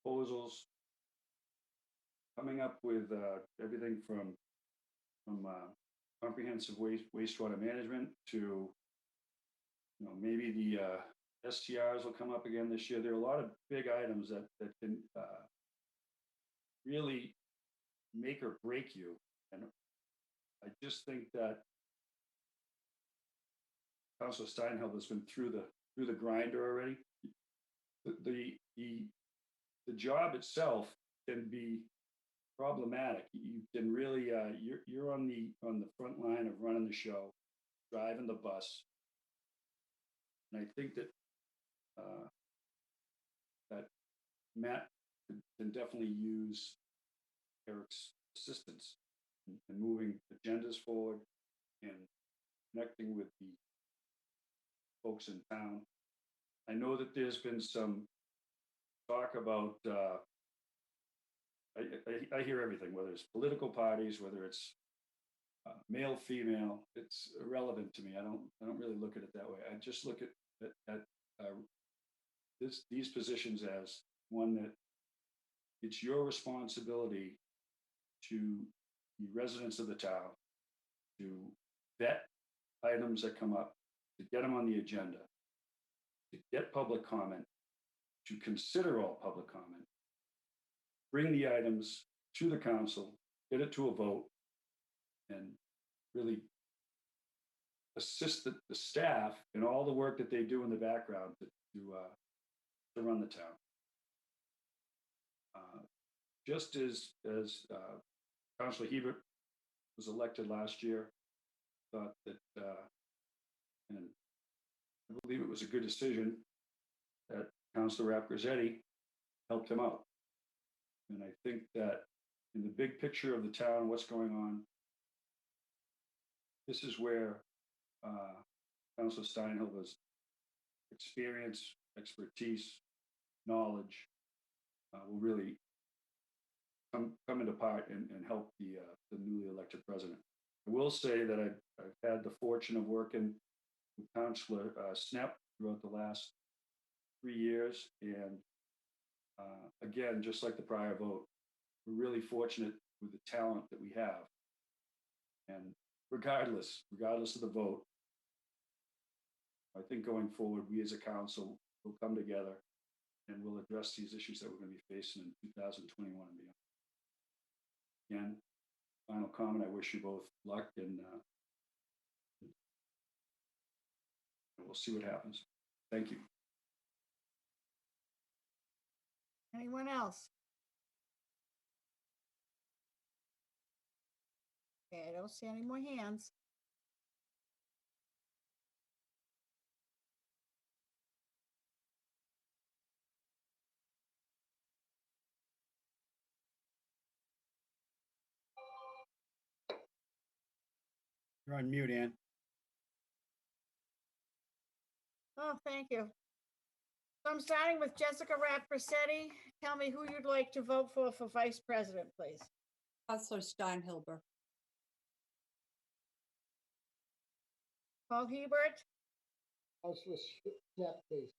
proposals, coming up with everything from from comprehensive wastewater management to, maybe the STRs will come up again this year. There are a lot of big items that can really make or break you. And I just think that Councilor Steinheld has been through the grinder already. The job itself can be problematic. You can really you're on the front line of running the show, driving the bus, and I think that that Matt can definitely use Eric's assistance in moving agendas forward and connecting with the folks in town. I know that there's been some talk about, I hear everything, whether it's political parties, whether it's male, female, it's irrelevant to me. I don't really look at it that way. I just look at these positions as one that it's your responsibility to the residents of the town to vet items that come up, to get them on the agenda, to get public comment, to consider all public comment, bring the items to the council, get it to a vote, and really assist the staff in all the work that they do in the background to run the town. Just as Councilor Hebert was elected last year, thought that, and I believe it was a good decision that Councilor Rapgrizzetti helped him out. And I think that in the big picture of the town, what's going on, this is where Councilor Steinhilber's experience, expertise, knowledge will really come into part and help the newly elected president. I will say that I've had the fortune of working with Councilor Snepp throughout the last 3 years. And again, just like the prior vote, we're really fortunate with the talent that we have. And regardless of the vote, I think going forward, we as a council will come together and we'll address these issues that we're going to be facing in 2021 and beyond. Again, final comment, I wish you both luck and we'll see what happens. Thank you. Anyone else? Okay, I don't see any more hands. You're on mute, Ann. Oh, thank you. So I'm starting with Jessica Rapgrizzetti. Tell me who you'd like to vote for vice president, please. Councilor Steinhilber. Paul Hebert, Councilor Knapp, please.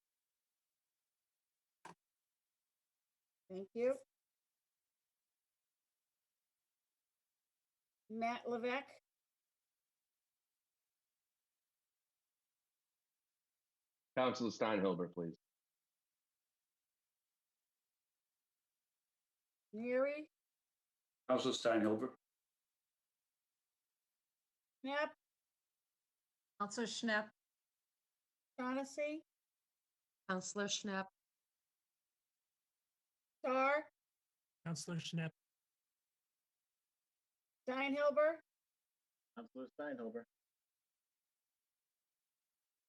thank you. Matt Levesque, Councilor Steinhilber, please. Neary, Councilor Steinhilber. Knapp, Counselor Schnapp, Shaughnessy, Counselor Schnapp, Starr, Counselor Schnapp, Steinhilber, Councilor Steinhilber.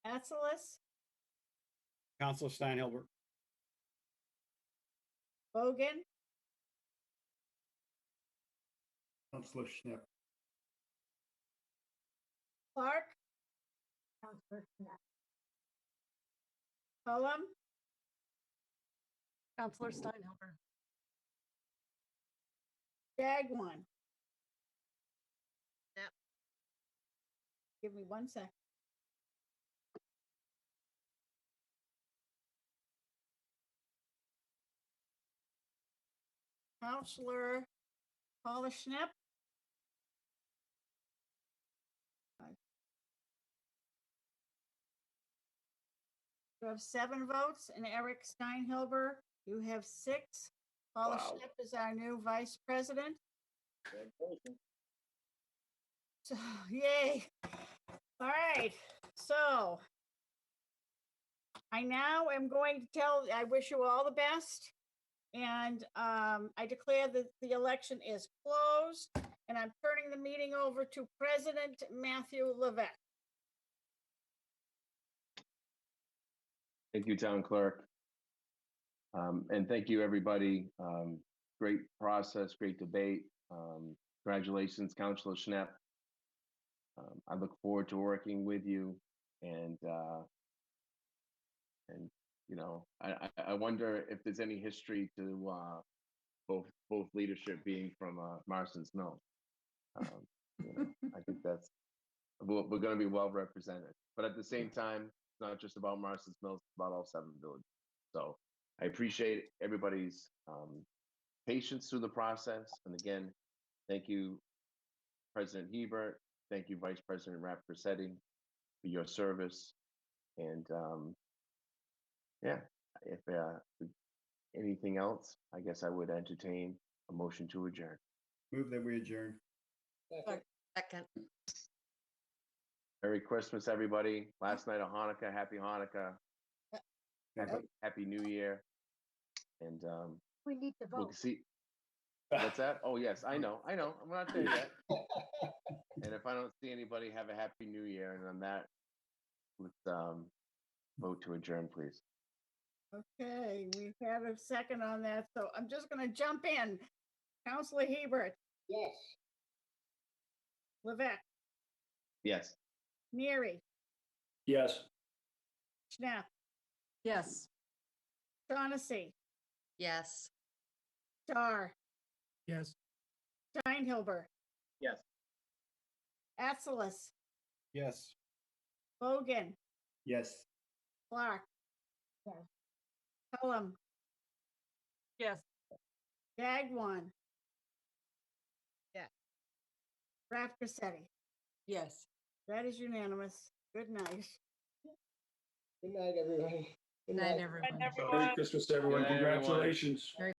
Atzelis, Counselor Steinhilber. Bogan, Councilor Schnepp. Clark, Counselor Knapp. Cullum, Counselor Steinhilber. Jagwan. Yep. Give me 1 second. Counselor Paula Schnapp, You have 7 votes, and Eric Steinhilber, you have 6. Paula Wow. Schlepp is our new vice president. So, yay. All right, so I now am going to I wish you all the best. And I declare that the election is closed, and I'm turning the meeting over to President Matthew Levesque. Thank you, Town Clerk. And thank you, everybody. Great process, great debate. Congratulations, Councilor Schnepp. I look forward to working with you, and you know, I wonder if there's any history to both leadership being from Marston's Mills. You know, I think that's we're going to be well represented. But at the same time, it's not just about Marston's Mills; it's about all 7 villages. So I appreciate everybody's patience through the process. And again, thank you, President Hebert. Thank you, Vice President Rappacetti, for your service. And yeah, if anything else, I guess I would entertain a motion to adjourn. Move that we adjourn. Second. Merry Christmas, everybody. Last night of Hanukkah. Happy Hanukkah. Happy New Year. And We need to we'll vote. see. What's that? Oh, yes, I know. I'm not there yet. And if I don't see anybody, have a Happy New Year. And on that, let's vote to adjourn, please. Okay, we've had a second on that, so I'm just going to jump in. Councilor Hebert, Yes. Levesque, Yes. Neary, Yes. Schnapp, Yes. Shaughnessy, Yes. Starr, Yes. Steinhilber, Yes. Atzelis, Yes. Logan, Yes. Clark. Yes. Cullum, Yes. Dagwan. Yeah. Rappacetti. Yes. That is unanimous. Good night. Good night, everybody. Good night, everyone. Merry Christmas, everyone. Good night, everyone. Congratulations. Merry